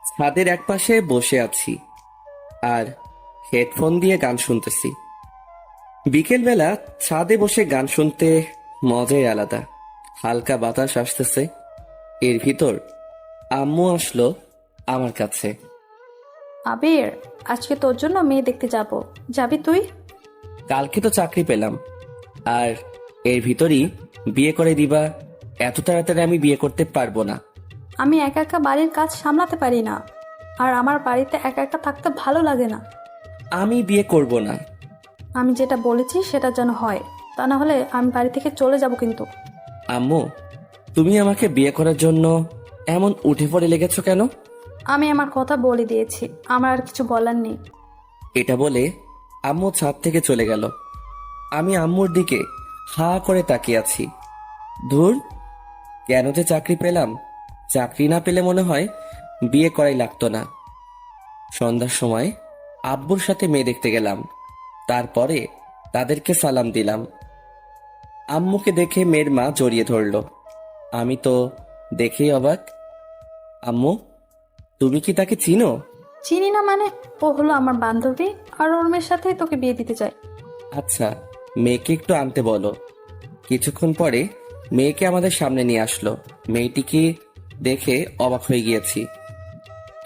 ছাদের একপাশে বসে আছি আর হেডফোন দিয়ে গান শুনতেছি। বিকেলবেলা ছাদে বসে গান শুনতে মজাই আলাদা। হালকা বাতাস আসতেছে, এর ভিতর আম্মু আসলো আমার কাছে। আবির, আজকে তোর জন্য মেয়ে দেখতে যাব, যাবি তুই? কালকে তো চাকরি পেলাম, আর এর ভিতরই বিয়ে করে দিবা? এত তাড়াতাড়ি আমি বিয়ে করতে পারবো না। আমি একা একা বাড়ির কাজ সামলাতে পারি না, আর আমার বাড়িতে একা একা থাকতে ভালো লাগে না। আমি বিয়ে করব না। আমি যেটা বলেছি সেটা যেন হয়, তা না হলে আমি বাড়ি থেকে চলে যাব কিন্তু। আম্মু, তুমি আমাকে বিয়ে করার জন্য এমন উঠে পড়ে লেগেছো কেন? আমি আমার কথা বলে দিয়েছি, আমার আর কিছু বলার নেই। এটা বলে আম্মু ছাদ থেকে চলে গেল। আমি আম্মুর দিকে হা করে তাকিয়ে আছি। ধুর, কেন যে চাকরি পেলাম? চাকরি না পেলে মনে হয় বিয়ে করাই লাগতো না। সন্ধ্যার সময় আব্বুর সাথে মেয়ে দেখতে গেলাম। তারপরে তাদেরকে সালাম দিলাম। আম্মুকে দেখে মেয়ের মা জড়িয়ে ধরল। আমি তো দেখেই অবাক। আম্মু, তুমি কি তাকে চিনো? চিনি না মানে? ও হলো আমার বান্ধবী, আর ওর মেয়ের সাথে তোকে বিয়ে দিতে চাই। আচ্ছা, মেয়েকে একটু আনতে বলো। কিছুক্ষণ পরে মেয়েকে আমাদের সামনে নিয়ে আসলো। মেয়েটিকে দেখে অবাক হয়ে গিয়েছি।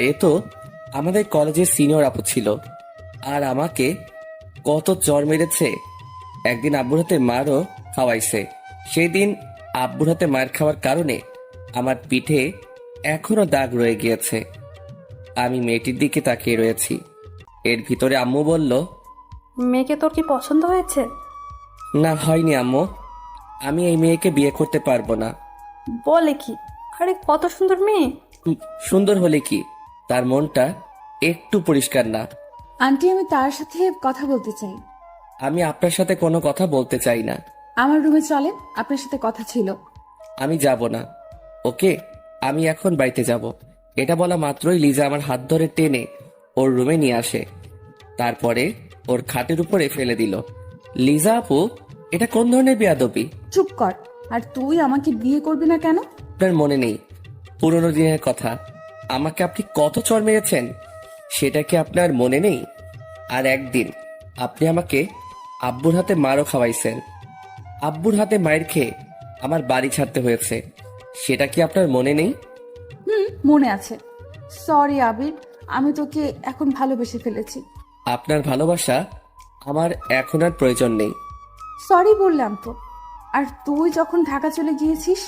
এ তো আমাদের কলেজের সিনিয়র আপু ছিল, আর আমাকে কত চর মেরেছে। একদিন আব্বুর হাতে মারও খাওয়াইছে। সেই দিন আব্বুর হাতে মার খাওয়ার কারণে আমার পিঠে এখনো দাগ রয়ে গিয়েছে। আমি মেয়েটির দিকে তাকিয়ে রয়েছি। এর ভিতরে আম্মু বলল, মেয়েকে তোর কি পছন্দ হয়েছে? না, হয়নি আম্মু। আমি এই মেয়েকে বিয়ে করতে পারবো না। বলে কি? আরে কত সুন্দর মেয়ে! হুম, সুন্দর হলে কি, তার মনটা একটু পরিষ্কার না। আন্টি, আমি তার সাথে কথা বলতে চাই। আমি আপনার সাথে কোনো কথা বলতে চাই না। আমার রুমে চলেন, আপনার সাথে কথা ছিল। আমি যাব না। ওকে, আমি এখন বাড়িতে যাব। এটা বলা মাত্রই লিজা আমার হাত ধরে টেনে ওর রুমে নিয়ে আসে। তারপরে ওর খাটের উপরে ফেলে দিল। লিজা আপু, এটা কোন ধরনের বেয়াদবি? চুপ কর। আর তুই আমাকে বিয়ে করবি না কেন? আপনার মনে নেই পুরোনো দিনের কথা? আমাকে আপনি কত চড় মেরেছেন, সেটা কি আপনার মনে নেই? আর একদিন আপনি আমাকে আব্বুর হাতে মারও খাওয়াইছেন। আব্বুর হাতে মায়ের খেয়ে আমার বাড়ি ছাড়তে হয়েছে, সেটা কি আপনার মনে নেই? মনে আছে। সরি আবির, আমি তোকে এখন ভালোবেসে ফেলেছি। আপনার ভালোবাসা আমার এখন আর প্রয়োজন নেই। সরি বললাম তো। আর তুই যখন ঢাকা চলে গিয়েছিস,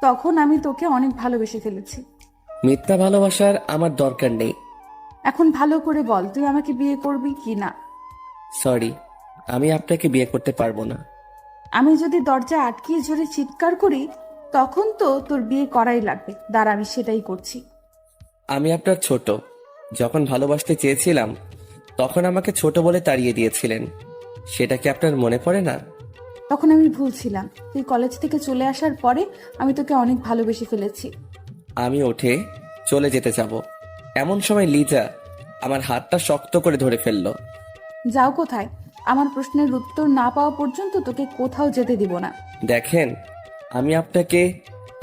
তখন আমি তোকে অনেক ভালোবেসে ফেলেছি। মিথ্যা ভালোবাসার আমার দরকার নেই। এখন ভালো করে বল, তুই আমাকে বিয়ে করবি কি না? সরি, আমি আপনাকে বিয়ে করতে পারবো না। আমি যদি দরজা আটকিয়ে জোরে চিৎকার করি, তখন তো তোর বিয়ে করাই লাগবে। দাঁড়া, আমি সেটাই করছি। আমি আপনার ছোট। যখন ভালোবাসতে চেয়েছিলাম তখন আমাকে ছোট বলে তাড়িয়ে দিয়েছিলেন, সেটা কি আপনার মনে পড়ে না? তখন আমি ভুল ছিলাম। তুই কলেজ থেকে চলে আসার পরে আমি তোকে অনেক ভালোবেসে ফেলেছি। আমি উঠে চলে যেতে যাব, এমন সময় লিজা আমার হাতটা শক্ত করে ধরে ফেললো। যাও কোথায়? আমার প্রশ্নের উত্তর না পাওয়া পর্যন্ত তোকে কোথাও যেতে দিব না। দেখেন, আমি আপনাকে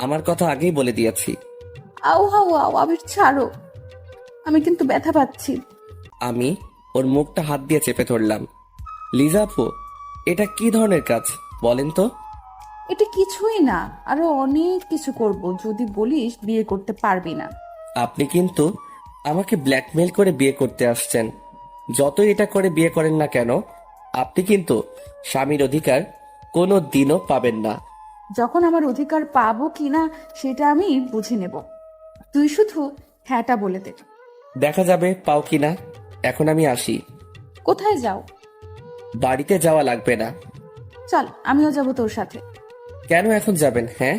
আমার কথা আগেই বলে দিয়েছি। আউ হাউ আউ, আবির ছাড়ো, আমি কিন্তু ব্যথা পাচ্ছি। আমি ওর মুখটা হাত দিয়ে চেপে ধরলাম। লিজা আপু, এটা কি ধরনের কাজ বলেন তো? এটা কিছুই না, আরো অনেক কিছু করব যদি বলিস বিয়ে করতে পারবি না। আপনি কিন্তু আমাকে ব্ল্যাকমেল করে বিয়ে করতে আসছেন। যতই এটা করে বিয়ে করেন না কেন, আপনি কিন্তু স্বামীর অধিকার কোনো দিনও পাবেন না। যখন আমার অধিকার পাবো কিনা সেটা আমি বুঝে নেব। তুই শুধু হ্যাঁটা বলে দে। দেখা যাবে পাও কিনা। এখন আমি আসি। কোথায় যাও? বাড়িতে যাওয়া লাগবে না। চল, আমিও যাব তোর সাথে। কেন এখন যাবেন? হ্যাঁ,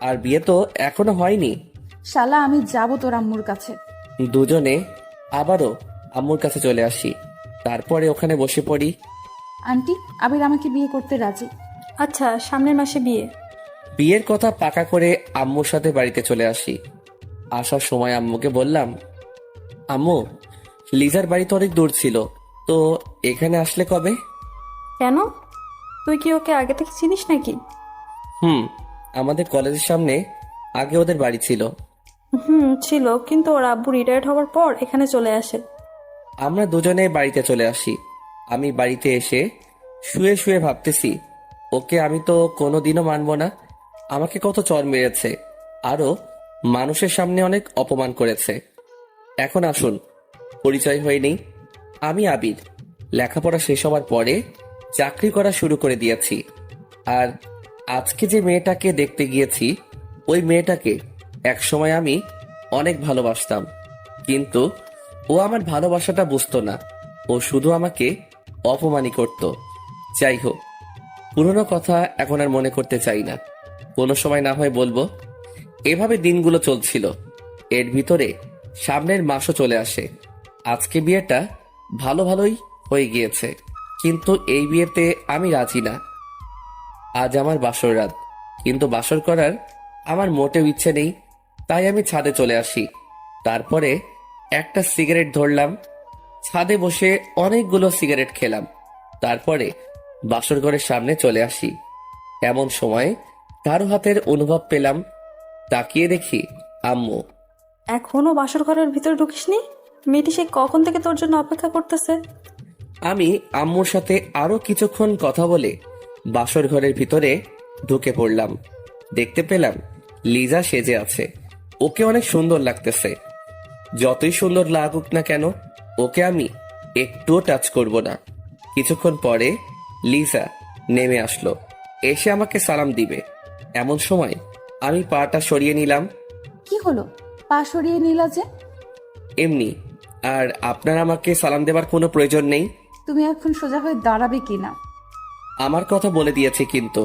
আর বিয়ে তো এখনো হয়নি। শালা, আমি যাব তোর আম্মুর কাছে। দুজনে আবারও আম্মুর কাছে চলে আসি। তারপরে ওখানে বসে পড়ি। আন্টি, আবির আমাকে বিয়ে করতে রাজি। আচ্ছা, সামনের মাসে বিয়ে। বিয়ের কথা পাকা করে আম্মুর সাথে বাড়িতে চলে আসি। আসার সময় আম্মুকে বললাম, আম্মু, লিজার বাড়ি তো অনেক দূর ছিল, তো এখানে আসলে কবে? কেন? তুই কি ওকে আগে থেকে চিনিস নাকি? হুম, আমাদের কলেজের সামনে আগে ওদের বাড়ি ছিল। ছিল, কিন্তু ওর আব্বু রিটায়ার্ড হওয়ার পর এখানে চলে আসে। আমরা দুজনে বাড়িতে চলে আসি। আমি বাড়িতে এসে শুয়ে শুয়ে ভাবতেছি, ওকে আমি তো কোনোদিনও মানবো না। আমাকে কত চর মেরেছে, আরো মানুষের সামনে অনেক অপমান করেছে। এখন আসুন পরিচয় হয়ে নেই। আমি আবির। লেখাপড়া শেষ হওয়ার পরে চাকরি করা শুরু করে দিয়েছি। আর আজকে যে মেয়েটাকে দেখতে গিয়েছি, ওই মেয়েটাকে একসময় আমি অনেক ভালোবাসতাম, কিন্তু ও আমার ভালোবাসাটা বুঝতো না। ও শুধু আমাকে অপমানই করত। যাই হোক, পুরনো কথা এখন আর মনে করতে চাই না, কোনো সময় না হয় বলবো। এভাবে দিনগুলো চলছিল। এর ভিতরে সামনের মাসও চলে আসে। আজকে বিয়েটা ভালো ভালোই হয়ে গিয়েছে, কিন্তু এই বিয়েতে আমি রাজি না। আজ আমার বাসর রাত, কিন্তু বাসর করার আমার মোটেও ইচ্ছে নেই। তাই আমি ছাদে চলে আসি। তারপরে একটা সিগারেট ধরলাম, ছাদে বসে অনেকগুলো সিগারেট খেলাম। তারপরে বাসর ঘরের সামনে চলে আসি। এমন সময় কারো হাতের অনুভব পেলাম। তাকিয়ে দেখি আম্মু। এখনো বাসর ঘরের ভিতরে ঢুকিসনি? মেয়েটি সে কখন থেকে তোর জন্য অপেক্ষা করতেছে। আমি আম্মুর সাথে আরো কিছুক্ষণ কথা বলে বাসর ঘরের ভিতরে ঢুকে পড়লাম। দেখতে পেলাম লিজা সেজে আছে। ওকে অনেক সুন্দর লাগতেছে। যতই সুন্দর লাগুক না কেন, ওকে আমি একটুও টাচ করব না। কিছুক্ষণ পরে লিজা নেমে আসলো, এসে আমাকে সালাম দিবে। এমন সময় আমি পাটা সরিয়ে নিলাম। কি হলো, পা সরিয়ে নিলা যে? এমনি। আর আপনার আমাকে সালাম দেবার কোনো প্রয়োজন নেই। তুমি এখন সোজা হয়ে দাঁড়াবে কিনা? আমার কথা বলে দিয়েছে কিন্তু।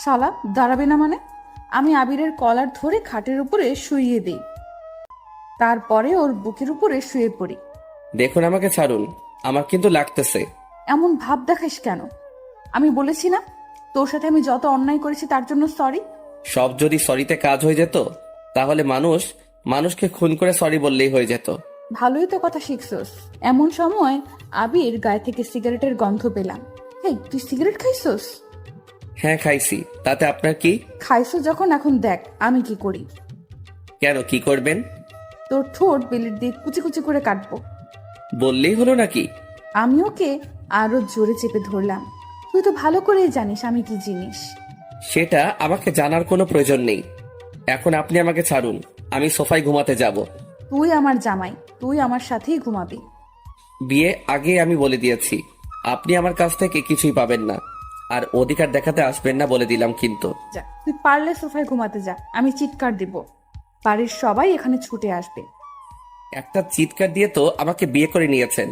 শালা, দাঁড়াবে না মানে? আমি আবিরের কলার ধরে খাটের উপরে শুইয়ে দিই, তারপরে ওর বুকের উপরে শুয়ে পড়ি। দেখুন, আমাকে ছাড়ুন, আমার কিন্তু লাগতেছে। এমন ভাব দেখাস কেন? আমি বলেছি না তোর সাথে আমি যত অন্যায় করেছি তার জন্য সরি? সব যদি সরিতে কাজ হয়ে যেত, তাহলে মানুষকে খুন করে সরি বললেই হয়ে যেত। ভালোই তো কথা শিখছস। এমন সময় আবির গায়ে থেকে সিগারেটের গন্ধ পেলাম। হেই, তুই সিগারেট খাইছস? হ্যাঁ খাইছি, তাতে আপনার কি? খাইছস যখন, এখন দেখ আমি কি করি। কেন, কি করবেন? তোর ঠোঁট বেলির দিয়ে কুচি কুচি করে কাটবো। বললেই হলো নাকি? আমি ওকে আরো জোরে চেপে ধরলাম। তুই তো ভালো করেই জানিস আমি কি জিনিস। সেটা আমাকে জানার কোনো প্রয়োজন নেই। এখন আপনি আমাকে ছাড়ুন, আমি সোফায় ঘুমাতে যাব। তুই আমার জামাই, তুই আমার সাথেই ঘুমাবি। বিয়ে আগে আমি বলে দিয়েছি, আপনি আমার কাছ থেকে কিছুই পাবেন না। আর অধিকার দেখাতে আসবেন না বলে দিলাম কিন্তু। যা, তুই পারলে সোফায় ঘুমাতে যা, আমি চিৎকার দিব। বাড়ির সবাই এখানে ছুটে আসবে। একটা চিৎকার দিয়ে তো আমাকে বিয়ে করে নিয়েছেন,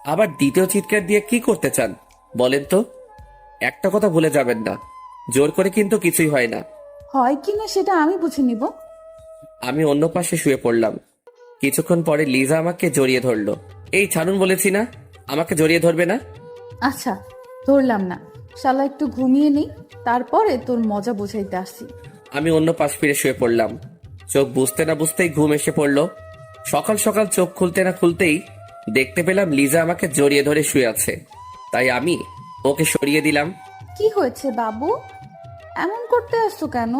আবার দ্বিতীয় চিৎকার দিয়ে কি করতে চান বলেন তো? একটা কথা ভুলে যাবেন না, জোর করে কিন্তু কিছুই হয় না। হয় কিনা সেটা আমি বুঝে নিব। আমি অন্য পাশে শুয়ে পড়লাম। কিছুক্ষণ পরে লিজা আমাকে জড়িয়ে ধরলো। এই ছাড়ুন বলেছি না, আমাকে জড়িয়ে ধরবে না। আচ্ছা, ধরলাম না। শালা একটু ঘুমিয়ে নেই, তারপরে তোর মজা বোঝাইতে আসি। আমি অন্য পাশ ফিরে শুয়ে পড়লাম। চোখ বুঝতে না বুঝতেই ঘুম এসে পড়লো। সকাল সকাল চোখ খুলতে না খুলতেই দেখতে পেলাম লিজা আমাকে জড়িয়ে ধরে শুয়ে আছে। তাই আমি ওকে সরিয়ে দিলাম। কি হয়েছে বাবু, এমন করতে আসছো কেন?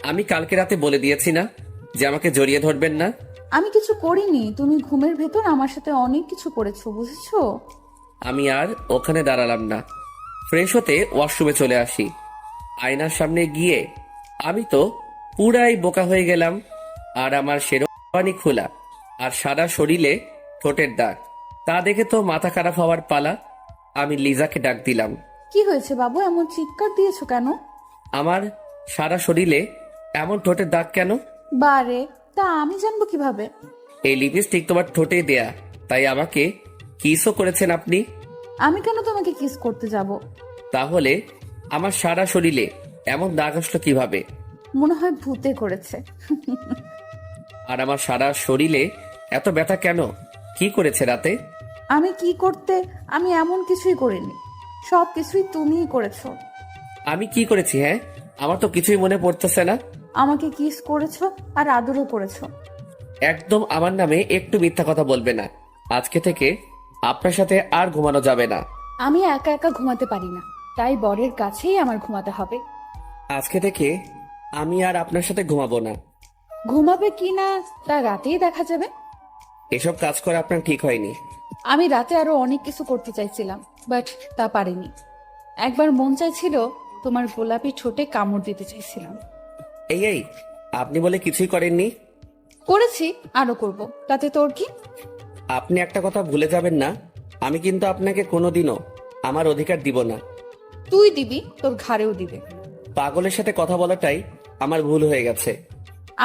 আমি কালকে রাতে বলে দিয়েছি না যে আমাকে জড়িয়ে ধরবেন না। আমি কিছু করিনি, তুমি ঘুমের ভেতর আমার সাথে অনেক কিছু করেছো, বুঝেছো? আমি আর ওখানে দাঁড়ালাম না, ফ্রেশ হতে ওয়াশরুমে চলে আসি। আয়নার সামনে গিয়ে আমি তো পুরাই বোকা হয়ে গেলাম। আর আমার শেরওয়ানি খোলা, আর সারা শরীরে ঠোঁটের দাগ। তা দেখে তো মাথা খারাপ হওয়ার পালা। আমি লিজাকে ডাক দিলাম। কি হয়েছে বাবু, এমন চিৎকার দিয়েছো কেন? আমার সারা শরীরে এমন ঠোঁটের দাগ কেন? বারে, তা আমি জানবো কিভাবে? এই লিপস্টিক তোমার ঠোঁটে দেয়া, তাই আমাকে কিসও করেছেন আপনি। আমি কেন তোমাকে কিস করতে যাব? তাহলে আমার সারা শরীরে এমন দাগ আসলো কিভাবে? মনে হয় ভূতে করেছে। আর আমার সারা শরীরে এত ব্যথা কেন? কি করেছে রাতে? আমি কি করতে, আমি এমন কিছুই করিনি, সব কিছুই তুমিই করেছো। আমি কি করেছি? হ্যাঁ, আমার তো কিছুই মনে পড়তেছে না। আমাকে কিস করেছো আর আদরও করেছো। একদম আমার নামে একটু মিথ্যা কথা বলবে না। আজকে থেকে আপনার সাথে আর ঘুমানো যাবে না। আমি একা একা ঘুমাতে পারি না, তাই বরের কাছেই আমার ঘুমাতে হবে। আজকে থেকে আমি আর আপনার সাথে ঘুমাবো না। ঘুমাবে কি না তা রাতেই দেখা যাবে। এসব কাজ করা আপনার ঠিক হয়নি। আমি রাতে আরো অনেক কিছু করতে চাইছিলাম, বাট তা পারিনি। একবার মন চাইছিল তোমার গোলাপি ঠোঁটে কামড় দিতে চাইছিলাম। এই আপনি বলে কিছুই করেননি। করেছি, আরো করব, তাতে তোর কি? আপনি একটা কথা ভুলে যাবেন না, আমি কিন্তু আপনাকে কোনোদিনও আমার অধিকার দিব না। তুই দিবি, তোর ঘাড়েও দিবে। পাগলের সাথে কথা বলাটাই আমার ভুল হয়ে গেছে।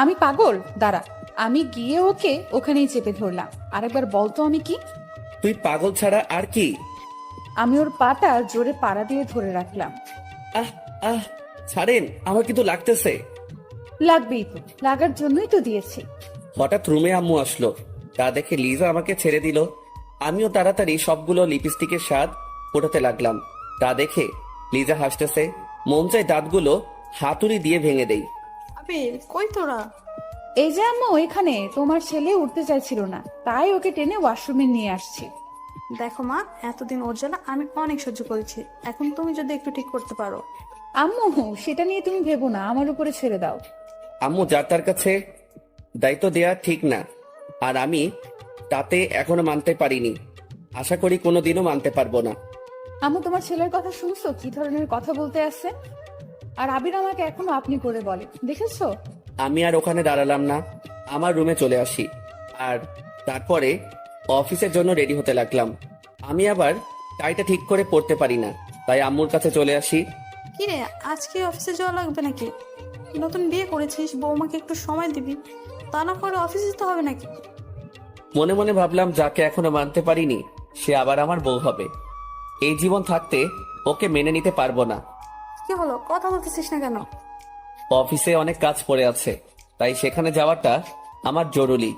আমি পাগল? দাঁড়া, আমি গিয়ে ওকে ওখানেই চেপে ধরলাম। আরেকবার বলতো আমি কি? তুই পাগল ছাড়া আর কি? আমি ওর পাটা জোরে পাড়া দিয়ে ধরে রাখলাম। আহ আহ ছাড়েন, আমার কিন্তু লাগতেছে। লাগবেই তো, লাগার জন্যই তো দিয়েছি। হঠাৎ রুমে আম্মু আসলো, তা দেখে লিজা আমাকে ছেড়ে দিল। আমিও তাড়াতাড়ি সবগুলো লিপস্টিকের স্বাদ ফোটাতে লাগলাম। তা দেখে লিজা হাসতেছে। মন চাই দাঁতগুলো হাতুড়ি দিয়ে ভেঙে দেই। আবির, কই তোরা? এই যে আম্মু, এখানে তোমার ছেলে উঠতে চাইছিল না, তাই ওকে টেনে ওয়াশরুমে নিয়ে আসছি। দেখো মা, এতদিন ওর জ্বালা আমি অনেক সহ্য করেছি, এখন তুমি যদি একটু ঠিক করতে পারো। আম্মু, সেটা নিয়ে তুমি ভেবো না, আমার উপরে ছেড়ে দাও। আম্মু যার তার কাছে দায়িত্ব দেয়া ঠিক না, আর আমি তাতে এখনো মানতে পারিনি। আশা করি কোনোদিনও মানতে পারবো না। আম্মু, তোমার ছেলের কথা শুনছো কি ধরনের কথা বলতে আছে? আর আবির আমাকে এখনো আপনি করে বলে, দেখেছো? আমি আর ওখানে দাঁড়ালাম না, আমার রুমে চলে আসি। আর তারপরে অফিসের জন্য রেডি হতে লাগলাম। আমি আবার টাইটা ঠিক করে পড়তে পারি না, তাই আম্মুর কাছে চলে আসি। কি রে, আজকে অফিসে যাওয়া লাগবে নাকি? নতুন বিয়ে করেছিস, বৌমাকে একটু সময় দিবি, তা না করে অফিসে যেতে হবে নাকি? মনে মনে ভাবলাম, যাকে এখনো মানতে পারিনি সে আবার আমার বউ হবে। এই জীবন থাকতে ওকে মেনে নিতে পারবো না। কি হলো, কথা বলতেছিস না কেন? অফিসে অনেক কাজ পড়ে আছে, তাই সেখানে যাওয়াটা আমার জরুরি।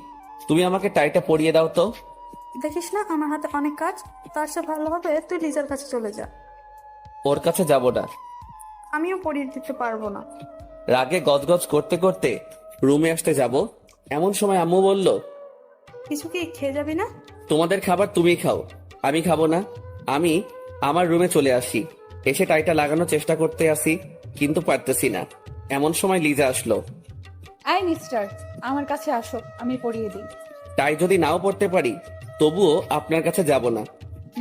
তুমি আমাকে টাইটা পরিয়ে দাও তো। দেখিস না আমার হাতে অনেক কাজ, তার চেয়ে ভালো হবে তুই লিজার কাছে চলে যা। ওর কাছে যাব না। আমিও পরিয়ে দিতে পারবো না। রাগে গজগজ করতে করতে রুমে আসতে যাব, এমন সময় আম্মু বলল, কিছু কি খেয়ে যাবি না? তোমাদের খাবার তুমি খাও, আমি খাবো না। আমি আমার রুমে চলে আসি। এসে টাইটা লাগানোর চেষ্টা করতে আসি, কিন্তু পারতেছি না। এমন সময় লিজা আসলো। আই মিস্টার, আমার কাছে আসো, আমি পরিয়ে দিই। টাই যদি নাও পড়তে পারি তবুও আপনার কাছে যাব না।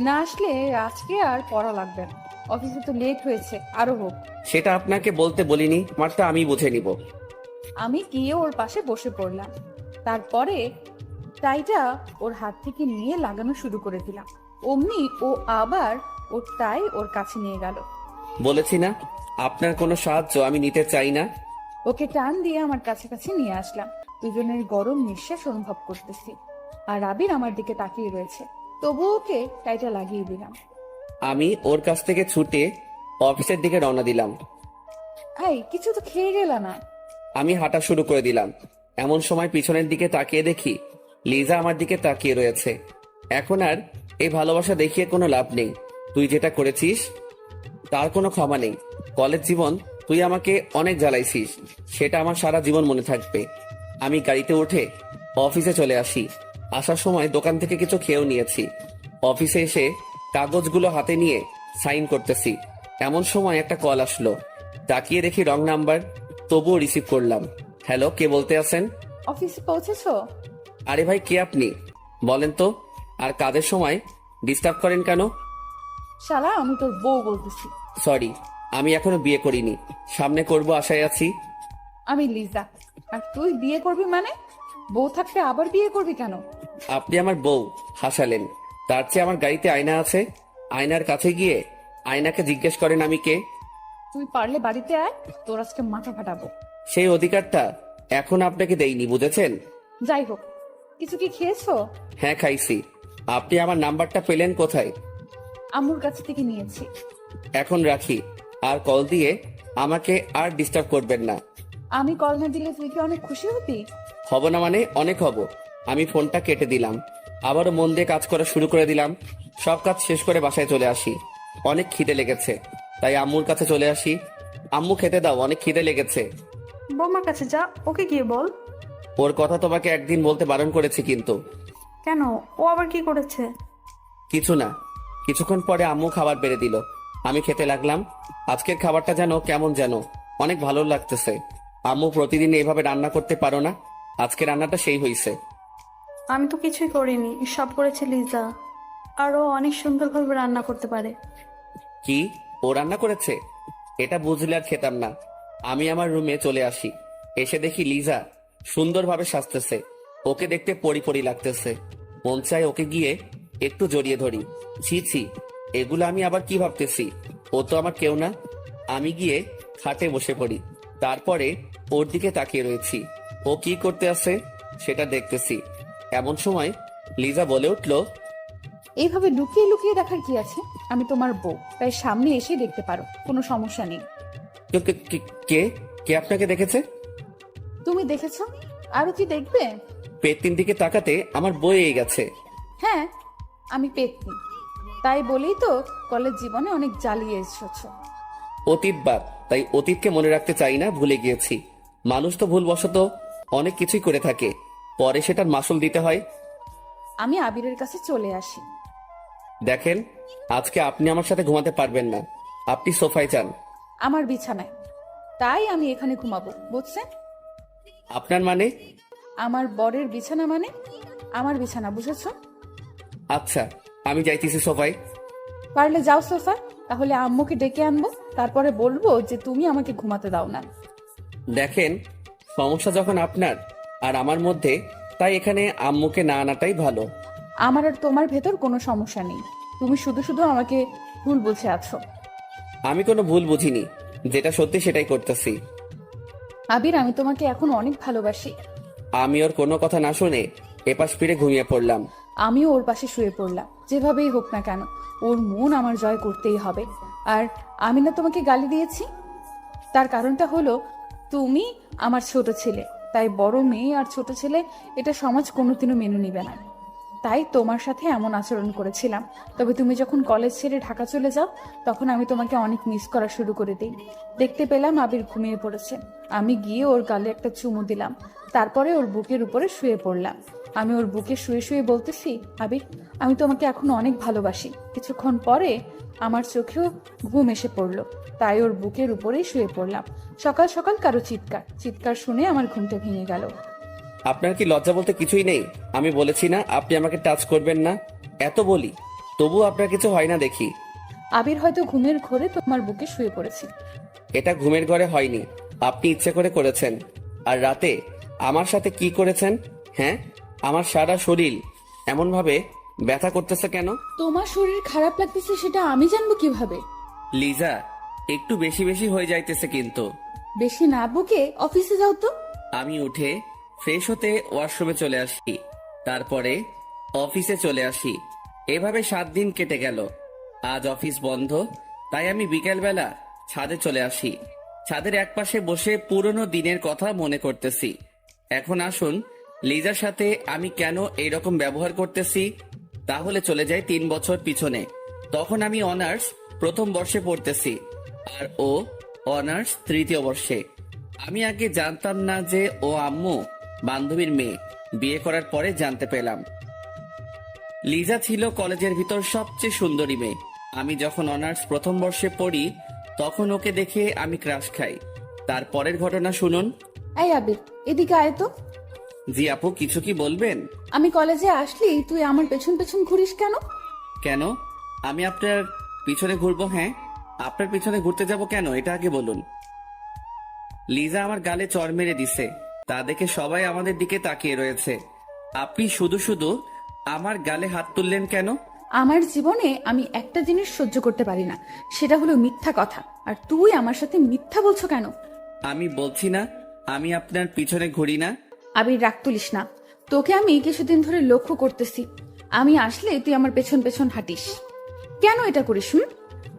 না আসলে আজকে আর পড়া লাগবে না, অফিসে তো লেট হয়েছে, আরো হোক। সেটা আপনাকে বলতে বলিনি, আমারটা আমি বুঝে নিব। আমি গিয়ে ওর পাশে বসে পড়লাম। তারপরে টাইটা ওর হাত থেকে নিয়ে লাগানো শুরু করে দিলাম। অমনি ও আবার ওর টাই ওর কাছে নিয়ে গেল। বলেছি না, আপনার কোনো সাহায্য আমি নিতে চাই না। ওকে টান দিয়ে আমার কাছাকাছি নিয়ে আসলাম। দুজনের গরম নিঃশ্বাস অনুভব করতেছি, আর আবির আমার দিকে তাকিয়ে রয়েছে। তবু ওকে টাইটা লাগিয়ে দিলাম। আমি ওর কাছ থেকে ছুটে অফিসের দিকে রওনা দিলাম। এই, কিছু তো খেয়ে গেল না? আমি হাঁটা শুরু করে দিলাম। এমন সময় পিছনের দিকে তাকিয়ে দেখি লিজা আমার দিকে তাকিয়ে রয়েছে। এখন আর এই ভালোবাসা দেখিয়ে কোনো লাভ নেই। তুই যেটা করেছিস তার কোনো ক্ষমা নেই। কলেজ জীবন তুই আমাকে অনেক জ্বালাইছিস, সেটা আমার সারা জীবন মনে থাকবে। আমি গাড়িতে উঠে অফিসে চলে আসি। আসার সময় দোকান থেকে কিছু খেয়েও নিয়েছি। অফিসে এসে কাগজগুলো হাতে নিয়ে সাইন করতেছি, এমন সময় একটা কল আসলো। তাকিয়ে দেখি রং নাম্বার, তবুও রিসিভ করলাম। হ্যালো, কে বলতে আছেন? অফিসে পৌঁছেছো? আরে ভাই, কে আপনি বলেন তো? আর কাজের সময় ডিস্টার্ব করেন কেন? শালা, আমি তোর বউ বলতেছি। সরি, আমি এখনো বিয়ে করিনি, সামনে করব আশায় আছি। আমি লিজা। আর তুই বিয়ে করবি মানে? বউ থাকতে আবার বিয়ে করবি কেন? আপনি আমার বউ হাসালেন। তার চেয়ে আমার গাড়িতে আয়না আছে, আয়নার কাছে গিয়ে আয়নাকে জিজ্ঞেস করেন আমি কে। তুই পারলে বাড়িতে আয়, তোর আজকে মাথা ফাটাবো। সেই অধিকারটা এখন আপনাকে দেইনি, বুঝেছেন? যাই হোক, কিছু কি খেয়েছো? হ্যাঁ, খাইছি। আপনি আমার নাম্বারটা পেলেন কোথায়? আম্মুর কাছ থেকে নিয়েছি। এখন রাখি, আর কল দিয়ে আমাকে আর ডিস্টার্ব করবেন না। আমি কল না দিলে তুই কি অনেক খুশি হবি? হব না মানে অনেক হব। আমি ফোনটা কেটে দিলাম, আবারও মন দিয়ে কাজ করা শুরু করে দিলাম। সব কাজ শেষ করে বাসায় চলে আসি। অনেক খিদে লেগেছে, তাই আম্মুর কাছে চলে আসি। আম্মু, খেতে দাও, অনেক খিদে লেগেছে। বৌমার কাছে যা, ওকে গিয়ে বল। ওর কথা তোমাকে একদিন বলতে বারণ করেছি কিন্তু। কেন, ও আবার কি করেছে? কিছু না। কিছুক্ষণ পরে আম্মু খাবার বেড়ে দিল, আমি খেতে লাগলাম। আজকের খাবারটা যেন কেমন যেন অনেক ভালো লাগতেছে। আম্মু, প্রতিদিন এইভাবে রান্না করতে পারো না? আজকে রান্নাটা সেই হইছে। আমি তো কিছুই করিনি, সব করেছে লিজা। আরও অনেক সুন্দরভাবে রান্না করতে পারে। কি, ও রান্না করেছে? এটা বুঝলে আর খেতাম না। আমি আমার রুমে চলে আসি। এসে দেখি লিজা সুন্দরভাবে সাজতেছে। ওকে দেখতে পরি পরি লাগতেছে। মন চায় ওকে গিয়ে একটু জড়িয়ে ধরি। ছি ছি, এগুলো আমি আবার কি ভাবতেছি? ও তো আমার কেউ না। আমি গিয়ে খাটে বসে পড়ি। তারপরে ওর দিকে তাকিয়ে রয়েছি। ও কি করতে আছে সেটা দেখতেছি। এমন সময় লিজা বলে উঠলো, এইভাবে লুকিয়ে লুকিয়ে দেখার কি আছে? আমি তোমার বউ, তাই সামনে এসে দেখতে পারো, কোনো সমস্যা নেই। কে কে- কে কে কে আপনাকে দেখেছে? তুমি দেখেছো, আরো কি দেখবে? পেটটির দিকে তাকাতে আমার বয়ে গেছে। হ্যাঁ, আমি পেতনি। তাই বলেই তো কলেজ জীবনে অনেক জ্বালিয়ে এসেছো। অতীত বাদ, তাই অতীতকে মনে রাখতে চাই না, ভুলে গিয়েছি। মানুষ তো ভুলবশত অনেক কিছুই করে থাকে, পরে সেটার মাসুল দিতে হয়। আমি আবিরের কাছে চলে আসি। দেখেন, আজকে আপনি আমার সাথে ঘুমাতে পারবেন না। আপনি সোফায় যান। আমার বিছানায়। তাই আমি এখানে ঘুমাবো, বুঝছেন? আপনার মানে? আমার বরের বিছানা মানে আমার বিছানা, বুঝেছো? আচ্ছা, আমি যাইতেছি সোফায়। পারলে যাও সোফা, তাহলে আম্মুকে ডেকে আনবো, তারপরে বলবো যে তুমি আমাকে ঘুমাতে দাও না। দেখেন, সমস্যা যখন আপনার আর আমার মধ্যে, তাই এখানে আম্মুকে না আনাটাই ভালো। আমার আর তোমার ভেতর কোনো সমস্যা নেই, তুমি শুধু শুধু আমাকে ভুল বুঝে আছো। আমি কোনো ভুল বুঝিনি, যেটা সত্যি সেটাই করতেছি। আবির, আমি তোমাকে এখন অনেক ভালোবাসি। আমি ওর কোনো কথা না শুনে এপাশ ফিরে ঘুমিয়ে পড়লাম। আমিও ওর পাশে শুয়ে পড়লাম। যেভাবেই হোক না কেন, ওর মন আমার জয় করতেই হবে। আর আমি না তোমাকে গালি দিয়েছি, তার কারণটা হলো তুমি আমার ছোট ছেলে। তাই বড় মেয়ে আর ছোট ছেলে, এটা সমাজ কোনোদিনও মেনে নিবে না। তাই তোমার সাথে এমন আচরণ করেছিলাম। তবে তুমি যখন কলেজ ছেড়ে ঢাকা চলে যাও, তখন আমি তোমাকে অনেক মিস করা শুরু করে দিই। দেখতে পেলাম আবির ঘুমিয়ে পড়েছে। আমি গিয়ে ওর গালে একটা চুমু দিলাম। তারপরে ওর বুকের উপরে শুয়ে পড়লাম। আমি ওর বুকে শুয়ে শুয়ে বলতেছি, আবির, আমি তোমাকে এখন অনেক ভালোবাসি। কিছুক্ষণ পরে আমার চোখেও ঘুম এসে পড়লো, তাই ওর বুকের উপরেই শুয়ে পড়লাম। সকাল সকাল কারো চিৎকার চিৎকার শুনে আমার ঘুমটা ভেঙে গেল। আপনার কি লজ্জা বলতে কিছুই নেই? আমি বলেছি না আপনি আমাকে টাচ করবেন না, এত বলি, তবু আপনার কিছু হয় না দেখি। আবির হয়তো ঘুমের ঘোরে তোমার বুকে শুয়ে পড়েছি। এটা ঘুমের ঘরে হয়নি, আপনি ইচ্ছে করে করেছেন। আর রাতে আমার সাথে কি করেছেন? হ্যাঁ, আমার সারা শরীর এমন ভাবে ব্যথা করতেছে কেন? তোমার শরীর খারাপ লাগতেছে সেটা আমি জানবো কিভাবে? লিজা, একটু বেশি বেশি হয়ে যাইতেছে কিন্তু। বেশি না বুকে অফিসে যাও তো। আমি উঠে ফ্রেশ হতে ওয়াশরুমে চলে আসি, তারপরে অফিসে চলে আসি। এভাবে 7 দিন কেটে গেল। আজ অফিস বন্ধ, তাই আমি বিকেলবেলা ছাদে চলে আসি। ছাদের একপাশে বসে পুরনো দিনের কথা মনে করতেছি। এখন আসুন, লিজার সাথে আমি কেন এইরকম ব্যবহার করতেছি। তাহলে চলে যাই 3 বছর পিছনে। তখন আমি অনার্স প্রথম বর্ষে পড়তেছি, আর ও অনার্স তৃতীয় বর্ষে। আমি আগে জানতাম না যে ও আম্মু বান্ধবীর মেয়ে। বিয়ে করার পরে জানতে পেলাম। লিজা ছিল কলেজের ভিতর সবচেয়ে সুন্দরী মেয়ে। আমি যখন অনার্স প্রথম বর্ষে পড়ি, তখন ওকে দেখে আমি ক্রাশ খাই। তারপরের ঘটনা শুনুন। এই আবির, এদিকে আয় তো। জি আপু, কিছু কি বলবেন? আমি কলেজে আসলি তুই আমার পেছন পেছন ঘুরিস কেন? কেন আমি আপনার পিছনে ঘুরবো? হ্যাঁ, আপনার পিছনে ঘুরতে যাব কেন, এটা আগে বলুন। লিজা আমার গালে চড় মেরে দিছে, তা দেখে সবাই আমাদের দিকে তাকিয়ে রয়েছে। আপনি শুধু শুধু আমার গালে হাত তুললেন কেন? আমার জীবনে আমি একটা জিনিস সহ্য করতে পারি না, সেটা হলো মিথ্যা কথা। আর তুই আমার সাথে মিথ্যা বলছো কেন? আমি বলছি না আমি আপনার পিছনে ঘুরি না। আবির, রাগ তুলিস না। তোকে আমি কিছুদিন ধরে লক্ষ্য করতেছি, আমি আসলে তুই আমার পেছন পেছন হাঁটিস। কেন এটা করিস?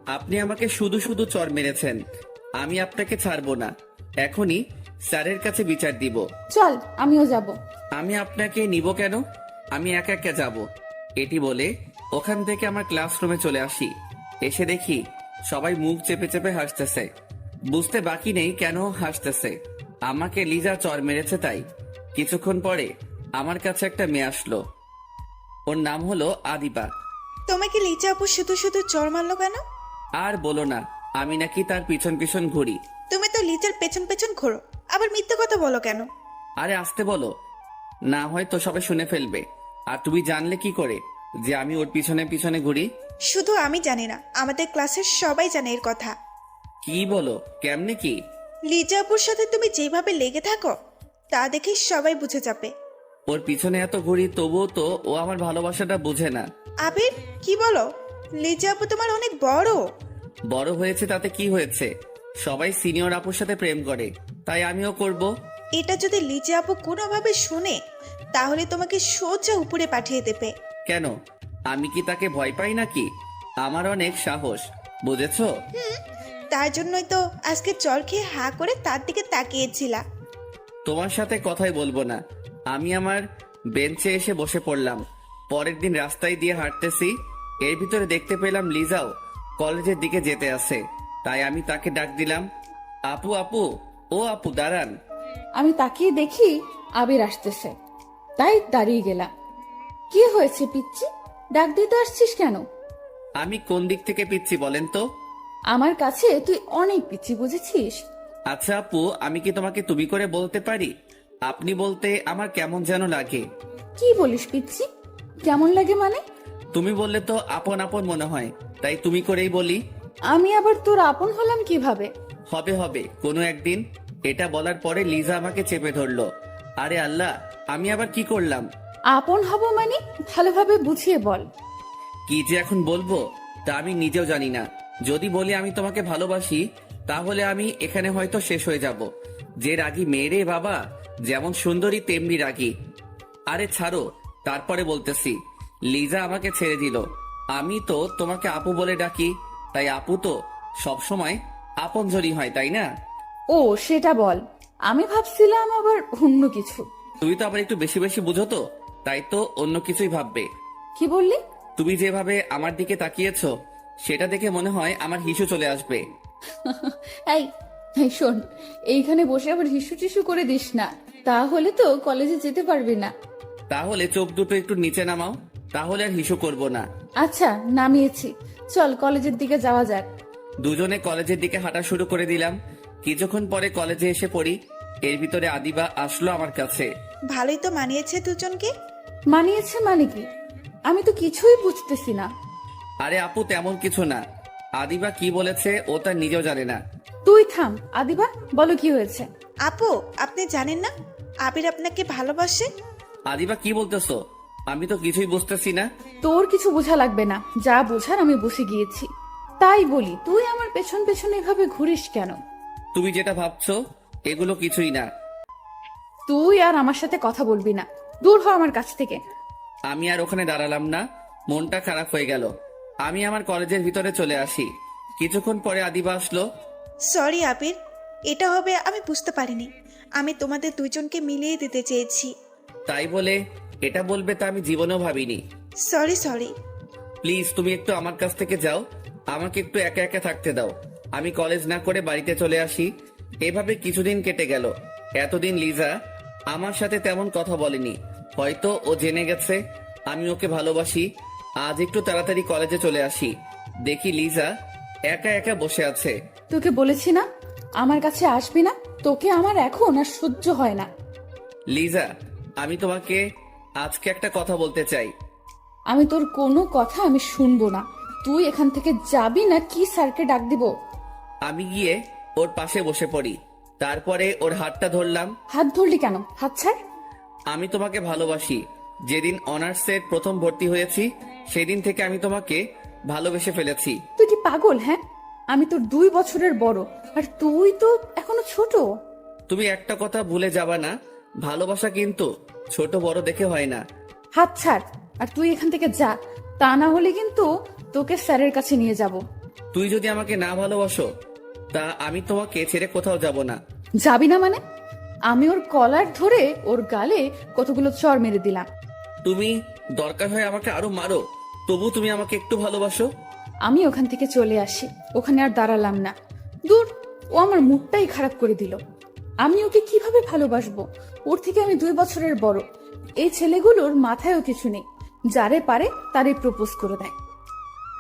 আপনি আমাকে শুধু শুধু চড় মেরেছেন, আমি আপনাকে ছাড়বো না। এখনই স্যারের কাছে বিচার দিব। চল, আমিও যাব। আমি আপনাকে নিব কেন? আমি একা একা যাব। এটি বলে ওখান থেকে আমার ক্লাসরুমে চলে আসি। এসে দেখি সবাই মুখ চেপে চেপে হাসতেছে। বুঝতে বাকি নেই কেন হাসতেছে। আমাকে লিজা চড় মেরেছে তাই। কিছুক্ষণ পরে আমার কাছে একটা মেয়ে আসলো। ওর নাম হলো আদিবা। তোমাকে লিচা আপু শুধু শুধু চড় মারলো কেন? আর বলো না, আমি নাকি তার পিছন পিছন ঘুরি। তুমি তো লিচার পেছন পেছন ঘোরো, আবার মিথ্যে কথা বলো কেন? আরে আসতে বলো, না হয়তো সবাই শুনে ফেলবে। আর তুমি জানলে কি করে যে আমি ওর পিছনে পিছনে ঘুরি? শুধু আমি জানি না, আমাদের ক্লাসের সবাই জানে এর কথা। কি বলো? কেমনে কি? লিজা আপুর সাথে তুমি যেভাবে লেগে থাকো তা দেখে সবাই বুঝে যাবে। ওর পিছনে এত ঘুরি তবুও তো ও আমার ভালোবাসাটা বুঝে না। আবির, কি বলো? লিজা আপু তোমার অনেক বড়। বড় হয়েছে তাতে কি হয়েছে? সবাই সিনিয়র আপুর সাথে প্রেম করে, তাই আমিও করব। এটা যদি লিজা আপু কোনোভাবে শুনে তাহলে তোমাকে সোজা উপরে পাঠিয়ে দেবে। কেন? আমি কি তাকে ভয় পাই নাকি? আমার অনেক সাহস, বুঝেছো? তার জন্যই তো আজকে চর খেয়ে হা করে তার দিকে তাকিয়েছিলা। তোমার সাথে কথাই বলবো না। আমি আমার বেঞ্চে এসে বসে পড়লাম। পরের দিন রাস্তায় দিয়ে হাঁটতেছি, এর ভিতরে দেখতে পেলাম লিজাও কলেজের দিকে যেতে আছে। তাই আমি তাকে ডাক দিলাম, আপু আপু, ও আপু দাঁড়ান। আমি তাকিয়ে দেখি আবির আসতেছে, তাই দাঁড়িয়ে গেলাম। কি হয়েছে পিচ্চি, ডাক দিতে আসছিস কেন? আমি কোন দিক থেকে পিচ্ছি বলেন তো? আমার কাছে তুই অনেক পিচ্চি, বুঝেছিস? আচ্ছা আপু, আমি কি তোমাকে তুমি করে বলতে পারি? আপনি বলতে আমার কেমন যেন লাগে। কি বলিস পিচ্চি? কেমন লাগে মানে? তুমি বললে তো আপন আপন মনে হয়, তাই তুমি করেই বলি। আমি আবার তোর আপন হলাম কিভাবে? হবে হবে কোনো একদিন। এটা বলার পরে লিজা আমাকে চেপে ধরলো। আরে আল্লাহ, আমি আবার কি করলাম? আপন হব মানে ভালোভাবে বুঝিয়ে বল। কি যে এখন বলবো তা আমি নিজেও জানি না। যদি বলি আমি তোমাকে ভালোবাসি, তাহলে আমি এখানে হয়তো শেষ হয়ে যাব। যে রাগী মেয়েরে বাবা, যেমন সুন্দরী তেমনি রাগী। আরে ছাড়ো, তারপরে বলতেছি। লিজা আমাকে ছেড়ে দিল। আমি তো তোমাকে আপু বলে ডাকি, তাই আপু তো সবসময় আপনজনই হয়, তাই না? ও সেটা বল, আমি ভাবছিলাম আবার অন্য কিছু। তুমি তো আবার একটু বেশি বেশি বুঝো তো, তাই তো অন্য কিছুই ভাববে। কি বললি? তুমি যেভাবে আমার দিকে তাকিয়েছো, সেটা দেখে মনে হয় আমার হিসু চলে আসবে। এই এই শোন, এইখানে বসে আবার হিসু টিসু করে দিস না, তাহলে তো কলেজে যেতে পারবি না। তাহলে চোখ দুটো একটু নিচে নামাও, তাহলে আর হিসু করব না। আচ্ছা নামিয়েছি, চল কলেজের দিকে যাওয়া যাক। দুজনে কলেজের দিকে হাঁটা শুরু করে দিলাম। কিছুক্ষণ পরে কলেজে এসে পড়ি। এর ভিতরে আদিবা আসলো আমার কাছে। ভালোই তো মানিয়েছে দুজনকে। মানিয়েছে মানে কি? আমি তো কিছুই বুঝতেছি না। আরে আপু, তেমন কিছু না। আদিবা কি বলেছে ও তার নিজেও জানে না। তুই থাম আদিবা, বলো কি হয়েছে? আপু, আপনি জানেন না আবির আপনাকে ভালোবাসে? আদিবা কি বলতেছো? আমি তো কিছুই বুঝতেছি না। তোর কিছু বোঝা লাগবে না, যা বোঝার আমি বুঝে গিয়েছি। তাই বলি, তুই আমার পেছন পেছন এভাবে ঘুরিস কেন? তুমি যেটা ভাবছো এগুলো কিছুই না। তুই আর আমার সাথে কথা বলবি না, দূর হ আমার কাছ থেকে। আমি আর ওখানে দাঁড়ালাম না, মনটা খারাপ হয়ে গেল। আমি আমার কলেজের ভিতরে চলে আসি। কিছুক্ষণ পরে আদিবা আসলো। সরি আবির, এটা হবে আমি বুঝতে পারিনি। আমি তোমাদের দুইজনকে মিলিয়ে দিতে চেয়েছি। তাই বলে এটা বলবে তা আমি জীবনেও ভাবিনি। Sorry sorry. প্লিজ তুমি একটু আমার কাছ থেকে যাও, আমাকে একটু একা একা থাকতে দাও। আমি কলেজ না করে বাড়িতে চলে আসি। এভাবে কিছুদিন কেটে গেল। এতদিন লিজা আমার সাথে তেমন কথা বলেনি, হয়তো ও জেনে গেছে আমি ওকে ভালোবাসি। আজ একটু তাড়াতাড়ি কলেজে চলে আসি, দেখি লিজা একা একা বসে আছে। তোকে বলেছি না আমার কাছে আসবি না, তোকে আমার এখন আর সহ্য হয় না। লিজা, আমি তোমাকে আজকে একটা কথা বলতে চাই। আমি তোর কোনো কথা আমি শুনবো না। তুই এখান থেকে যাবি না কি স্যারকে ডাক দিব? আমি গিয়ে ওর পাশে বসে পড়ি। তারপরে ওর হাতটা ধরলাম। হাত ধরলি কেন? হাত ছাড়। আমি তোমাকে ভালোবাসি। যেদিন অনার্সের প্রথম ভর্তি হয়েছি সেদিন থেকে আমি তোমাকে ভালোবেসে ফেলেছি। তুই কি পাগল? হ্যাঁ, আমি তোর 2 বছরের বড়, আর তুই তো এখনো ছোট। তুমি একটা কথা ভুলে যাবা না, ভালোবাসা কিন্তু ছোট বড় দেখে হয় না। হাত ছাড়, আর তুই এখান থেকে যা, তা না হলে কিন্তু তোকে স্যারের কাছে নিয়ে যাব। তুই যদি আমাকে না ভালোবাসো, তা আমি তোমাকে ছেড়ে কোথাও যাব না। যাবি না মানে? আমি ওর কলার ধরে ওর গালে কতগুলো চর মেরে দিলাম। তুমি দরকার হয় আমাকে আরো মারো, তবু তুমি আমাকে একটু ভালোবাসো। আমি ওখান থেকে চলে আসি, ওখানে আর দাঁড়ালাম না। দূর, ও আমার মুডটাই খারাপ করে দিল। আমি ওকে কিভাবে ভালোবাসবো? ওর থেকে আমি 2 বছরের বড়। এই ছেলেগুলোর মাথায়ও কিছু নেই, যারে পারে তারই প্রপোজ করে দেয়।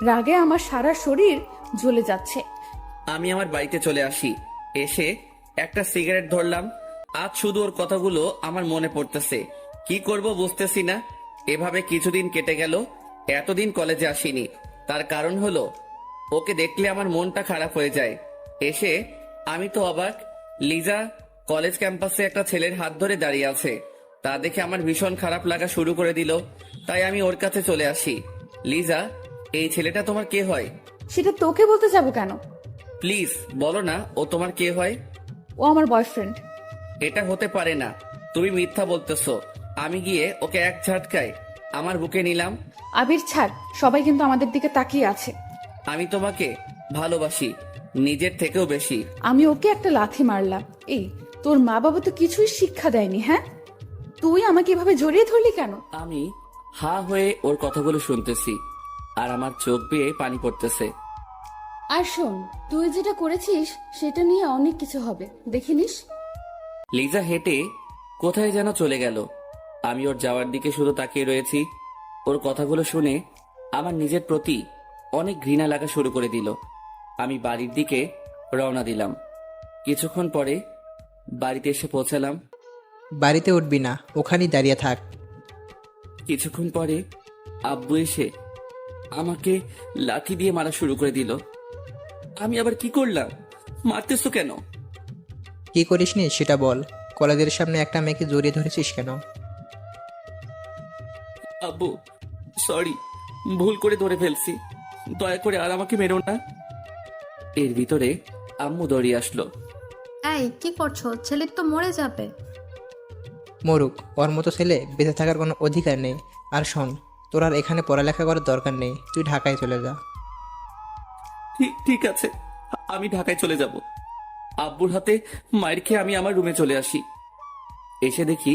রাগে আমার সারা শরীর জ্বলে যাচ্ছে। আমি আমার বাড়িতে চলে আসি। এসে একটা সিগারেট ধরলাম। আজ শুধু ওর কথাগুলো আমার মনে পড়তেছে। কি করব বুঝতেছি না। এভাবে কিছুদিন কেটে গেল, এতদিন কলেজে আসিনি। তার কারণ হলো ওকে দেখলে আমার মনটা খারাপ হয়ে যায়। এসে আমি তো অবাক, লিজা কলেজ ক্যাম্পাসে একটা ছেলের হাত ধরে দাঁড়িয়ে আছে। তা দেখে আমার ভীষণ খারাপ লাগা শুরু করে দিল। তাই আমি ওর কাছে চলে আসি। লিজা, এই ছেলেটা তোমার কে হয়? সেটা তোকে বলতে যাবো কেন? প্লিজ বলো না ও তোমার কে হয়। ও আমার বয়ফ্রেন্ড। এটা হতে পারে না, তুমি মিথ্যা বলতেছো। আমি গিয়ে ওকে এক ঝাটকায় আমার বুকে নিলাম। আবির ছাড়, সবাই কিন্তু আমাদের দিকে তাকিয়ে আছে। আমি তোমাকে ভালোবাসি, নিজের থেকেও বেশি। আমি ওকে একটা লাথি মারলাম। এই, তোর মা বাবা তো কিছুই শিক্ষা দেয়নি, হ্যাঁ? তুই আমাকে এভাবে জড়িয়ে ধরলি কেন? আমি হা হয়ে ওর কথাগুলো শুনতেছি, আর আমার চোখ বেয়ে পানি পড়তেছে। আর শোন, তুই যেটা করেছিস সেটা নিয়ে অনেক কিছু হবে, দেখিনিস। লিজা হেঁটে কোথায় যেন চলে গেল। আমি ওর যাওয়ার দিকে শুধু তাকিয়ে রয়েছি। ওর কথাগুলো শুনে আমার নিজের প্রতি অনেক ঘৃণা লাগা শুরু করে দিল। আমি বাড়ির দিকে রওনা দিলাম। কিছুক্ষণ পরে বাড়িতে এসে পৌঁছালাম। বাড়িতে উঠবি না, ওখানেই দাঁড়িয়ে থাক। কিছুক্ষণ পরে আব্বু এসে আমাকে লাঠি দিয়ে মারা শুরু করে দিল। আমি আবার কি করলাম? মারতেছো কেন? কি করিসনি সেটা বল। কলেজের সামনে একটা মেয়েকে জড়িয়ে ধরেছিস কেন? আব্বু সরি, ভুল করে ধরে ফেলছি, দয়া করে আর আমাকে মেরো না। এর ভিতরে আম্মু দৌড়িয়ে আসলো। এই কি করছো? ছেলের তো মরে যাবে। মরুক, ওর মতো ছেলে বেঁচে থাকার কোনো অধিকার নেই। আর শোন, তোর আর এখানে পড়ালেখা করার দরকার নেই, তুই ঢাকায় চলে যা। ঠিক আছে, আমি ঢাকায় চলে যাব। আব্বুর হাতে মায়ের খেয়ে আমি আমার রুমে চলে আসি। এসে দেখি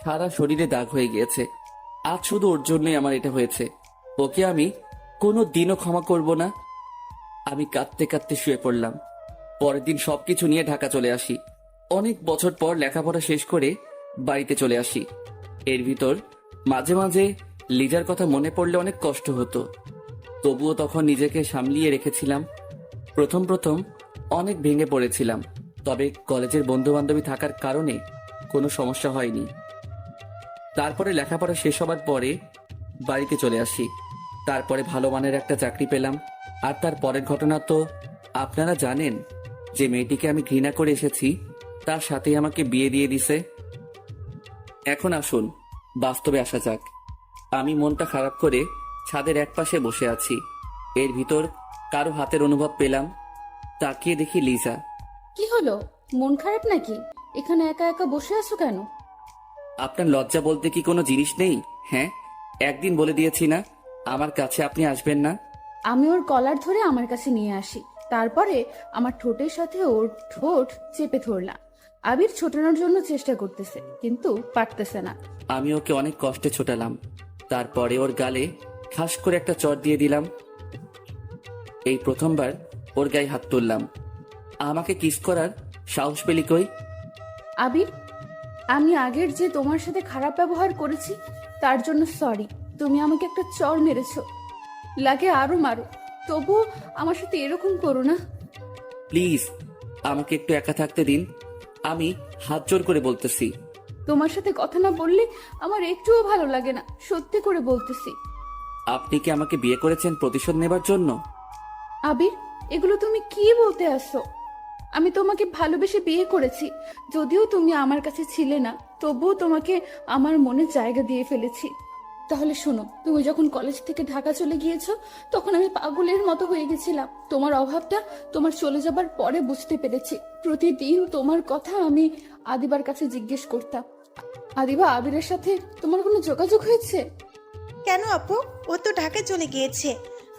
সারা শরীরে দাগ হয়ে গিয়েছে। আজ শুধু ওর জন্যই আমার এটা হয়েছে। ওকে আমি কোনো দিনও ক্ষমা করব না। আমি কাঁদতে কাঁদতে শুয়ে পড়লাম। পরের দিন সবকিছু নিয়ে ঢাকা চলে আসি। অনেক বছর পর লেখাপড়া শেষ করে বাড়িতে চলে আসি। এর ভিতর মাঝে মাঝে লিজার কথা মনে পড়লে অনেক কষ্ট হতো। তবুও তখন নিজেকে সামলিয়ে রেখেছিলাম। প্রথম প্রথম অনেক ভেঙে পড়েছিলাম, তবে কলেজের বন্ধু বান্ধবী থাকার কারণে কোনো সমস্যা হয়নি। তারপরে লেখাপড়া শেষ হবার পরে বাড়িতে চলে আসি। তারপরে ভালো মানের একটা চাকরি পেলাম। আর তার পরের ঘটনা তো আপনারা জানেন। যে মেয়েটিকে আমি ঘৃণা করে এসেছি তার সাথেই আমাকে বিয়ে দিয়ে দিছে। এখন আসুন বাস্তবে আসা যাক। আমি মনটা খারাপ করে ছাদের একপাশে বসে আছি। এর ভিতর কারো হাতের অনুভব পেলাম। তাকিয়ে দেখি লিজা। কি হলো, মন খারাপ নাকি? এখানে একা একা বসে আছো কেন? আপনার লজ্জা বলতে কি কোনো জিনিস নেই? হ্যাঁ, একদিন বলে দিয়েছি না আমার কাছে আপনি আসবেন না। আমি ওর কলার ধরে আমার কাছে নিয়ে আসি, তারপরে আমার ঠোঁটের সাথে ওর ঠোঁট চেপে ধরলাম। আবির ছোটানোর জন্য চেষ্টা করতেছে, কিন্তু পারতেছে না। আমি ওকে অনেক কষ্টে ছোটালাম। তারপরে ওর গালে ঠাস করে একটা চড় দিয়ে দিলাম। এই প্রথমবার ওর গায়ে হাত তুললাম। আমাকে কিস করার সাহস পেলি কই? আবির, আমি আগের যে তোমার সাথে খারাপ ব্যবহার করেছি তার জন্য সরি। তুমি আমাকে একটা চড় মেরেছো, লাগে আরো মারো, তবুও আমার সাথে এরকম করো না। প্লিজ আমাকে একটু একা থাকতে দিন। আমি হাত জোর করে বলতেছি। তোমার সাথে কথা না বললে আমার একটুও ভালো লাগে না, সত্যি করে বলতেছি। আপনি কি আমাকে বিয়ে করেছেন প্রতিশোধ নেবার জন্য? আবির, এগুলো তুমি কি বলতে আসছো? আমি তোমাকে ভালোবেসে বিয়ে করেছি। যদিও তুমি আমার কাছে ছিলে না, তবুও তোমাকে আমার মনে জায়গা দিয়ে ফেলেছি। তাহলে শোনো, তুমি যখন কলেজ থেকে ঢাকা চলে গিয়েছো তখন আমি পাগলের মতো হয়ে গেছিলাম। তোমার অভাবটা তোমার চলে যাবার পরে বুঝতে পেরেছি। প্রতিদিন তোমার কথা আমি আদিবার কাছে জিজ্ঞেস করতাম, আদিবা, আবিরের সাথে তোমার কোনো যোগাযোগ হয়েছে? কেন আপু? ও তো ঢাকায় চলে গিয়েছে।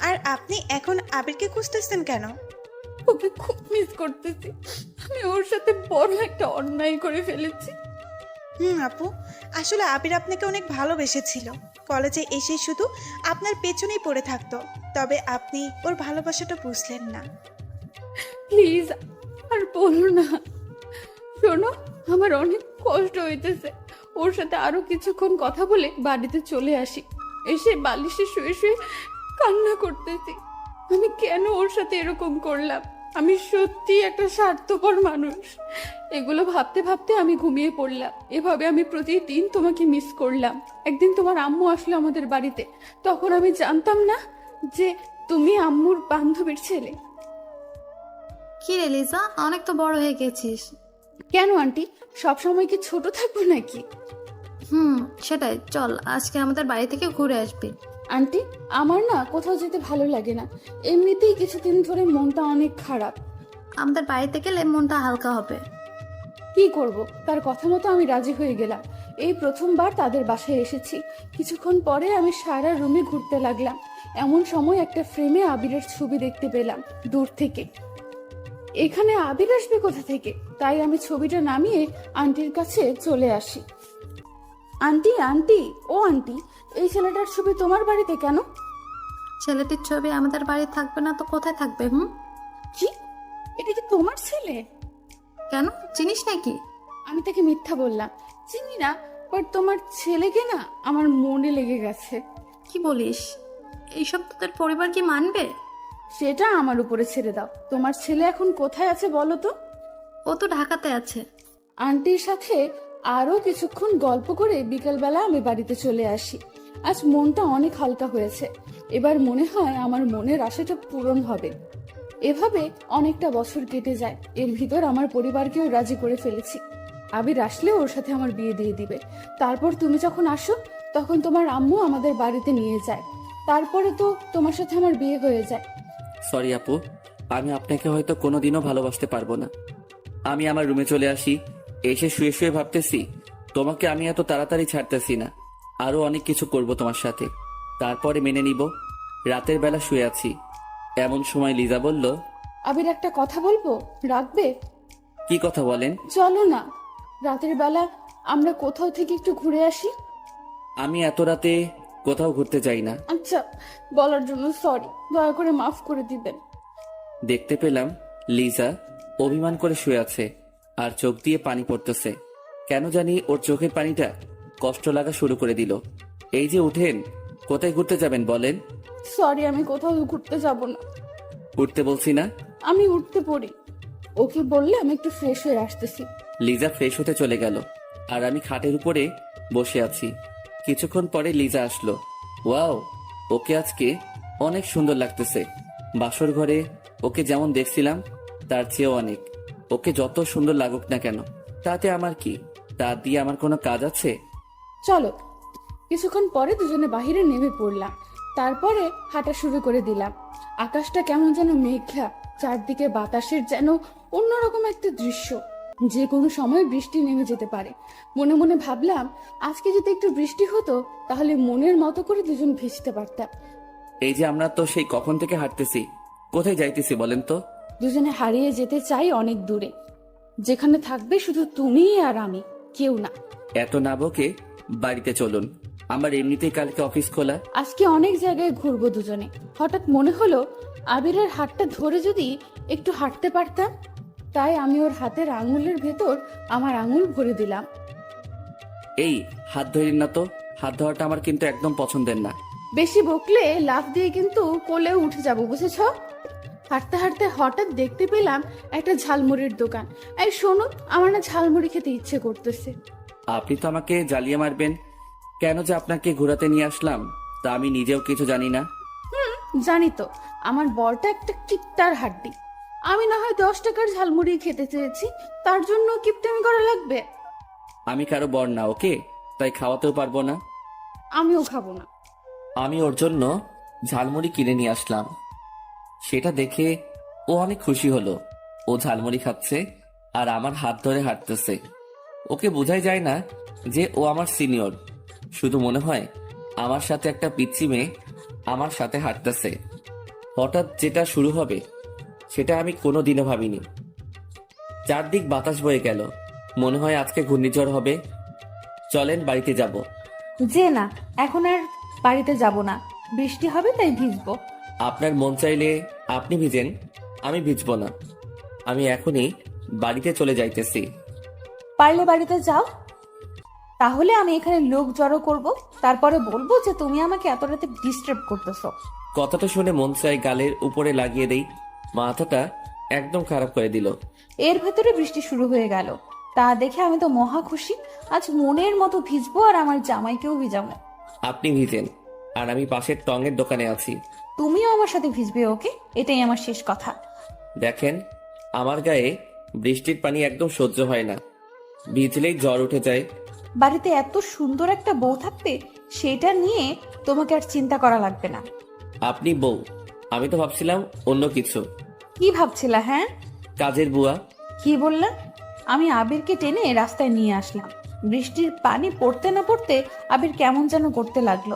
আর আপনি এখন আবিরকে খুঁজতেছেন কেন? ওকে খুব মিস করতেছি। আমি ওর সাথে বড় একটা অন্যায় করে ফেলেছি। আপু, আসলে আবির আপনাকে অনেক ভালোবেসেছিল। কলেজে এসে শুধু আপনার পেছনেই পড়ে থাকতো, তবে আপনি ওর ভালোবাসাটা বুঝলেন না। প্লিজ আর বলো না। শোনো, আমার অনেক কষ্ট হইতেছে। ওর সাথে আরো কিছুক্ষণ কথা বলে বাড়িতে চলে আসি। এসে বালিশে শুয়ে শুয়ে কান্না করতেছি। আমি কেন ওর সাথে এরকম করলাম? আমি সত্যি একটা স্বার্থপর মানুষ। এগুলো ভাবতে ভাবতে আমি ঘুমিয়ে পড়লাম। এভাবে আমি প্রতিদিন তোমাকে মিস করলাম। একদিন তোমার আম্মু আসলো আমাদের বাড়িতে, তখন আমি জানতাম না যে তুমি আম্মুর বান্ধবীর ছেলে। কি রে লিজা, অনেক তো বড় হয়ে গেছিস। কেন আন্টি, সবসময় কি ছোট থাকবো নাকি? সেটাই, চল আজকে আমাদের বাড়ি থেকে ঘুরে আসবি। আন্টি, আমার না কোথাও যেতে ভালো লাগে না। এমনিতেই কিছুদিন ধরে মনটা অনেক খারাপ। আমাদের বাড়িতে গেলে মনটা হালকা হবে। কি করব, তার কথা মতো আমি রাজি হয়ে গেলাম। এই প্রথমবার তাদের বাসায় এসেছি। কিছুক্ষণ পরে আমি সারা রুমে ঘুরতে লাগলাম। এমন সময় একটা ফ্রেমে আবিরের ছবি দেখতে পেলাম দূর থেকে। এখানে আবির আসবে কোথা থেকে? তাই আমি ছবিটা নামিয়ে আন্টির কাছে চলে আসি। আন্টি, আন্টি, ও আন্টি, এই ছেলেটার ছবি তোমার বাড়িতে কেন? ছেলেটির ছবি আমাদের বাড়ি থাকবে না তো কোথায় থাকবে? কি, এটা কি তোমার ছেলে? কেন, চিনিস নাকি? আমি তাকে মিথ্যা বললাম, চিনি না। বাট তোমার ছেলেকে না আমার মনে লেগে গেছে। কি বলিস? এইসব তোদের পরিবার কি মানবে? সেটা আমার উপরে ছেড়ে দাও। তোমার ছেলে এখন কোথায় আছে বলো তো? ও তো ঢাকাতে আছে। আন্টির সাথে আরো কিছুক্ষণ গল্প করে বিকেলবেলা আমি বাড়িতে চলে আসি। আজ মনটা অনেক হালকা হয়েছে। এবার মনে হয় আমার মনের আশাটা পূরণ হবে। এভাবে অনেকটা বছর কেটে যায়। এর ভিতর আমার পরিবারকেও রাজি করে ফেলেছি। আবির আসলে ওর সাথে আমার বিয়ে দিয়ে দিবে। তারপর তুমি যখন আসো তখন তোমার আম্মু আমাদের বাড়িতে নিয়ে যায়। তারপরে তো তোমার সাথে আমার বিয়ে হয়ে যায়। সরি আপু, আমি আপনাকে হয়তো কোনোদিনও ভালোবাসতে পারবো না। আমি আমার রুমে চলে আসি। এসে শুয়ে শুয়ে ভাবতেছি তোমাকে আমি এত তাড়াতাড়ি ছাড়তেছি না। আরো অনেক কিছু করব তোমার সাথে, তারপরে মেনে নিব। রাতের বেলা শুয়ে আছি, এমন সময় লিজা বলল, আবির, একটা কথা বলবো, রাখবে? কি কথা বলেন? চলো না, রাতের বেলা আমরা কোথাও থেকে একটু ঘুরে আসি। আমি এত রাতে কোথাও ঘুরতে যাই না। আচ্ছা, বলার জন্য সরি, দয়া করে মাফ করে দিবেন। দেখতে পেলাম লিজা অভিমান করে শুয়ে আছে আর চোখ দিয়ে পানি পড়তেছে। কেন জানি ওর চোখের পানিটা কষ্ট লাগা শুরু করে দিল। এই যে উঠেন, কোথায় ঘুরতে যাবেন বলেন? সরি, আমি কোথাও ঘুরতে যাব না। উঠতে বলছি না? আমি উঠতে পড়ি। ওকে বললে আমি একটু ফ্রেশ হয়ে আসতেছি। লিজা ফ্রেশ হতে চলে গেল আর আমি খাটের উপরে বসে আছি। কিছুক্ষণ পরে লিজা আসলো। ওয়াও, ওকে আজকে অনেক সুন্দর লাগতেছে। বাসর ঘরে ওকে যেমন দেখছিলাম তার চেয়েও অনেক। ওকে যত সুন্দর লাগুক না কেন, তাতে আমার কি? তা দিয়ে আমার কোনো কাজ আছে? চলো। কিছুক্ষণ পরে দুজনে বাহিরে নেমে পড়লাম। তারপরে হাঁটা শুরু করে দিলাম। আকাশটা কেমন যেন মেঘলা, চারদিকে বাতাসের যেন অন্যরকম একটা দৃশ্য। যে কোনো সময় বৃষ্টি নেমে যেতে পারে। মনে মনে ভাবলাম, আজকে যদি একটু বৃষ্টি হতো তাহলে মনের মতো করে দুজন ভিজতে পারতাম। এই যে আমরা তো সেই কখন থেকে হাঁটতেছি, কোথায় যাইতেছি বলেন তো? দুজনে হারিয়ে যেতে চাই অনেক দূরে, যেখানে থাকবে শুধু তুমি আর আমি, কেউ না। এত না বকে বাড়িতে চলুন, আমার এমনিতেই কালকে অফিস খোলা। আজকে অনেক জায়গায় ঘুরবো দুজনে। হঠাৎ মনে হলো আবিরের হাতটা ধরে যদি একটু হাঁটতে পারতাম। তাই আমি ওর হাতের আঙুলের ভেতর আমার আঙুল ভরে দিলাম। এই হাত ধরেন না তো, হাত ধরাটা আমার কিন্তু একদম পছন্দের না। বেশি বকলে লাফ দিয়ে কিন্তু কোলে উঠে যাব, বুঝেছ? হাঁটতে হাঁটতে হঠাৎ দেখতে পেলাম একটা ঝালমুড়ির দোকান। এই শোনো, আমার না ঝালমুড়ি খেতে ইচ্ছে করতেছে। আপনি তো আমাকে জ্বালিয়ে মারবেন। কেন যে আপনাকে ঘোরাতে নিয়ে আসলাম তা আমি নিজেও কিছু জানি না। জানি তো, আমার বরটা একটা কিপ্টার হাড্ডি। আমি না হয় 10 টাকার ঝালমুড়ি খেতে চেয়েছি, তার জন্য কিপটামি করা লাগবে? আমি কারো বর না, ওকে? তাই খাওয়াতেও পারবো না। আমিও খাবো না। আমি ওর জন্য ঝালমুড়ি কিনে নিয়ে আসলাম। সেটা দেখে ও অনেক খুশি হলো। ও ঝালমুড়ি খাচ্ছে আর আমার হাত ধরে হাঁটতেছে। ওকে বোঝাই যায় না যে ও আমার সিনিয়র। শুধু মনে হয় আমার সাথে একটা পিচ্চি মেয়ে আমার সাথে হাঁটতেছে। হঠাৎ যেটা শুরু হবে সেটা আমি কোনোদিনও ভাবিনি। চারদিক বাতাস বয়ে গেল, মনে হয় আজকে ঘূর্ণিঝড় হবে। চলেন বাড়িতে যাব। যে না, এখন আর বাড়িতে যাব না, বৃষ্টি হবে তাই ভিজবো। আপনার মন চাইলে আপনি ভিজেন, আমি ভিজবো না। আমি এখনই বাড়িতে চলে যাইতেছি। পারলে বাড়িতে যাও, তাহলে আমি এখানে লোক জড়ো করব, তারপরে বলবো যে তুমি আমাকে এত রাতে ডিস্টার্ব করতেছো। কথাটা শুনে মন চাই গালের উপরে লাগিয়ে দেই, মাথাটা একদম খারাপ করে দিল। এর ভেতরে বৃষ্টি শুরু হয়ে গেল। তা দেখে আমি তো মহা খুশি। আজ মনের মতো ভিজবো আর আমার জামাইকেও ভিজাবো। আপনি ভিজেন, আর আমি পাশের টঙের দোকানে আছি। তুমিও আমার সাথে ভিজবে, ওকে? এটাই আমার শেষ কথা। দেখেন, আমার গায়ে বৃষ্টির পানি একদম সহ্য হয় না, ভিজলেই জ্বর উঠে যায়। বাড়িতে এত সুন্দর একটা বউ থাকতে সেটা নিয়ে তোমাকে আর চিন্তা করা লাগবে না। আপনি বউ, আমি তো ভাবছিলাম অন্য কিছু। কি ভাবছিলা? হ্যাঁ, কাজের বুয়া। কি বললাম? আমি আবিরকে টেনে রাস্তায় নিয়ে আসলাম। বৃষ্টির পানি পড়তে না পড়তে আবির কেমন যেন করতে লাগলো।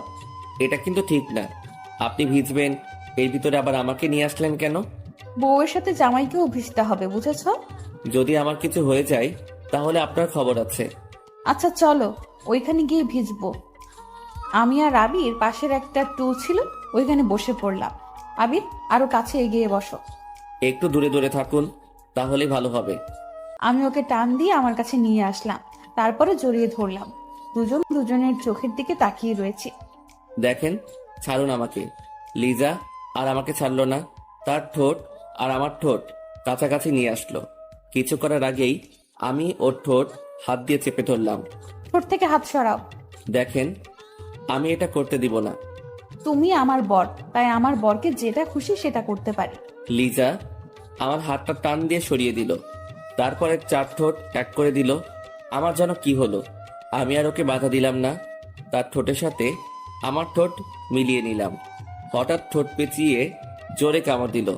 এটা কিন্তু ঠিক না, আপনি ভিজবেন, এর ভিতরে আবার আমাকে নিয়ে আসলেন কেন? বউয়ের সাথে জামাইকেও ভিজতে হবে, বুঝেছ? যদি আমার কিছু হয়ে যায় তাহলে আপনার খবর আছে। আচ্ছা চলো, ওইখানে গিয়ে ভিজবো। আমি আর আবির পাশের একটা টুল ছিল, ওইখানে বসে পড়লাম। আবির, আরো কাছে এগিয়ে বসো। একটু দূরে দূরে থাকুন, তাহলে ভালো হবে। আমি ওকে টান দিয়ে আমার কাছে নিয়ে আসলাম, তারপরে জড়িয়ে ধরলাম। দুজন দুজনের চোখের দিকে তাকিয়ে রয়েছে। দেখেন, ছাড়ুন আমাকে। লিজা আর আমাকে ছাড়লো না, তার ঠোঁট আর আমার ঠোঁট কাছাকাছি নিয়ে আসলো। কিছু করার আগেই আমি ওর ঠোঁট হাত দিয়ে চেপে ধরলাম। ঠোঁট থেকে হাত সরাও। দেখেন, আমি এটা করতে দিব না। তুমি আমার বর, তাই আমার বরকে যেটা খুশি সেটা করতে পারি। লিজা আমার হাতটা টান দিয়ে সরিয়ে দিল, তারপরে চার ঠোঁট এক করে দিল। আমার যেন কি হলো, আমি আর ওকে বাধা দিলাম না, তার ঠোঁটের সাথে আমার ঠোঁট মিলিয়ে নিলাম। হঠাৎ ঠোঁট পেঁচিয়ে জোরে কামড় দিল।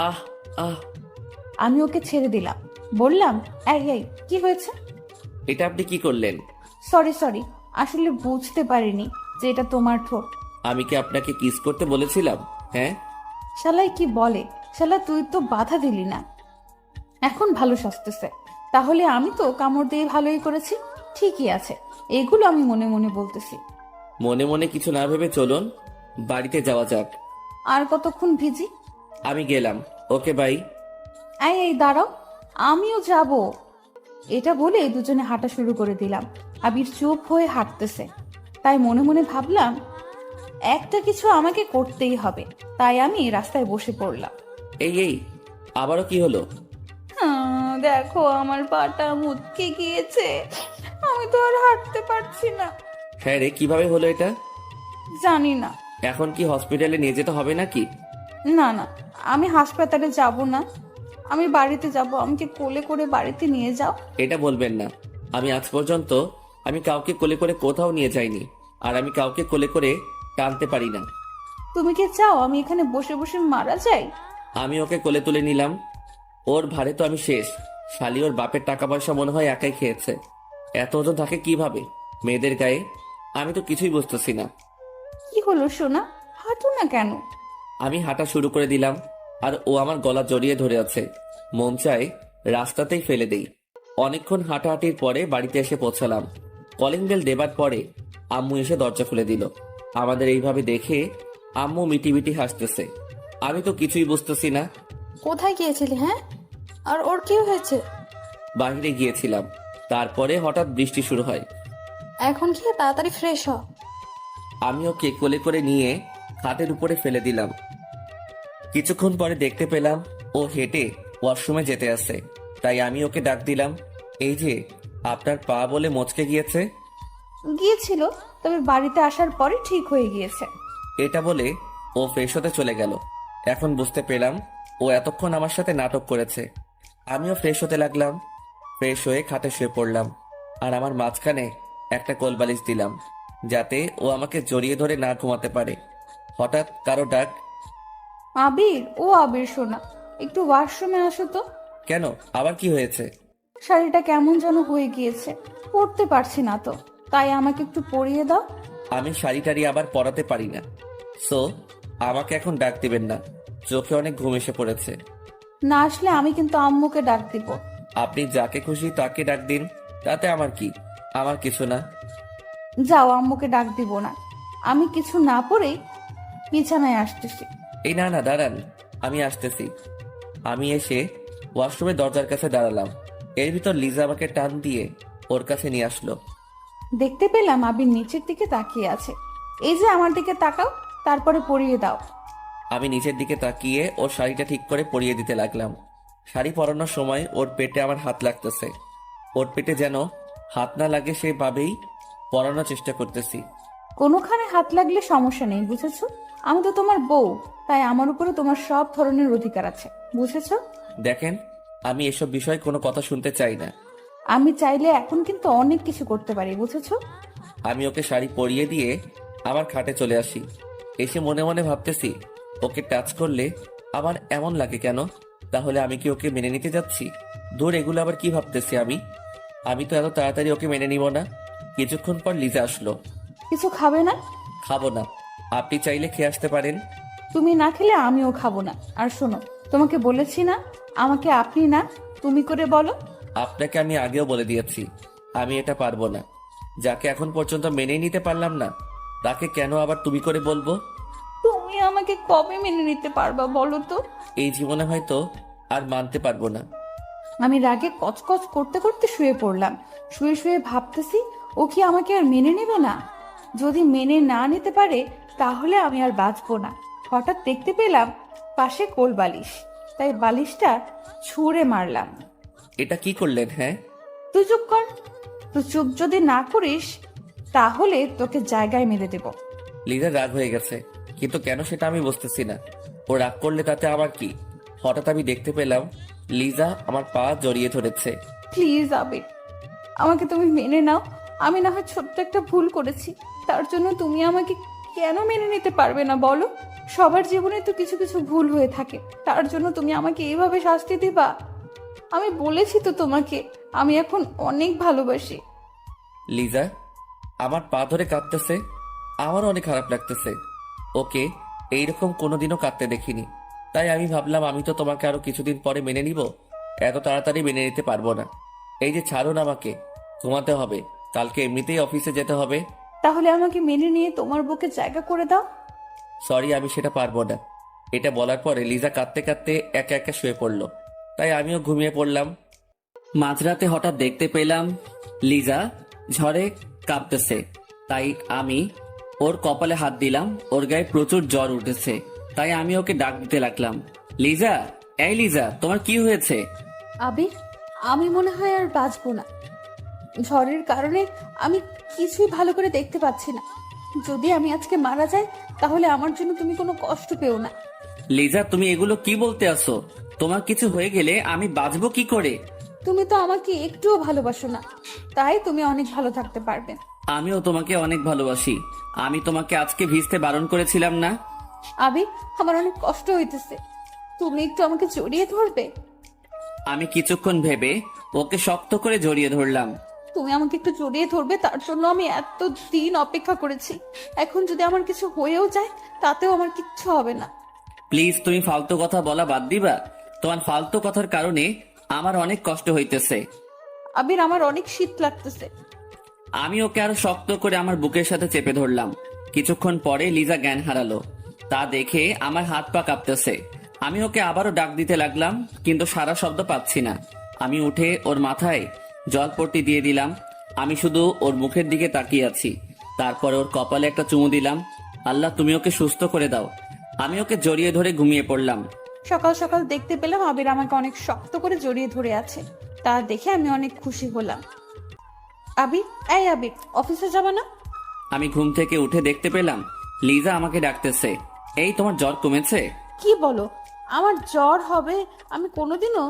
আহ আহ! আমি ওকে ছেড়ে দিলাম, বললাম, এই এই, কি হয়েছে? এটা আপনি কি করলেন? সরি সরি, আসলে বুঝতে পারিনি যে এটা তোমার ঠোঁট। আমি কি আপনাকে কিস করতে বলেছিলাম? হ্যাঁ। শালাই কি বলে, শালা তুই তো বাধা দিলি না। এখন ভালো সাজতেছে। তাহলে আমি তো কামড় দিয়ে ভালোই করেছি। ঠিকই আছে, এগুলো আমি মনে মনে বলতেছি। মনে মনে কিছু না ভেবে চলুন, বাড়িতে যাওয়া যাক। আর কতক্ষণ ভিজি? আমি গেলাম, ওকে বাই। এই এই দাঁড়াও, আমিও যাব। এটা বলে দুজনে হাঁটা শুরু করে দিলাম। আবির চুপ হয়ে হাঁটতেছে, তাই মনে মনে ভাবলাম একটা কিছু আমাকে করতেই হবে। তাই আমি রাস্তায় বসে পড়লাম। এই এই, আবারও কি হলো? দেখো, আমার পাটা মুচকে গিয়েছে। আমি তো আর হাঁটতে পারছি না। হ্যাঁ রে, কিভাবে হলো এটা? জানি না। এখন কি হসপিটালে নিয়ে যেতে হবে নাকি? না না, আমি হাসপাতালে যাব না, আমি বাড়িতে যাব। আমাকে কোলে করে বাড়িতে নিয়ে যাও। এটা বলবেন না, আমি আজ পর্যন্ত আমি কাউকে কোলে করে কোথাও নিয়ে যাইনি, আর আমি কাউকে কোলে করে টানতে পারি না। তুমি কি চাও আমি এখানে বসে বসে মারা যাই? আমি ওকে কোলে তুলে নিলাম। ওর ভারে তো আমি শেষ। শালি ওর বাপের টাকা পয়সা মনে হয় একাই খেয়েছে। এত ওজন থাকে কিভাবে মেয়েদের গায়ে? আমি তো কিছুই বুঝতেছি না। কি হলো সোনা, হাঁটো না কেন? আমি হাঁটা শুরু করে দিলাম, আর ও আমার গলা জড়িয়ে ধরে আছে। মন চায় রাস্তাতেই ফেলে দেই। অনেকক্ষণ হাঁটাহাঁটির পরে বাড়িতে এসে পৌঁছালাম। কলিং বেল দেবার পরে আম্মু এসে দরজা খুলে দিল। আমাদের এইভাবে দেখে আম্মু মিটি মিটি হাসতেছে। আমি তো কিছুই বুঝতেছি না। কোথায় গিয়েছিলি? হ্যাঁ, আর ওর কি হয়েছে? বাইরে গিয়েছিলাম, তারপরে হঠাৎ বৃষ্টি শুরু হয়। এখন গিয়ে তাড়াতাড়ি ফ্রেশ হ। আমি ওকে কোলে করে নিয়ে খাটের উপরে ফেলে দিলাম। কিছুক্ষণ পরে দেখতে পেলাম ও হেঁটে ওয়াশরুমে যেতে আসে, তাই আমি ওকে ডাক দিলাম। এই যে, আপনার পা বলে মচকে গিয়েছে। গিয়েছিল, তবে বাড়িতে আসার পরে ঠিক হয়ে গিয়েছে। এটা বলে ও ফ্রেশ হতে চলে গেল। এখন বুঝতে পেলাম ও এতক্ষণ আমার সাথে নাটক করেছে। আমিও ফ্রেশ হতে লাগলাম। ফ্রেশ হয়ে খাটে শুয়ে পড়লাম, আর আমার মাঝখানে একটা কোলবালিশ দিলাম, যাতে ও আমাকে জড়িয়ে ধরে না ঘুমাতে পারে। হঠাৎ কারো ডাক। আবির, ও আবির সোনা, একটু ওয়াশরুমে আসো তো। কেন, আবার কি হয়েছে? শাড়িটা কেমন যেন হয়ে গিয়েছে, পরতে পারছি না তো, তাই আমাকে একটু পরিয়ে দাও। আমি শাড়ি টাড়ি আবার পরাতে পারি না, সো আমাকে এখন ডাক দিবেন না। চোখে অনেক ঘুম এসে পড়েছে। না আসলে আমি কিন্তু আম্মুকে ডাক দিব। আপনি যাকে খুশি তাকে ডাক দিন, তাতে আমার কি? আমার কিছু না। যাও, আম্মুকে ডাক দিব না। আমি কিছু না পরেই বিছানায় আসতেছি। এই না না, দাঁড়ান, আমি আসতেছি। আমি এসে ওয়াশরুমের দরজার কাছে দাঁড়ালাম। এর ভিতর লিজা আমাকে টান দিয়ে ওর কাছে নিয়ে আসলো। দেখতে পেলাম আবির নিচের দিকে তাকিয়ে আছে। এই যে আমার দিকে তাকাও, তারপরে পরিয়ে দাও। আমি নিচের দিকে তাকিয়ে ওর শাড়িটা ঠিক করে পরিয়ে দিতে লাগলাম। শাড়ি পরানোর সময় ওর পেটে আমার হাত লাগতেছে। ওর পেটে যেন হাত না লাগে সেভাবেই পরানোর চেষ্টা করতেছি। কোনোখানে হাত লাগলে সমস্যা নেই, বুঝেছো? আমি তো তোমার বউ, তাই আমার উপরে তোমার সব ধরনের অধিকার আছে, বুঝেছো? দেখেন, আমি এসব বিষয়ে কোনো কথা শুনতে চাই না। আমি চাইলে এখন কিন্তু অনেক কিছু করতে পারি, বুঝেছো? আমি ওকে শাড়ি পরিয়ে দিয়ে আমার খাটে চলে আসি। এসে মনে মনে ভাবতেছি, ওকে টাচ করলে আমার এমন লাগে কেন? তাহলে আমি কি ওকে মেনে নিতে যাচ্ছি? দূর, এগুলো আবার কি ভাবতেছি আমি তো এত তাড়াতাড়ি ওকে মেনে নিব না। কিছুক্ষণ পর লিজা আসলো। কিছু খাবে না? খাবো না, আপনি চাইলে খেয়ে আসতে পারেন। তুমি না খেলে আমিও খাবো না। আর শোনো, তোমাকে বলেছি না আমাকে আপনি না তুমি করে বলো। আপনাকে আমি আগেও বলে দিয়েছি, আমি এটা পারবো না। যাকে এখন পর্যন্ত মেনে নিতে পারলাম না, তাকে কেন আবার তুমি করে বলবো? তুমি আমাকে কবে মেনে নিতে পারবা বলো তো? এই জীবনে হয়তো আর মানতে পারবো না। আমি রাগে কচকচ করতে করতে শুয়ে পড়লাম। শুয়ে শুয়ে ভাবতেছি, ও কি আমাকে আর মেনে নেবে না? যদি মেনে না নিতে পারে তাহলে আমি আর বাঁচবো না। হঠাৎ দেখতে পেলাম পাশে কোল বালিশ, তাই বালিশটা ছুঁড়ে মারলাম। এটা কি করলেন? হ্যাঁ, তুই চুপ কর। তুই চুপ যদি না করিস তাহলে তোকে জায়গায় মেরে দেব। লিজা রাগ হয়ে গেছে, কিন্তু কেন সেটা আমি বুঝতেছি না। ও রাগ করলে তাতে আমার কি? হঠাৎ আমি দেখতে পেলাম লিজা আমার পা জড়িয়ে ধরেছে। প্লিজ আবির, আমাকে তুমি মেনে নাও। আমি না হয় ছোট্ট একটা ভুল করেছি, তার জন্য তুমি আমাকে কেন মেনে নিতে পারবে না বলো? সবার জীবনে তো কিছু কিছু ভুল হয়ে থাকে, তার জন্য তুমি আমাকে এইভাবে শাস্তি দিবা? আমি বলেছি তো তোমাকে আমি এখন অনেক ভালোবাসি। লিজা আমার পা ধরে কাঁদতেছে, আমার অনেক খারাপ লাগতেছে। ওকে এইরকম কোনোদিনও কাঁদতে দেখিনি, তাই আমি ভাবলাম আমি তো তোমাকে আরো কিছুদিন পরে মেনে নিব, এত তাড়াতাড়ি মেনে নিতে পারবো না। এই যে ছাড়ুন, আমাকে ঘুমাতে হবে, কালকে এমনিতেই অফিসে যেতে হবে। তাহলে আমাকে মেনে নিয়ে তোমার বুকে জায়গা করে দাও। সরি, আমি সেটা পারবো না। এটা বলার পরে লিজা কাঁদতে কাঁদতে একা একা শুয়ে পড়লো, তাই আমিও ঘুমিয়ে পড়লাম। মাঝরাতে হঠাৎ দেখতে পেলাম লিজা ঝড়ে কাঁপতেছে, তাই আমি ওর কপালে হাত দিলাম। ওর গায়ে প্রচুর জ্বর উঠেছে, তাই আমি ওকে ডাক দিতে লাগলাম, লিজা, এই লিজা, তোমার কি হয়েছে? আবির, আমি মনে হয় আর বাঁচবো না। ঝড়ের কারণে আমি কিছুই ভালো করে দেখতে পাচ্ছি না। যদি আমি আজকে মারা যাই তাহলে আমার জন্য তুমি কোনো কষ্ট পেও না। লিজা, তুমি এগুলো কি বলতে আসো? তোমার কিছু হয়ে গেলে আমি বাঁচবো কি করে? তুমি তো আমাকে একটুও ভালোবাসো না, তাই তুমি অনেক ভালো থাকতে পারবে। আমিও তোমাকে অনেক ভালোবাসি। আমি তোমাকে আজকে ভিজতে বারণ করেছিলাম না? আবির, আমার অনেক কষ্ট হইতেছে, তুমি একটু আমাকে জড়িয়ে ধরবে? আমি কিছুক্ষণ ভেবে ওকে শক্ত করে জড়িয়ে ধরলাম। তুমি আমাকে একটু জড়িয়ে ধরবে, তার জন্য আমি এত দিন অপেক্ষা করেছি। এখন যদি আমার কিছু হয়েও যায় তাতেও আমার কিচ্ছু হবে না। প্লিজ, তুমি ফালতু কথা বলা বাদ দিবা? তোমার ফালতু কথার কারণে আমার অনেক কষ্ট হইতেছে। আবির, আমার অনেক শীত লাগতেছে। আমি ওকে আরো শক্ত করে আমার বুকের সাথে চেপে ধরলাম। কিছুক্ষণ পরে লিজা জ্ঞান হারালো, তা দেখে আমার হাত পা কাঁপতেছে। আমি ওকে আবারও ডাক দিতে লাগলাম, কিন্তু সারা শব্দ পাচ্ছি না। আমি উঠে ওর মাথায় জলপট্টি দিয়ে দিলাম। আমি শুধু ওর মুখের দিকে তাকিয়ে আছি। তারপরে ওর কপালে একটা চুমু দিলাম। আল্লাহ, তুমি ওকে সুস্থ করে দাও। আমি ওকে জড়িয়ে ধরে ঘুমিয়ে পড়লাম। সকাল সকাল দেখতে পেলাম আবির আমাকে অনেক শক্ত করে জড়িয়ে ধরে আছে, তা দেখে আমি অনেক খুশি হলাম। আবির, এই আবির, অফিসে যাবে না? আমি ঘুম থেকে উঠে দেখতে পেলাম লিজা আমাকে ডাকতেছে। এই, তোমার জ্বর কমেছে? কি বলো? আমার জ্বর হবে? আমি কোনোদিনও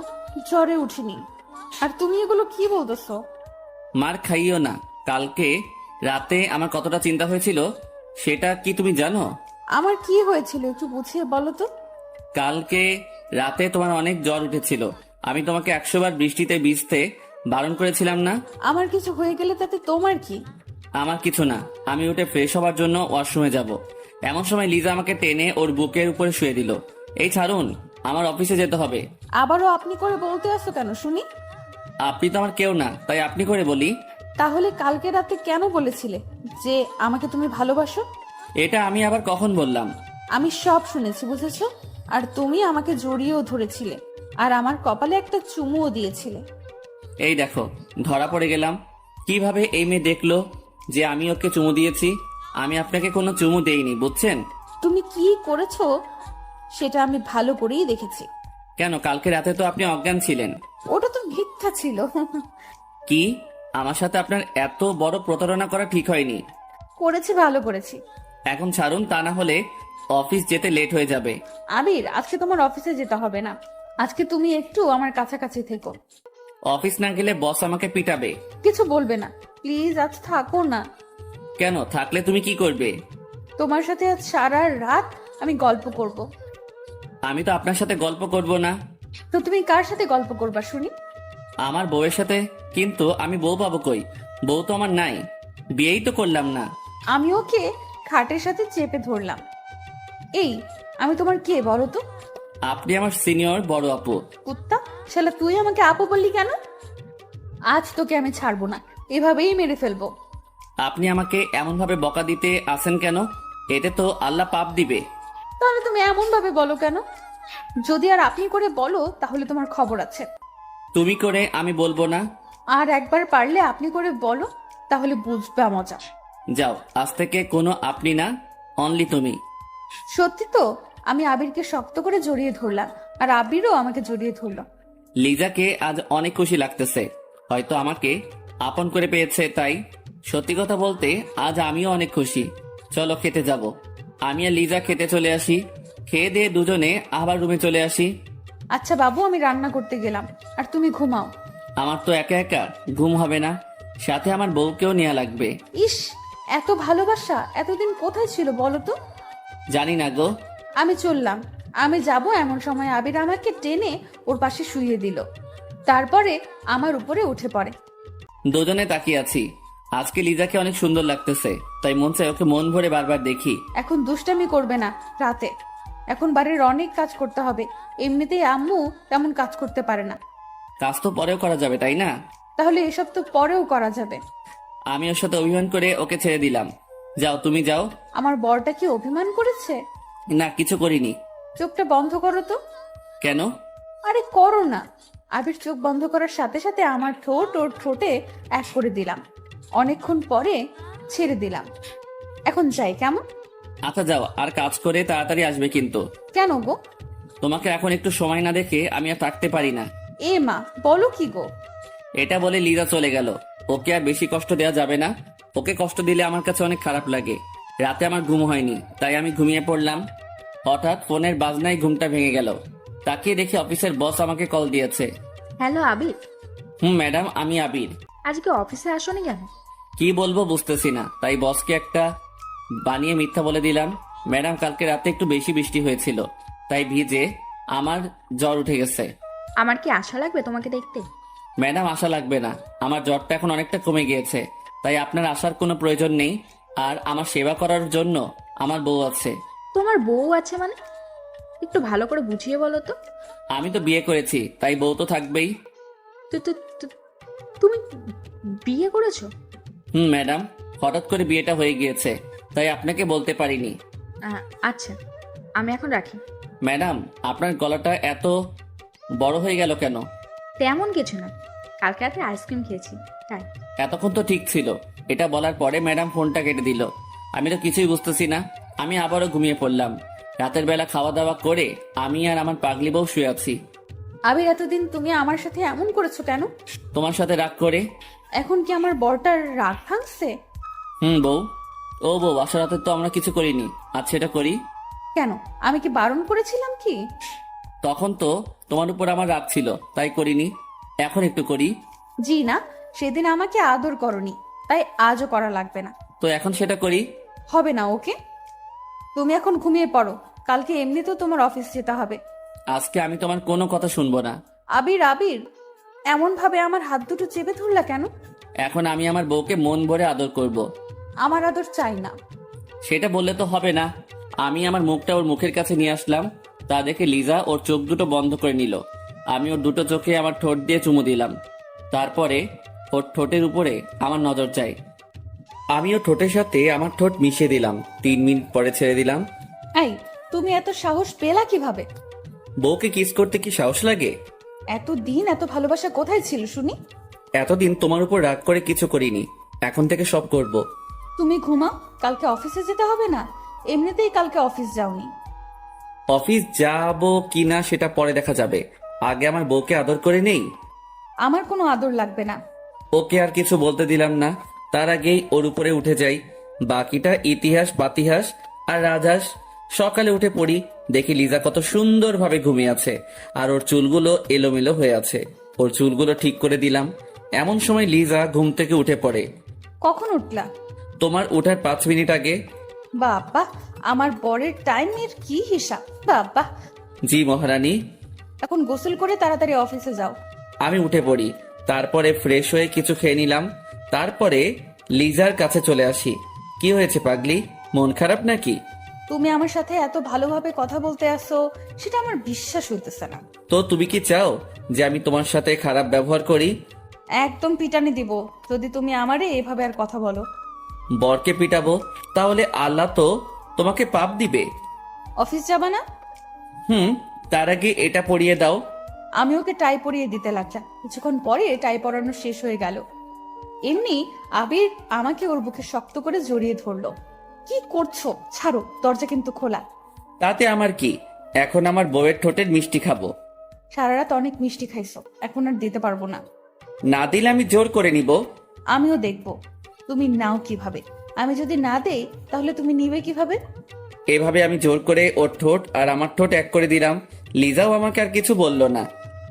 জ্বরে উঠিনি। আর তুমি এগুলো কি বলতেছো? মার খাইও না। কালকে রাতে আমার কতটা চিন্তা হয়েছিল সেটা কি তুমি জানো? আমার কি হয়েছিল একটু বুঝিয়ে বলো তো। কালকে রাতে তোমার অনেক জ্বর উঠেছিল। আমি তোমাকে 100 বার বৃষ্টিতে ভিজতে বারণ করেছিলাম না? আমার কিছু হয়ে গেলে তাতে তোমার কি? আমার কিছু না। আমি উঠে ফ্রেশ হওয়ার জন্য ওয়াশরুমে যাব, এমন সময় লিজা আমাকে টেনে ওর বুকের উপরে শুয়ে দিল। এই ছাড়ুন, আমার অফিসে যেতে হবে। আবারও আপনি করে বলতে আসো কেন শুনি? আপনি তো আমার কেউ না, তাই আপনি করে বলি। তাহলে কালকে রাতে কেন বলেছিলে যে আমাকে তুমি ভালোবাসো? এটা আমি আবার কখন বললাম? আমি সব শুনেছি, বুঝেছো? আর তুমি আমাকে জড়িয়েও ধরেছিলে, আর আমার কপালে একটা চুমুও দিয়েছিলে। এই দেখো, ধরা পড়ে গেলাম। কিভাবে এই মেয়ে দেখলো যে আমি ওকে চুমু দিয়েছি? আমি আপনাকে কোনো চুমু দেইনি, বুঝছেন? তুমি কি করেছো সেটা আমি ভালো করেই দেখেছি। কেন, কালকে রাতে তো আপনি অজ্ঞান ছিলেন। ওটা তো মিথ্যা ছিল। কি? আমার সাথে আপনার এত বড় প্রতারণা করা ঠিক হয়নি। করেছি, ভালো করেছি। এখন ছাড়ুন, তা না হলে অফিস যেতে লেট হয়ে যাবে। আবির, আজকে তোমার অফিসে যেতে হবে না। আজকে তুমি একটু আমার কাছাকাছি থেকো। অফিস না গেলে বস আমাকে পিটাবে। কিছু বলবে না, প্লিজ আজ থাকো না। কেন, থাকলে তুমি কি করবে? তোমার সাথে আজ সারা রাত আমি গল্প করব। আমি তো আপনার সাথে গল্প করব না। তো তুমি কার সাথে গল্প করবা শুনি? আমার বউয়ের সাথে। কিন্তু আমি বউ পাবো কই? বউ তো আমার নাই, বিয়েই তো করলাম না। আমি ওকে খাটের সাথে চেপে ধরলাম। এই, আমি তোমার কে বলো তো? আপনি আমার সিনিয়র বড় আপু। কুত্তা শালা, তুই আমাকে আপু বললি কেন? আজ তোকে আমি ছাড়বো না, এভাবেই মেরে ফেলবো। আপনি আমাকে এমন ভাবে বকা দিতে আসেন কেন? এতে তো আল্লাহ পাপ দিবে। তাহলে তুমি এমন ভাবে বলো কেন? যদি আর আপনি করে বলো তাহলে তোমার খবর আছে। তুমি করে আমি বলবো না। আর একবার পারলে আপনি করে বলো, তাহলে বুঝবা মজা। যাও, আজ থেকে কোনো আপনি না, অনলি তুমি। সত্যি তো? আমি আবিরকে শক্ত করে জড়িয়ে ধরলাম, আর আবিরও আমাকে জড়িয়ে ধরলো। লিজাকে আজ অনেক খুশি লাগতেছে, হয়তো আমাকে আপন করে পেয়েছে তাই। সত্যি কথা বলতে আজ আমিও অনেক খুশি। চলো খেতে যাব। আমি আর লিজা খেতে চলে আসি, খেয়ে দিয়ে দুজনে আবার রুমে চলে আসি। আচ্ছা বাবু, আমি রান্না করতে গেলাম, আর তুমি ঘুমাও। আমার তো একা একা ঘুম হবে না, সাথে আমার বউকেও নেওয়া লাগবে। ইস, এত ভালোবাসা এতদিন কোথায় ছিল বলো তো? জানি না গো। আমি চললাম। আমি যাব এমন সময় আবির আমাকে টেনে ওর পাশে শুইয়ে দিল, তারপরে আমার উপরে উঠে পড়ে। দুজনে তাকিয়ে আছি। আজকে লিজাকে অনেক সুন্দর লাগতেছে, তাই মন চায় ওকে মন ভরে বারবার দেখি। এখন দুষ্টামি করবে না রাতে, এখন বাড়ির অনেক কাজ করতে হবে। এমনিতেই আম্মু তেমন কাজ করতে পারে না। কাজ তো পরেও করা যাবে, তাই না? তাহলে এসব তো পরেও করা যাবে। আমি ওর সাথে অভিমান করে ওকে ছেড়ে দিলাম। যাও, তুমি যাও। আমার বরটা কি অভিমান করেছে? না, কিছু করিনি। চোখটা বন্ধ করো তো। কেন? আরে করো না। আবির চোখ বন্ধ করার সাথে সাথে আমার ঠোঁট ওর ঠোঁটে এক করে দিলাম। অনেকক্ষণ পরে ছেড়ে দিলাম। এখন যাই কেমন? আচ্ছা যাও, আর কাজ করে তাড়াতাড়ি আসবে কিন্তু। কেন গো? তোমাকে এখন একটু সময় না দেখে আমি আর থাকতে পারি না। এ মা, বলো কি গো? এটা বলে লিজা চলে গেল। ওকে আর বেশি কষ্ট দেওয়া যাবে না। ওকে কষ্ট দিলে আমার কাছে অনেক খারাপ লাগে। রাতে আমার ঘুম হয়নি, তাই আমি ঘুমিয়ে পড়লাম। হঠাৎ ফোনের বাজনায় ঘুমটা ভেঙে গেল। তাকিয়ে দেখি অফিসের বস আমাকে কল দিয়েছে। হ্যালো আবির, ম্যাডাম, আমি আবির। আজকে অফিসে আসোনি কেন? কি বলবো বুঝতেছি না, তাই বসকে একটা বানিয়ে মিথ্যা বলে দিলাম। ম্যাডাম, কালকে রাতে একটু বেশি বৃষ্টি হয়েছিল, তাই ভিজে আমার জ্বর উঠে গেছে। আমার কি আশা লাগবে তোমাকে দেখতে? ম্যাডাম, আশা লাগবে না, আমার জ্বরটা এখন অনেকটা কমে গিয়েছে, তাই আপনার আসার কোনো প্রয়োজন নেই। আর আমার সেবা করার জন্য আমার বউ আছে। তোমার বউ আছে মানে? একটু ভালো করে বুঝিয়ে বলো তো। আমি তো বিয়ে করেছি, তাই বউ তো থাকবেই। তুমি বিয়ে করেছো? ম্যাডাম, হঠাৎ করে বিয়েটা হয়ে গিয়েছে, তাই আপনাকে বলতে পারিনি। আচ্ছা, আমি এখন রাখি। ম্যাডাম, আপনার গলাটা এত বড় হয়ে গেল কেন? তেমন কিছু না, কালকে রাতে আইসক্রিম খেয়েছি তাই। এতক্ষণ তো ঠিক ছিল। এটা বলার পরে ম্যাডাম ফোনটা কেটে দিল। আমি তো কিছুই বুঝতেছি না। আমি আবারও ঘুমিয়ে পড়লাম। রাতের বেলা খাওয়া দাওয়া করে আমি আর আমার পাগলি বউ শুয়ে আছি। আবির, এতদিন তুমি আমার সাথে এমন করেছো কেন? তোমার সাথে রাগ করে। এখন কি আমার বরটার রাগ ভাঙছে? বউ। ও বউ, আসার রাতে তো আমরা কিছু করিনি, আজ সেটা করি। কেন, আমি কি বারণ করেছিলাম কি? তখন তো তোমার উপর আমার রাগ ছিল, তাই করিনি। এখন একটু করি। জি না, সেদিন আমাকে আদর করনি, তাই আজও করা লাগবে না। তো এখন সেটা করি। হবে না, ওকে? তুমি এখন ঘুমিয়ে পড়ো, কালকে এমনিতেও তোমার অফিস যেতে হবে। আজকে আমি তোমার কোনো কথা শুনবো না। আবির, আবির, এমন ভাবে আমার হাত দুটো চেপে ধরলা কেন? এখন আমি আমার বউকে মন ভরে আদর করব। আমার আদর চাই না। সেটা বললে তো হবে না। আমি আমার মুখটা ওর মুখের কাছে নিয়ে আসলাম, তা দেখে লিজা ওর চোখ দুটো বন্ধ করে নিল। আমি ওর দুটো চোখে আমার ঠোঁট দিয়ে চুমু দিলাম। তারপরে ওর ঠোঁটের উপরে আমার নজর যায়। আমি ওর ঠোঁটের সাথে আমার ঠোঁট মিশিয়ে দিলাম। 3 মিনিট পরে ছেড়ে দিলাম। এই, তুমি এত সাহস পেলা কিভাবে? বউকে কিস করতে কি সাহস লাগে? এতদিন এত ভালোবাসা কোথায় ছিল শুনি? এতদিন তোমার উপর রাগ করে কিছু করিনি, এখন থেকে সব করব। তুমি ঘুমাও, কালকে অফিসে যেতে হবে না। এমনিতেই কালকে অফিস যাওনি। অফিস যাব কিনা সেটা পরে দেখা যাবে, আগে আমার বউকে আদর করে নেই। আমার কোনো আদর লাগবে না। ওকে আর কিছু বলতে দিলাম না, তার আগেই ওর উপরে উঠে যাই। বাকিটা ইতিহাস পাতিহাস আর রাজহাঁস। সকালে উঠে পড়ি, দেখি লিজা কত সুন্দরভাবে ঘুমিয়ে আছে, আর ওর চুলগুলো এলোমেলো হয়ে আছে। ওর চুলগুলো ঠিক করে দিলাম। এমন সময় লিজা ঘুম থেকে উঠে পড়ে। কখন উঠলা? তোমার ওঠার 5 মিনিট আগে। বাবা, আমার বরের টাইমের কি হিসাব! বাবা, জি মহারানী। এখন গোসল করে তাড়াতাড়ি অফিসে যাও। আমি উঠে পড়ি, তারপরে ফ্রেশ হয়ে কিছু খেয়ে নিলাম। তারপরে লিজার কাছে চলে আসি। কি হয়েছে পাগলি, মন খারাপ নাকি? তুমি আমার সাথে এত ভালোভাবে কথা বলতে আসো, সেটা আমার বিশ্বাস হইতেছে না। তো তুমি কি চাও যে আমি তোমার সাথে খারাপ ব্যবহার করি? একদম পিটানি দিব যদি তুমি আমারে এভাবে আর কথা বলো। বরকে পিটাবো? তাহলে আল্লাহ তো তোমাকে পাপ দিবে। অফিস যাবা না? তার আগে এটা পরিয়ে দাও। আমি ওকে টাই পরিয়ে দিতে লাগলাম, কিছুক্ষণ পরে টাই পরানো শেষ হয়ে গেল। এমনি আবির আমাকে ওর বুকে শক্ত করে জড়িয়ে ধরলো। কি করছো? ছাড়ো, দরজা কিন্তু খোলা। তাতে আমার কি, এখন আমার বউয়ের ঠোঁটের মিষ্টি খাবো। সারা রাত অনেক মিষ্টি খাইছো, এখন আর দিতে পারবো না। না দিলে আমি জোর করে নিব। আমিও দেখবো তুমি নাও কিভাবে। আমি যদি না দেই তাহলে তুমি নিবে কিভাবে? এভাবে আমি জোর করে ওর ঠোঁট আর আমার ঠোঁট এক করে দিলাম। লিজাও আমাকে আর কিছু বলল না,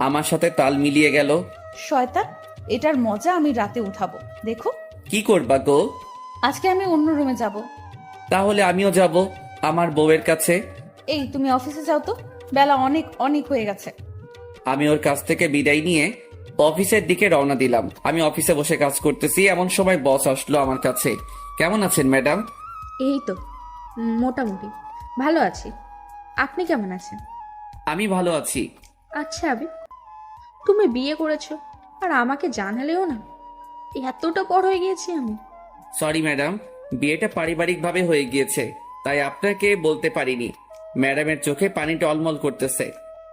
আমার সাথে তাল মিলিয়ে গেল। শয়তান, এটার মজা আমি রাতে উঠাবো, দেখো। কি করবা গো? আজকে আমি অন্য রুমে যাব। তাহলে আমিও যাব আমার বউয়ের কাছে। এই তুমি অফিসে যাও তো, বেলা অনেক অনেক হয়ে গেছে। আমি ওর কাছ থেকে বিদায় নিয়ে অফিসের দিকে রওনা দিলাম। আমি অফিসে বসে কাজ করতেছি, এমন সময় বস আসলো আমার কাছে। কেমন আছেন ম্যাডাম? এই তো মোটামুটি ভালো আছি। আপনি কেমন আছেন? আমি ভালো আছি। আচ্ছা আবি, তুমি বিয়ে করেছো আর আমাকে জানালেও না? এতটা বড় হয়ে গিয়েছি আমি। সরি ম্যাডাম, বিয়েটা পারিবারিকভাবে হয়ে গিয়েছে, তাই আপনাকে বলতে পারিনি। ম্যাডামের চোখে পানি টলমল করতেছে।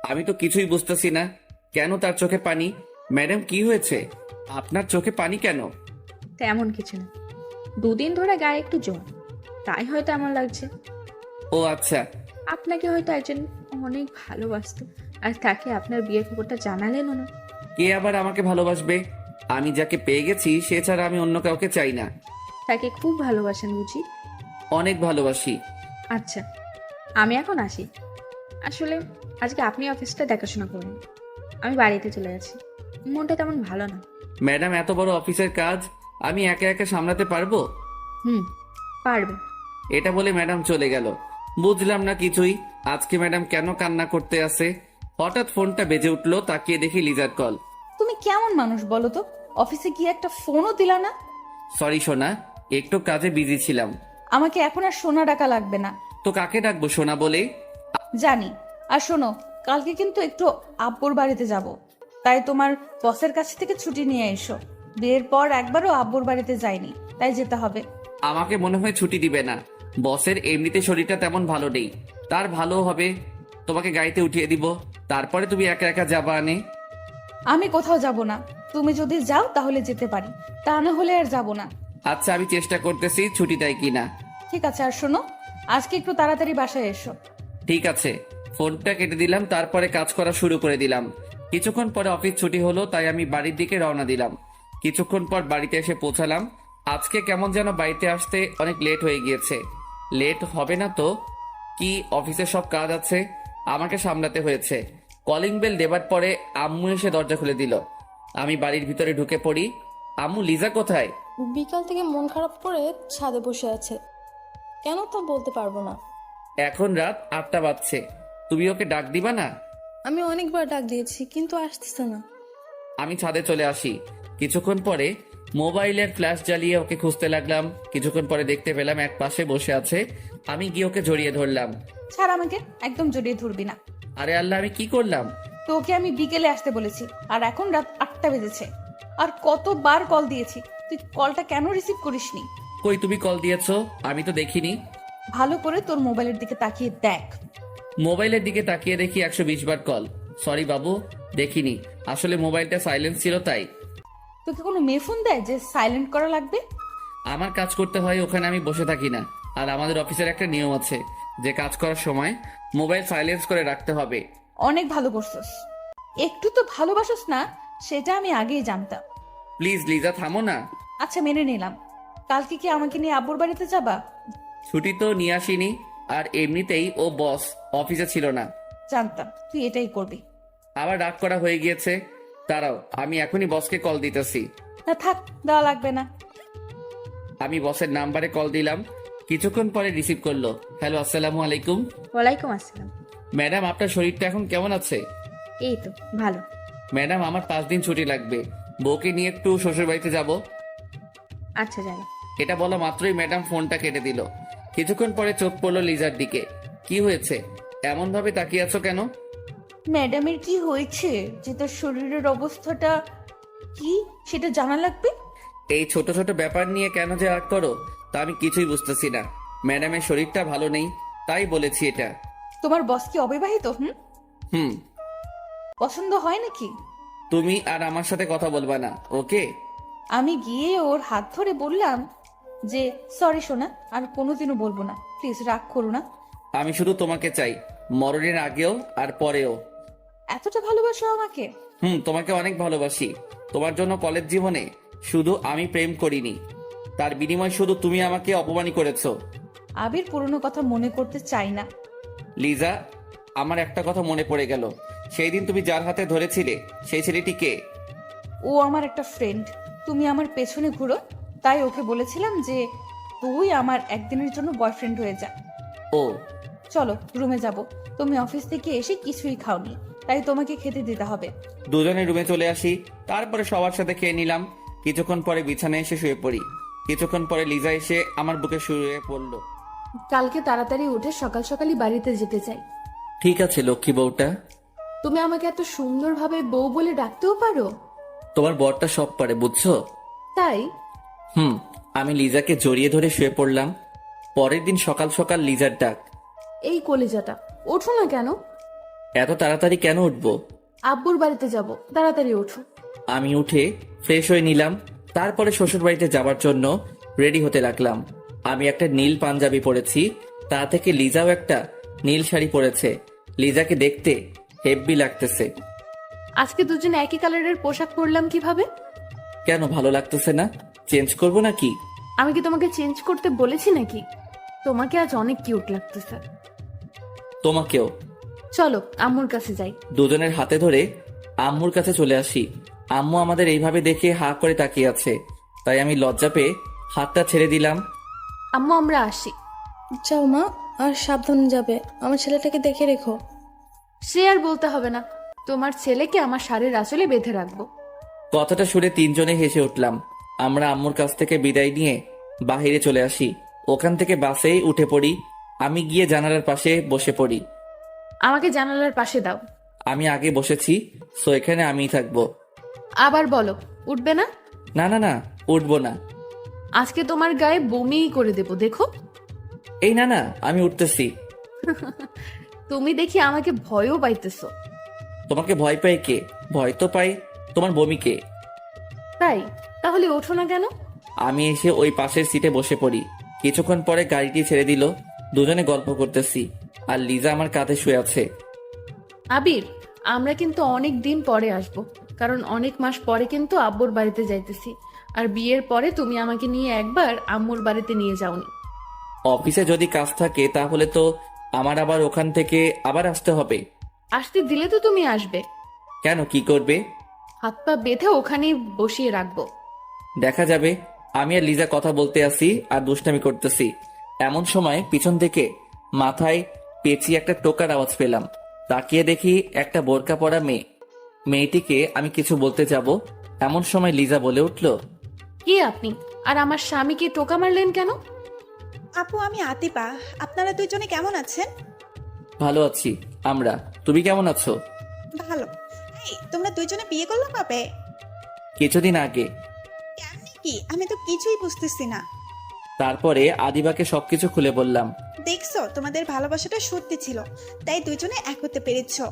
আমি তো কিছুই বুঝতেছি না, কেন তার চোখে পানি? ম্যাডাম কি হয়েছে, আপনার চোখে পানি কেন? তেমন কিছু না, দুদিন ধরে গায়ে একটু জ্বর, তাই হয়তো এমন লাগছে। ও আচ্ছা। আপনাকে হয়তো একজন অনেক ভালোবাসতো, আর তাকে আপনার বিয়ের খবরটা জানালেনও না। কে আবার আমাকে ভালোবাসবে? আমি যাকে পেয়ে গেছি সে ছাড়া আমি অন্য কাউকে চাই না। তাকে খুব ভালোবাসেন বুঝি? অনেক ভালোবাসি। আচ্ছা, আমি এখন আসি। আসলে আজকে আপনি অফিসটা দেখাশোনা করুন, আমি বাড়িতে চলে যাচ্ছি। মনটা তেমন ভালো না। ম্যাডাম, এত বড় অফিসের কাজ আমি একা একা সামলাতে পারবো? পারবে। এটা বলে ম্যাডাম চলে গেল। বুঝলাম না কিছুই, আজকে ম্যাডাম কেন কান্না করতে আসে। হঠাৎ ফোনটা বেজে উঠলো, তাকিয়ে দেখি লিজার কল। তুমি কেমন মানুষ বলো তো, অফিসে গিয়ে একটা ফোনও দিলা না? সরি সোনা, একটু কাজে বিজি ছিলাম। আমাকে এখন আর সোনা ডাকা লাগবে না। তো কাকে ডাকবো সোনা বলে? জানি। আর শোনো, কালকে কিন্তু একটু আব্বুর বাড়িতে যাব, তাই তোমার বসের কাছ থেকে ছুটি নিয়ে এসো। বিয়ের পর একবারও আব্বুর বাড়িতে যাইনি, তাই যেতে হবে। আমাকে মনে হয় ছুটি দিবে না। বসের এমনিতে শরীরটা তেমন ভালো নেই, তার ভালো হবে তোমাকে গাড়িতে উঠিয়ে দিব, তারপরে তুমি একা একা যাবা আনে। আমি কোথাও যাব না, তুমি যদি যাও তাহলে যেতে পারি, তা না হলে আর যাব না। আচ্ছা, আমি চেষ্টা করতেছি ছুটি দেয় কিনা। ঠিক আছে, আর শোনো, আজকে একটু তাড়াতাড়ি বাসায় এসো। ঠিক আছে। ফোনটা কেটে দিলাম, তারপরে কাজ করা শুরু করে দিলাম। কিছুক্ষণ পরে অফিস ছুটি হলো, তাই আমি বাড়ির দিকে রওনা দিলাম। কিছুক্ষণ পর বাড়িতে এসে পৌঁছালাম। আজকে কেমন যেন বাড়িতে আসতে অনেক লেট হয়ে গিয়েছে। লেট হবে না তো কি, অফিসের সব কাজ আছে, আমাকে সামলাতে হয়েছে। কলিং বেল দেবার পরে আম্মু এসে দরজা খুলে দিল। আমি বাড়ির ভিতরে ঢুকে পড়ি। আম্মু, লিজা কোথায়? বিকাল থেকে মন খারাপ করে ছাদে বসে আছে, কেন তা বলতে পারবো না। এখন রাত 8টা বাজছে, তুমি ওকে ডাক দিবা না? আমি অনেকবার ডাক দিয়েছি কিন্তু আসতেছে না। আমি ছাদে চলে আসি। কিছুক্ষণ পরে মোবাইলের ফ্ল্যাশ জ্বালিয়ে ওকে খুঁজতে লাগলাম। কিছুক্ষণ পরে দেখতে পেলাম এক পাশে বসে আছে। আমি গিয়ে ওকে জড়িয়ে ধরলাম। ছাড় আমাকে, একদম জড়িয়ে ধরবি না। আরে আল্লাহ, আমি কি করলাম? তোকে আমি বিকেলে আসতে বলেছি, আর এখন রাত 8টা বেজেছে। আর কতবার কল দিয়েছি, তুই কলটা কেন রিসিভ করিসনি? কই, তুমি কল দিয়েছো? আমি তো দেখিনি। ভালো করে তোর মোবাইলের দিকে তাকিয়ে দেখ। মোবাইলের দিকে তাকিয়ে দেখি 120 বার কল। সরি বাবু, দেখিনি, আসলে মোবাইলটা সাইলেন্স ছিল তাই। তোকে কোনো মেয়ে ফোন দেয় যে সাইলেন্ট করা লাগবে? আমার কাজ করতে হয়, ওখানে আমি বসে থাকি না। আর আমাদের অফিসের একটা নিয়ম আছে, যে কাজ করার সময় মোবাইল সাইলেন্স করে রাখতে হবে। অনেক ভালো করছস। একটু তো ভালোবাসস না, সেটা আমি আগেই জানতাম। প্লিজ লিজা, থামো না। আচ্ছা, মেনে নিলাম। কালকে কি আমাকে নিয়ে আব্বুর বাড়িতে যাবা? ছুটি তো নিয়ে আসিনি, আর এমনিতেই ও বস অফিসে ছিল না। জানতাম তুই এটাই করবি। আবার রাগ করা হয়ে গিয়েছে। দাঁড়াও, আমি এখনই বসকে কল দিতেছি। না থাক, দেওয়া লাগবে না। আমি বসের নাম্বারে কল দিলাম, কিছুক্ষণ পরে রিসিভ করলো। হ্যালো, আসসালামু আলাইকুম। ওয়ালাইকুম আসসালাম। ম্যাডাম, আপনার শরীরটা এখন কেমন আছে? এই তো ভালো। ম্যাডাম, আমার 5 দিন ছুটি লাগবে, বউকে নিয়ে একটু শ্বশুর বাড়িতে যাব। আচ্ছা যাই। এটা বলা মাত্রই ম্যাডাম ফোনটা কেটে দিল। কিছুক্ষণ পরে চোখ পড়লো লিজার দিকে। কি হয়েছে, এমন ভাবে তাকিয়ে আছো কেন? ম্যাডামের কি হয়েছে, যে তার শরীরের অবস্থাটা কি সেটা জানা লাগবে। এই ছোট ছোট ব্যাপার নিয়ে কেন যে রাগ করো, তা আমি কিছুই বুঝতেছি না। ম্যাডামের শরীরটা ভালো নেই, তাই বলেছি এটা। তোমার বস কি অবিবাহিত? হুম। পছন্দ হয় নাকি? তুমি আর আমার সাথে কথা বলবা না, ওকে? আমি গিয়ে ওর হাত ধরে বললাম যে সরি সোনা, আর কোনোদিনও বলবো না, প্লিজ রাগ করো না। আমি শুধু তোমাকে চাই, মরণের আগেও আর পরেও। এতটা ভালোবাসো আমাকে? তোমাকে অনেক ভালোবাসি। তোমার জন্য কলেজ জীবনে শুধু আমি প্রেম করিনি, তার বিনিময়ে শুধু তুমি আমাকে অপমানই করেছো। আবির, পুরনো কথা মনে করতে চাই না। লিজা, আমার একটা কথা মনে পড়ে গেল। সেই দিন তুমি যার হাতে ধরেছিলে, সেই ছেলেটি কে? ও আমার একটা ফ্রেন্ড। তুমি আমার পেছনে ঘুরো, তাই ওকে বলেছিলাম যে তুই আমার একদিনের জন্য বয়ফ্রেন্ড হয়ে যা। ও। চলো রুমে যাব। তুমি অফিস থেকে এসে কিছুই খাওনি, তাই তোমাকে খেতে দিতে হবে। দুজনে রুমে চলে আসি, তারপরে সবার সাথে খেয়ে নিলাম। কিছুক্ষণ পরে বিছানায় এসে শুয়ে পড়ি। কিছুক্ষণ পরে লিজা এসে আমার বুকে শুয়ে পড়লো। কালকে তাড়াতাড়ি উঠে সকাল সকালই বাড়িতে যেতে চাই। ঠিক আছে লক্ষ্মী বউটা। তুমি আমাকে এত সুন্দরভাবে বউ বলে ডাকতেও পারো? তোমার বরটা সব পারে, বুঝছো? তাই? আমি লিজাকে জড়িয়ে ধরে শুয়ে পড়লাম। পরের দিন সকাল সকাল লিজার ডাক। এই কলিজাটা, ওঠো না কেন? এত তাড়াতাড়ি কেন উঠবো? আব্বুর বাড়িতে যাব, তাড়াতাড়ি ওঠো। আমি উঠে ফ্রেশ হয়ে নিলাম, তারপরে শ্বশুর বাড়িতে যাবার জন্য রেডি হতে লাগলাম। আমি একটা নীল পাঞ্জাবি পরেছি, তা থেকে লিজাও একটা নীল শাড়ি পরেছে। লিজাকে দেখতে হেব্বি লাগতেছে। আজকে দুজনে একই কালারের পোশাক পরলাম কিভাবে? কেন, ভালো লাগতেছে না? চেঞ্জ করবো নাকি? আমি কি তোমাকে চেঞ্জ করতে বলেছি নাকি? তোমাকে আজ অনেক কিউট লাগতেছে। তোমাকেও। চলো আম্মুর কাছে যাই। দুজনের হাতে ধরে আম্মুর কাছে চলে আসি। আম্মু আমাদের এইভাবে দেখে হা করে তাকিয়ে আছে, তাই আমি লজ্জা পেয়ে হাতটা ছেড়ে দিলাম। আম্মু আমরা আসি। যাও মা, আর সাবধানে যাবে, আমার ছেলেটাকে দেখে রেখো। সে আর বলতে হবে না, তোমার ছেলেকে আমার শাড়ির আঁচলে বেঁধে রাখবো। কথাটা শুনে তিনজনে হেসে উঠলাম। আমরা আম্মুর কাছ থেকে বিদায় নিয়ে বাহিরে চলে আসি। ওখান থেকে বাসেই উঠে পড়ি। আমি গিয়ে জানালার পাশে বসে পড়ি। আমাকে জানালার পাশে দাও। আমি আগে বসেছি, সো এখানে আমিই থাকবো। আবার বলো, উঠবে না? না না না, উঠবো না। আজকে তোমার গায়ে বমিই করে দেবো, দেখো। এই না না, আমি উঠতেছি। তুমি দেখি আমাকে ভয়ও পাইতেছো। তোমাকে ভয় পাই কে? ভয় তো পাই তোমার বমিকে। তাই? তাহলে ওঠো না কেন? আমি এসে ওই পাশের সিটে বসে পড়ি। কিছুক্ষণ পরে গাড়িটি ছেড়ে দিল। দুজনে গল্প করতেছি, আর লিজা আমার কাঁধে শুয়ে আছে। আবির, আমরা কিন্তু অনেক দিন পরে আসব, কারণ অনেক মাস পরে কিন্তু আব্বুর বাড়িতে যাইতেছি। আর বিয়ের পরে তুমি আমাকে নিয়ে একবার আম্মুর বাড়িতে নিয়ে যাওনি। অফিসে যদি কাজ থাকে তাহলে তো আমার আবার ওখান থেকে আবার আসতে হবে। আসতে দিলে তো তুমি আসবে। কেন, কি করবে? হাত পা বেঁধে ওখানেই বসিয়ে রাখবো। দেখা যাবে। আমি আর লিজা কথা বলতে আসি আর দুষ্টামি করতেছি। এমন সময় পিছন থেকে মাথায় পেঁচিয়ে একটা টোকার আওয়াজ পেলাম। তাকিয়ে দেখি একটা বোরকা পরা মেয়ে। মেয়েটিকে আমি কিছু বলতে যাব, এমন সময় লিজা বলে উঠল, কি আপনি আর আমার স্বামীকে টোকা মারলেন কেন? আপু, আমি আতিপা। আপনারা দুইজনে কেমন আছেন? ভালো আছি আমরা, তুমি কেমন আছো? ভালো। এই, তোমরা দুইজনে বিয়ে করলো কবে? কিছুদিন আগে। কেমনি কি? আমি তো কিছুই বুঝতেছি না। তারপরে আদিবাকে সবকিছু খুলে বললাম। দেখছো, তোমাদের ভালোবাসাটা সত্যি ছিল, তাই দুইজনে এক হতে পেরেছো।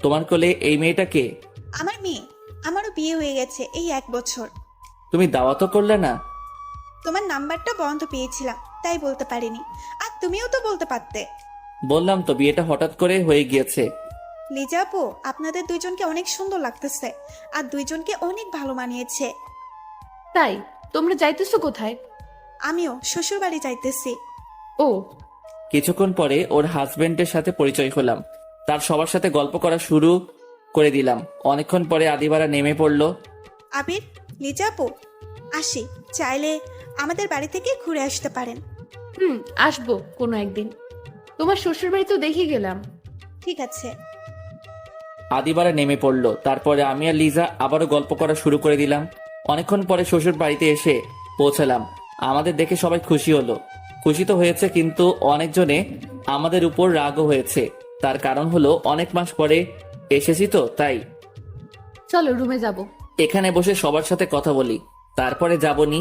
তোমার কোলে এই মেয়েটাকে? আমার মেয়ে। আমারও বিয়ে হয়ে গেছে এই 1 বছর। তুমি দাওয়াতও করলে না? তোমার নাম্বারটা বন্ধ পেয়েছিলাম, তাই বলতে পারিনি। আর তুমিও তো বলতে পারতে। বললাম তো বিয়েটা হঠাৎ করে হয়ে গিয়েছে। লিজা আপু, আপনাদের দুইজনকে অনেক সুন্দর লাগতেছে, আর দুইজনকে অনেক ভালো মানিয়েছে। তাই তোমরা যাইতেছো কোথায়? আমিও শ্বশুর বাড়ি যাইতেছি। ও, কিছুক্ষণ পরে ওর হাজবেন্ডের সাথে পরিচয় হলাম। তার সবার সাথে গল্প করা শুরু করে দিলাম। অনেকক্ষণ পরে আদিবারা নেমে পড়লো। আবির, লিজা আপু, আসি। চাইলে আমাদের বাড়ি থেকে ঘুরে আসতে পারেন। আসবো কোনো একদিন। তোমার শ্বশুর বাড়ি তো দেখে গেলাম। ঠিক আছে। আদিবারা নেমে পড়লো। তারপরে আমি আর লিজা আবারও গল্প করা শুরু করে দিলাম। অনেকক্ষণ পরে শ্বশুর বাড়িতে এসে পৌঁছালাম। আমাদের দেখে সবাই খুশি হলো। খুশি তো হয়েছে, কিন্তু অনেকজনে আমাদের উপর রাগও হয়েছে। তার কারণ হলো অনেক মাস পরে এসেছি তো, তাই। চলো রুমে যাব। এখানে বসে সবার সাথে কথা বলি, তারপরে যাবনি।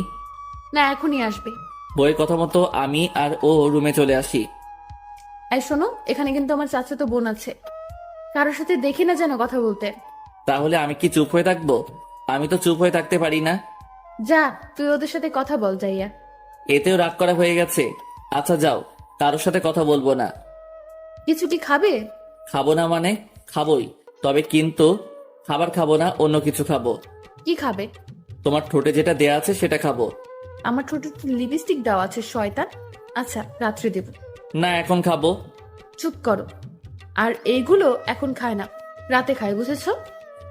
না, এখনই আসবে। বইয়ের কথা মতো আমি আর ও রুমে চলে আসি। এই শোনো, এখানে কিন্তু আমার চাচাতো বোন আছে। কারোর সাথে দেখি না যেন কথা বলতে। তাহলে আমি কি চুপ হয়ে থাকবো? আমি তো চুপ হয়ে থাকতে পারি না। যা, তুই ওদের সাথে কথা বল যাইয়া। এতেও রাগ করা হয়ে গেছে। আচ্ছা যাও, কারোর সাথে কথা বলবো না। কিছু কি খাবে? খাবো না মানে খাবোই, তবে কিন্তু খাবার খাবো না, অন্য কিছু খাবো। কি খাবে? তোমার ঠোঁটে যেটা দেয়া আছে সেটা খাবো। আমার ঠোঁটে লিপস্টিক দেওয়া আছে শয়তান। আচ্ছা, রাত্রে দেব। না, এখন খাবো। চুপ করো। আর এইগুলো এখন খায় না, রাতে খায়, বুঝেছো?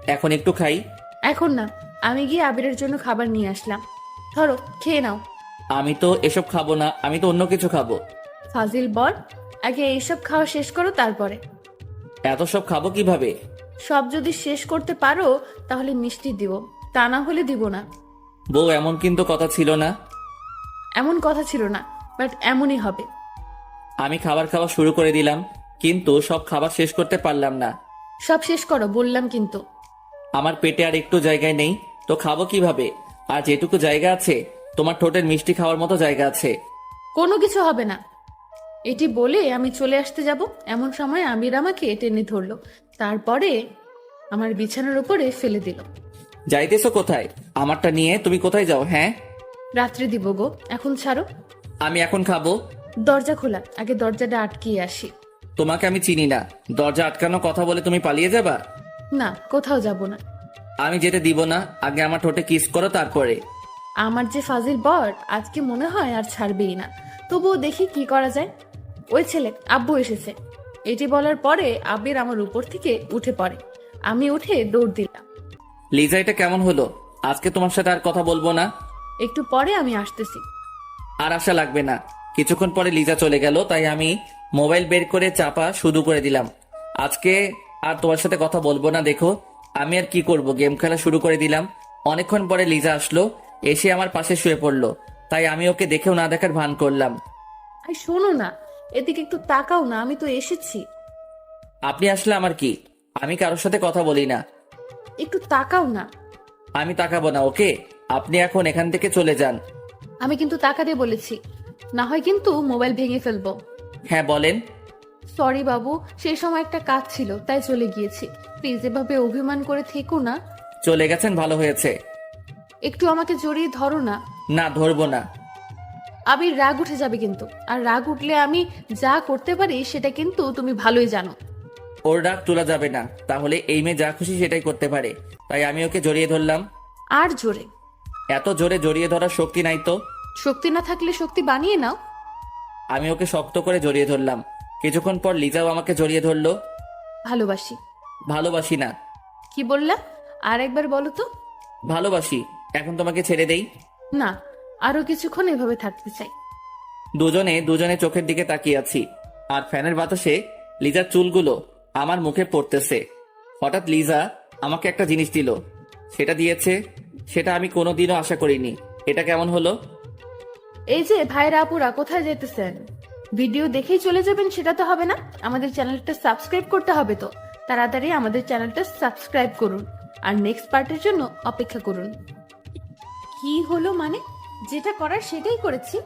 এখন একটু খাই। এখন না, আমি গিয়ে আবিরের জন্য খাবার নিয়ে আসলাম। ধরো, খেয়ে নাও। আমি তো এসব খাবো না, আমি তো অন্য কিছু খাবো। ফাজিল বল, আগে এইসব খাওয়া শেষ করো তারপরে। এত সব খাবো কিভাবে? সব যদি শেষ করতে পারো তাহলে মিষ্টি দিব, তা না হলে দিব না। বউ, এমন কিন্তু কথা ছিল না। এমন কথা ছিল না, বাট এমনই হবে। আমি খাবার খাওয়া শুরু করে দিলাম, কিন্তু সব খাবার শেষ করতে পারলাম না। সব শেষ করো বললাম কিন্তু। আমার পেটে আর একটু জায়গায় নেই, তো খাবো কিভাবে? আর যেটুকু জায়গা আছে তোমার ঠোঁটের মিষ্টি খাওয়ার মতো জায়গা আছে। কোনো কিছু হবে না। এটি বলে আমি চলে আসতে যাব, এমন সময় আমির আমাকে টেনে ধরলো। তারপরে আমার বিছানার উপরে ফেলে দিল। যাইতেছো কোথায়? আমারটা নিয়ে তুমি কোথায় যাও? হ্যাঁ, রাত্রে দিব গো, এখন ছাড়ো। আমি এখন খাবো। দরজা খোলা, আগে দরজাটা আটকিয়ে আসি। তোমাকে আমি চিনি না, দরজা আটকানো কথা বলে তুমি পালিয়ে যাবা? না, কোথাও যাব না। আমি যেতে দিব না, আগে আমার ঠোঁটে কিস করো তারপরে। আমার যে ফাজিল বর, আজকে মনে হয় আর ছাড়বেই না। তবুও দেখি কি করা যায়। ওই ছেলে, আব্বু এসেছে। এটি বলার পরে আবির আমার উপর থেকে উঠে পড়ে। আমি উঠে দৌড় দিলাম। লিজা, এটা কেমন হলো? আজকে তোমার সাথে আর কথা বলবো না। একটু পরে আমি আসতেছি। আর আশা লাগবে না। কিছুক্ষণ পরে লিজা চলে গেল, তাই আমি মোবাইল বের করে চাপা শুরু করে দিলাম। আজকে আর তোমার সাথে কথা বলবো না। দেখো আমি আর কি করব, গেম খেলা শুরু করে দিলাম। অনেকক্ষণ পরে লিজা আসলো, এসে আমার পাশে শুয়ে পড়লো। তাই আমি ওকে দেখেও না দেখার ভান করলাম। আই শোনো না, এদিকে একটু তাকাও না, আমি তো এসেছি। আপনি আসলে আমার কি? আমি কারোর সাথে কথা বলি না। একটু তাকাও না। আমি তাকাবো না, ওকে? আপনি এখন এখান থেকে চলে যান। আমি কিন্তু তাকাতে বলেছি, না হয় কিন্তু মোবাইল ভেঙে ফেলবো। হ্যাঁ বলেন। সরি বাবু, সেই সময় একটা কাজ ছিল তাই চলে গিয়েছি। প্লিজ এভাবে অভিমান করে থেকো না। চলে গেছেন, ভালো হয়েছে। একটু আমাকে জড়িয়ে ধরো না। না, ধরবো না। আবির রাগ উঠে যাবে কিন্তু, আর রাগ উঠলে আমি যা করতে পারি সেটা কিন্তু তুমি ভালোই জানো। ওর রাগ তোলা যাবে না, তাহলে এই মেয়ে যা খুশি সেটাই করতে পারে। তাই আমি ওকে জড়িয়ে ধরলাম। আর জোরে। এত জোরে জড়িয়ে ধরার শক্তি নাই তো। শক্তি না থাকলে শক্তি বানিয়ে নাও। আমি ওকে শক্ত করে জড়িয়ে ধরলাম। কিছুক্ষণ পর লিজাও আমাকে জড়িয়ে ধরলো। ভালোবাসি। ভালোবাসি না। কি বললা? আর একবার বলো তো। ভালোবাসি। এখন তোমাকে ছেড়ে দেই? না, আরো কিছুক্ষণ এভাবে থাকতে চাই। দুজনে দুজনে চোখের দিকে তাকিয়ে আছি, আর ফ্যানের বাতাসে লিজার চুলগুলো আমার মুখে পড়তেছে। হঠাৎ লিজা আমাকে একটা জিনিস দিল। সেটা দিয়েছে, সেটা আমি কোনোদিনও আশা করিনি। এটা কেমন হলো? এই যে ভাইরা আপুরা, কোথায় যেতেছেন? ভিডিও দেখেই চলে যাবেন সেটা তো হবে না, আমাদের চ্যানেলটা সাবস্ক্রাইব করতে হবে তো। তাড়াতাড়ি আমাদের চ্যানেলটা সাবস্ক্রাইব করুন, আর নেক্সট পার্টের জন্য অপেক্ষা করুন। কি হলো মানে? যেটা করার সেটাই করেছি।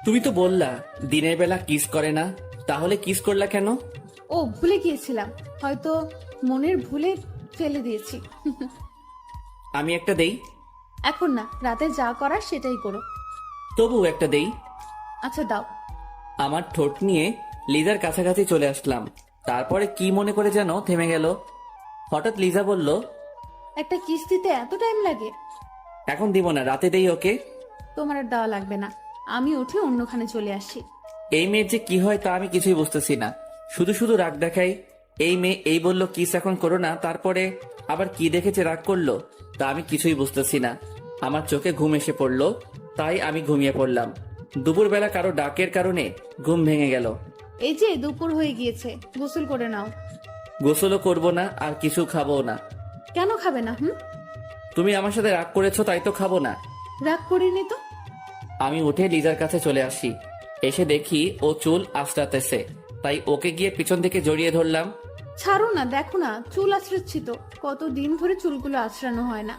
তুমি তো বললা দিনের বেলা কিস করে না, তাহলে কিস করলা কেন? ও, ভুলে গিয়েছিলাম, হয়তো মনের ভুলে ফেলে দিয়েছি। আমি একটা দেই? এখন না, রাতে যা করার সেটাই করো। তবু একটা দেই। আচ্ছা দাও। আমার ঠোঁট নিয়ে লিজার কাছাকাছি চলে আসলাম। তারপরে কি মনে করে যেন থেমে গেল। হঠাৎ লিজা বলল, একটা কিস্তিতে এত টাইম লাগে? এখন দিব না, রাতে দেই ওকে। তোমার আর দেওয়া লাগবে না, আমি উঠে অন্যখানে চলে আসি। এই মেয়ের যে কি হয় তা আমি কিছুই বুঝতেছি না। শুধু শুধু রাগ দেখাই। এই মেয়ে এই বলল কিস এখন করো না, তারপরে আবার কি দেখেছে রাগ করলো, তা আমি কিছুই বুঝতেছি না। আমার চোখে ঘুম এসে পড়লো, তাই আমি ঘুমিয়ে পড়লাম। দুপুরবেলা কারো ডাকের কারণে ঘুম ভেঙে গেল। এই যে দুপুর হয়ে গিয়েছে, গোসল করে নাও। গোসলও করবো না, আর কিছু খাবো না। কেন খাবে না? তুমি আমার সাথে রাগ করেছো তাই তো খাবো না। রাগ করিনি তো। আমি উঠে লিজার কাছে চলে আসি। এসে দেখি ও চুল আঁচড়াতেছে, তাই ওকে গিয়ে পিছন থেকে জড়িয়ে ধরলাম। ছাড়ো না, দেখো না চুল আঁচড়াচ্ছি তো, কতদিন ধরে চুলগুলো আঁচড়ানো হয় না।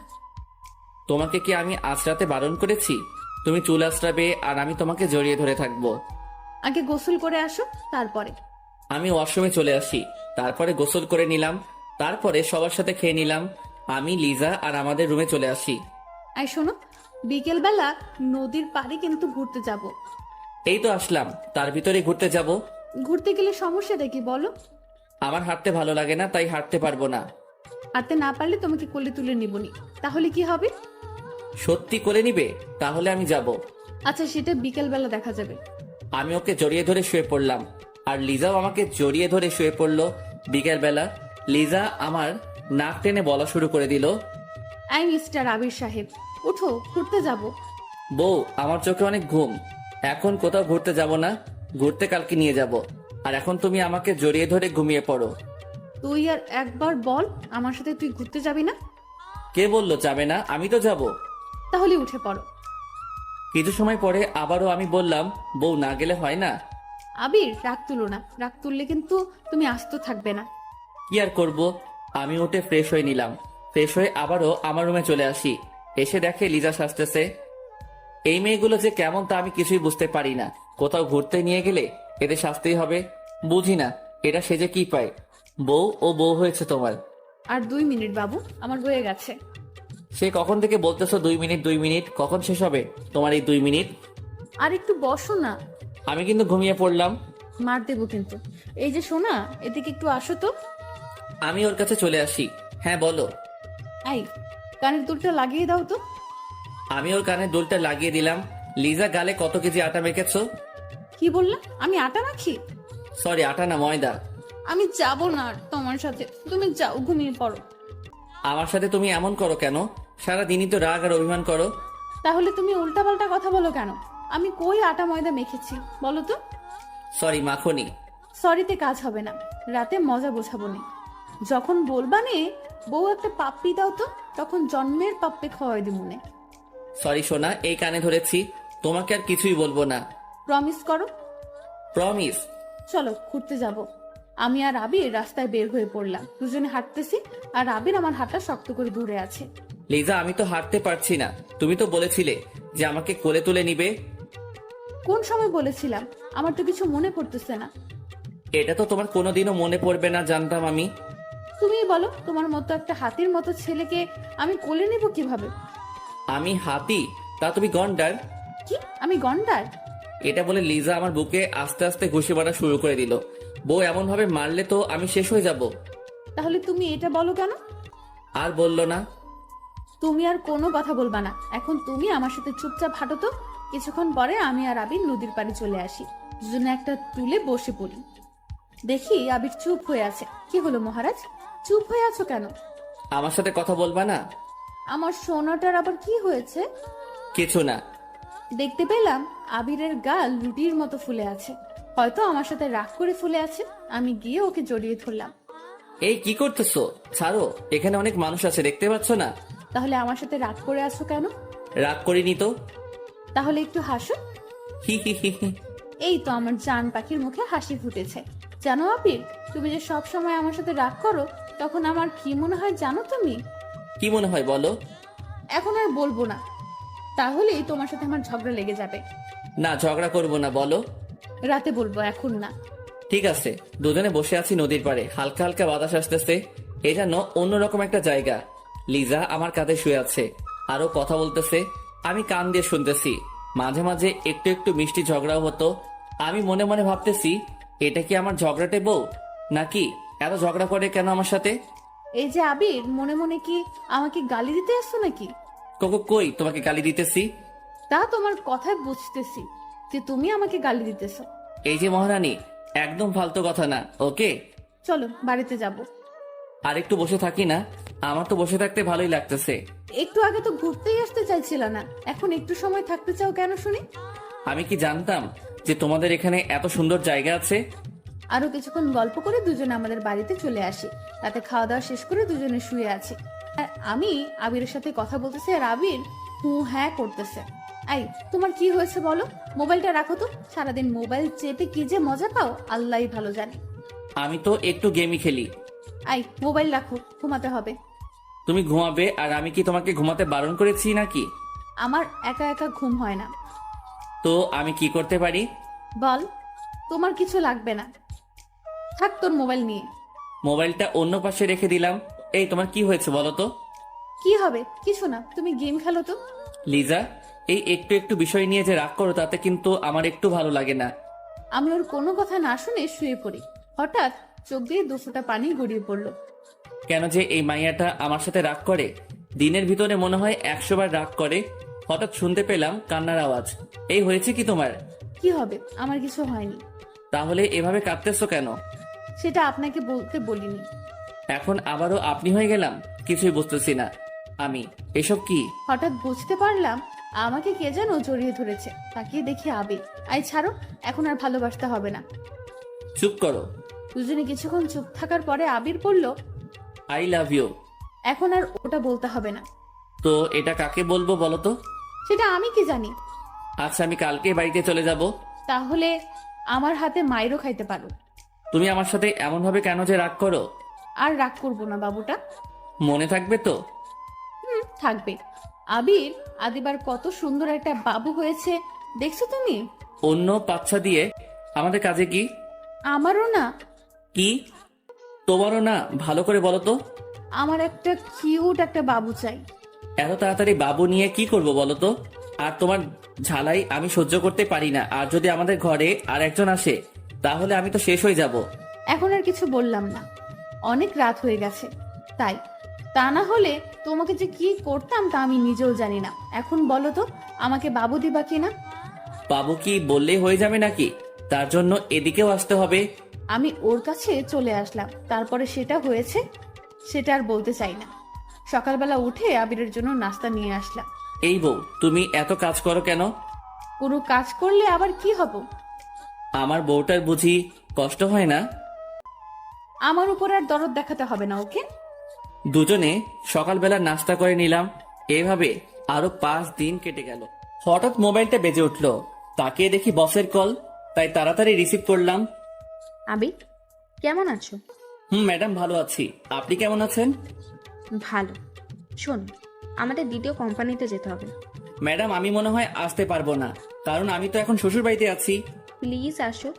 তোমাকে কি আমি আঁচড়াতে বারণ করেছি? তুমি চুল আঁচড়াবে আর আমি তোমাকে জড়িয়ে ধরে থাকবো। আগে গোসল করে আসো, তারপরে। আমি ওয়াশরুমে চলে আসি, তারপরে গোসল করে নিলাম, তারপরে সবার সাথে খেয়ে নিলাম। আমি, লিজা আর আমাদের রুমে চলে আসি। আর শোনো, বিকেল বেলা নদীর পাড়ে কিন্তু ঘুরতে যাব। এই তো আসলাম, তার ভিতরে ঘুরতে যাব? ঘুরতে গেলে সমস্যাটা কি বলো? আমার হাঁটতে ভালো লাগে না, তাই হাঁটতে পারবো না। হাঁটতে না পারলে তোমাকে কোলে তুলে নিবনি, তাহলে কি হবে? সত্যি করে নিবে? তাহলে আমি যাব। আচ্ছা, সেটা বিকেল বেলা দেখা যাবে। আমি ওকে জড়িয়ে ধরে শুয়ে পড়লাম, আর লিজাও আমাকে জড়িয়ে ধরে শুয়ে পড়লো। বিকেল বেলা লিজা আমার নাক টেনে বলা শুরু করে দিল, আই মিস্টার আবির সাহেব, উঠো, ঘুরতে যাব। বউ, আমার চোখে অনেক ঘুম, এখন কোথাও ঘুরতে যাব না, ঘুরতে কালকে নিয়ে যাব। আর এখন তুমি আমাকে জড়িয়ে ধরে ঘুমিয়ে পড়ো। তুই আর একবার বল, আমার সাথে তুই ঘুরতে যাবি না? কে বললো যাবে না? আমি তো যাব। তাহলে উঠে পড়ো। কিছু সময় পরে আবারও আমি বললাম, বউ, না গেলে হয় না? আবির, রাগ তুলো না, রাগ তুললে কিন্তু তুমি আস্ত থাকবে না। কি আর করব। আমি উঠে ফ্রেশ হয়ে নিলাম। ফ্রেশ হয়ে আবারও আমার রুমে চলে আসি। এসে দেখে লিজা সাজতেছে। এই মেয়েগুলো যে কেমন তা আমি কিছুই বুঝতে পারি না। কোথাও ঘুরতে নিয়ে গেলে এদের শাস্তিই হবে। বুঝি না এটা সেজে কি পায়। বউ ও বউ হয়েছে তোমার। আর 2 মিনিট বাবু, আমার হয়ে গেছে। সে কখন থেকে বলতেছো 2 মিনিট 2 মিনিট, কখন শেষ হবে তোমার এই 2 মিনিট? আর একটু বসো না। আমি কিন্তু ঘুমিয়ে পড়লাম। মার দেবো কিন্তু। এই যে সোনা, এদিকে একটু আসো তো। আমি ওর কাছে চলে আসি। হ্যাঁ বলো। আই, কানের দুলটা লাগিয়ে দাও তো। আমি ওর কানে দুলটা লাগিয়ে দিলাম। লিজা, গালে কত কেজি আটা মেখেছো? কি বললা? আমি আটা রাখি? সরি, আটা না, ময়দা। আমি যাব না আর তোমার সাথে, তুমি যাও, ঘুমিয়ে পড়ো। আমার সাথে তুমি এমন করো কেন? সারাদিনই তো রাগ আর অভিমান করো। তাহলে তুমি উল্টাপাল্টা কথা বলো কেন? আমি কই আটা ময়দা মেখেছি বলো তো? সরি, মাখনি। সরিতে কাজ হবে না, রাতে মজা বোঝাবো নে। যখন বলবা নে বউ একটা পাপ্পি দাও তো, তখন জন্মের পাপ্পে খাওয়াই দিব নে। সরি সোনা, এই কানে ধরেছি, তোমাকে আর কিছুই বলবো না। প্রমিস করো। প্রমিস। চলো ঘুরতে যাব। আমি আর আবির রাস্তায় বের হয়ে পড়লাম, দুজনে হাঁটতেছি, আর আবির আমার হাতটা শক্ত করে ধরে আছে। লিজা, আমি তো হাঁটতে পারছি না। তুমি তো বলেছিলে যে আমাকে কোলে তুলে নিবে। কোন সময় বলেছিলাম? আমার তো কিছু মনে পড়তেছে না। এটা তো তোমার কোনোদিনও মনে পড়বে না জানতাম আমি। তুমি বলো, তোমার মতো একটা হাতির মতো ছেলেকে আমি কোলে নেব কিভাবে? আমি হাতি? তা তুমি গন্ডার। কি আমি গন্ডার? এটা বলে লিজা আমার বুকে আস্তে আস্তে ঘুষি মারা শুরু করে দিল। বউ এমন ভাবে মারলে তো আমি শেষ হয়ে যাব। তাহলে তুমি এটা বলো কেন? আর বললো না। তুমি আর কোনো কথা বলবা না, এখন তুমি আমার সাথে চুপচাপ হাঁটো তো। কিছুক্ষণ পরে আমি আর আবির নদীর পাড়ে চলে আসি, দুজনে একটা টুলে বসে পড়ি। দেখি আবির চুপ হয়ে আছে। কি হলো মহারাজ, চুপ হয়ে আছো কেন? আমার সাথে কথা বলবা না? আমার সোনাটার আবার কি হয়েছে? কিছু না। দেখতে পেলাম আবিরের গাল রুটির মতো ফুলে আছে, হয়তো আমার সাথে রাগ করে ফুলে আছে। আমি গিয়ে ওকে জড়িয়ে ধরলাম। এই কি করতেছো? ছাড়ো, এখানে অনেক মানুষ আছে, দেখতে পাচ্ছ না? তাহলে আমার সাথে রাগ করে আছো কেন? রাগ করিনি তো। তাহলে একটু হাসো। হি হি হি হি। এই তো আমার জান পাখির মুখে হাসি ফুটেছে। জানো আবির, তুমি যে সব সময় আমার সাথে রাগ করো, তখন আমার কি মনে হয় জানো তুমি? কি মনে হয় বলো? এখন আর বলবো না, তাহলেই তোমার সাথে আমার ঝগড়া লেগে যাবে। না, ঝগড়া করবো না, বলো। রাতে বলবো, এখন না। ঠিক আছে। দুজনে বসে আছি নদীর পাড়ে, হালকা হালকা বাতাস আসতেছে। এ যেন অন্যরকম একটা জায়গা। লিজা আমার কাঁধে শুয়ে আছে, আরো কথা বলতেছে, আমি কান দিয়ে শুনতেছি। মাঝে মাঝে একটু একটু মিষ্টি ঝগড়াও হতো। আমি মনে মনে ভাবতেছি, এটা কি আমার ঝগড়াটে বউ, নাকি এত ঝগড়া করে কেন আমার সাথে? এই যে আবির, মনে মনে কি আমাকে গালি দিতে আসছো নাকি? কই তোমাকে গালি দিতেছি? তা তোমার কথায় বুঝতেছি যে তুমি আমাকে গালি দিতেছো। এই যে মহারানী, একদম ফালতু কথা না, ওকে? চলো বাড়িতে যাব। আর একটু বসে থাকি না? আমার তো বসে থাকতে ভালোই লাগতেছে। একটু আগে তো ঘুরতেই আসতে চাইছিল না, এখন একটু সময় থাকতে চাও কেন শুনি? আমি কি জানতাম যে তোমাদের এখানে এত সুন্দর জায়গা আছে? আরো কিছুক্ষণ গল্প করে দুজনে আমাদের বাড়িতে চলে আসি। রাতে খাওয়া দাওয়া শেষ করে দুজনে শুয়ে আছি, আর আমি আবিরের সাথে কথা বলতেছি আর আবির হু হ্যাঁ করতেছে। আই, তোমার কি হয়েছে বলো? মোবাইলটা রাখো তো, সারাদিন মোবাইল চেপে কি যে মজা পাও আল্লাহই ভালো জানে। আমি তো একটু গেমই খেলি। আই, মোবাইল রাখো, ঘুমাতে হবে। তুমি ঘুমাবে আর আমি কি তোমাকে ঘুমাতে বারণ করেছি নাকি? আমার একা একা ঘুম হয় না। তো আমি কি করতে পারি? বল। তোমার কিছু লাগবে না, থাক তোর মোবাইল নিয়ে। মোবাইলটা অন্য পাশে রেখে দিলাম। এই তোমার কি হয়েছে বলো তো? কি হবে? কিছু না, তুমি গেম খেলো তো। লিজা, এই একটু একটু বিষয় নিয়ে যে রাগ করো তাতে কিন্তু আমার একটু ভালো লাগে না। আমি ওর কোনো কথা না শুনে শুয়ে পড়ি। হঠাৎ চোখ দিয়ে 2 ফোঁটা পানি গড়িয়ে পড়লো। কেন যে এই মাইয়াটা আমার সাথে রাগ করে? দিনের ভিতরে মনে হয় 100 বার রাগ করে। হঠাৎ শুনতে পেলাম কান্নার আওয়াজ। এই হয়েছে কি তোমার? কি হবে? আমার কিছু হয়নি। তাহলে এভাবে কাঁদতেছো কেন? সেটা আপনাকে বলতে বলিনি। এখন আবারও আপনি হয়ে গেলাম, কিছুই বুঝতেছি না আমি। এসব কি? হঠাৎ বুঝতে পারলাম আমাকে কে যেন জড়িয়ে ধরেছে। তাকিয়ে দেখি আবির। আই ছাড়ো, এখন আর ভালোবাসতে হবে না। চুপ করো। দুজনে কিছুক্ষণ চুপ থাকার পরে আবির বলল, আই লাভ ইউ। এখন আর ওটা বলতে হবে না। তো এটা কাকে বলবো বলো তো? সেটা আমি কি জানি? আচ্ছা, আমি কালকে বাড়িতে চলে যাব। তাহলে আমার হাতে মাইরও খাইতে পারো। তুমি আমার সাথে এমন ভাবে কেন যে রাগ করো? আর রাগ করবো না বাবুটা। মনে থাকবে তো? থাকবে। আবির, আদিবার কত সুন্দর একটা বাবু হয়েছে দেখছো তুমি? অন্য বাচ্চা দিয়ে আমাদের কাজে কি? আমারও না। কি তোমারও না? ভালো করে বলো তো। আমার একটা কিউট একটা বাবু চাই। এত তাড়াতাড়ি বাবু নিয়ে কি করব বলো তো? আর তোমার ঝালাই আমি সহ্য করতে পারি না। আর যদি আমাদের ঘরে আর একজন আসে তাহলে আমি তো শেষ হয়ে যাব। এখন আর কিছু বললাম না, অনেক রাত হয়ে গেছে তাই। তা না হলে তোমাকে যে কি করতাম তা আমি নিজেও জানি না। এখন বলো তো, আমাকে বাবু দিবা কিনা? বাবু কি বললেই হয়ে যাবে নাকি? তার জন্য এদিকেও আসতে হবে? আমি ওর কাছে চলে আসলাম, তারপরে সেটা হয়েছে সেটা আর বলতে চাই না। সকালবেলা উঠে আবিরের জন্য নাস্তা নিয়ে আসলাম। এই বউ, তুমি এত কাজ করো কেন? পুরো কাজ করলে আবার কি হব? আমার বউটার বুঝি কষ্ট হয় না? আমার উপর আর দরদ দেখাতে হবে না, ওকে? দুজনে সকালবেলা নাস্তা করে নিলাম। এভাবে আরো 5 দিন কেটে গেল। হঠাৎ মোবাইলটা বেজে উঠলো। তাকিয়ে দেখি বসের কল, তাই তাড়াতাড়ি রিসিভ করলাম। আবির, কেমন আছো? ম্যাডাম, ভালো আছি। আপনি কেমন আছেন? ভালো। শোন, আমাদের দ্বিতীয় কোম্পানিতে যেতে হবে। ম্যাডাম, আমি মনে হয় আসতে পারবো না, কারণ আমি তো এখন শ্বশুর বাড়িতে আছি। প্লিজ আসো,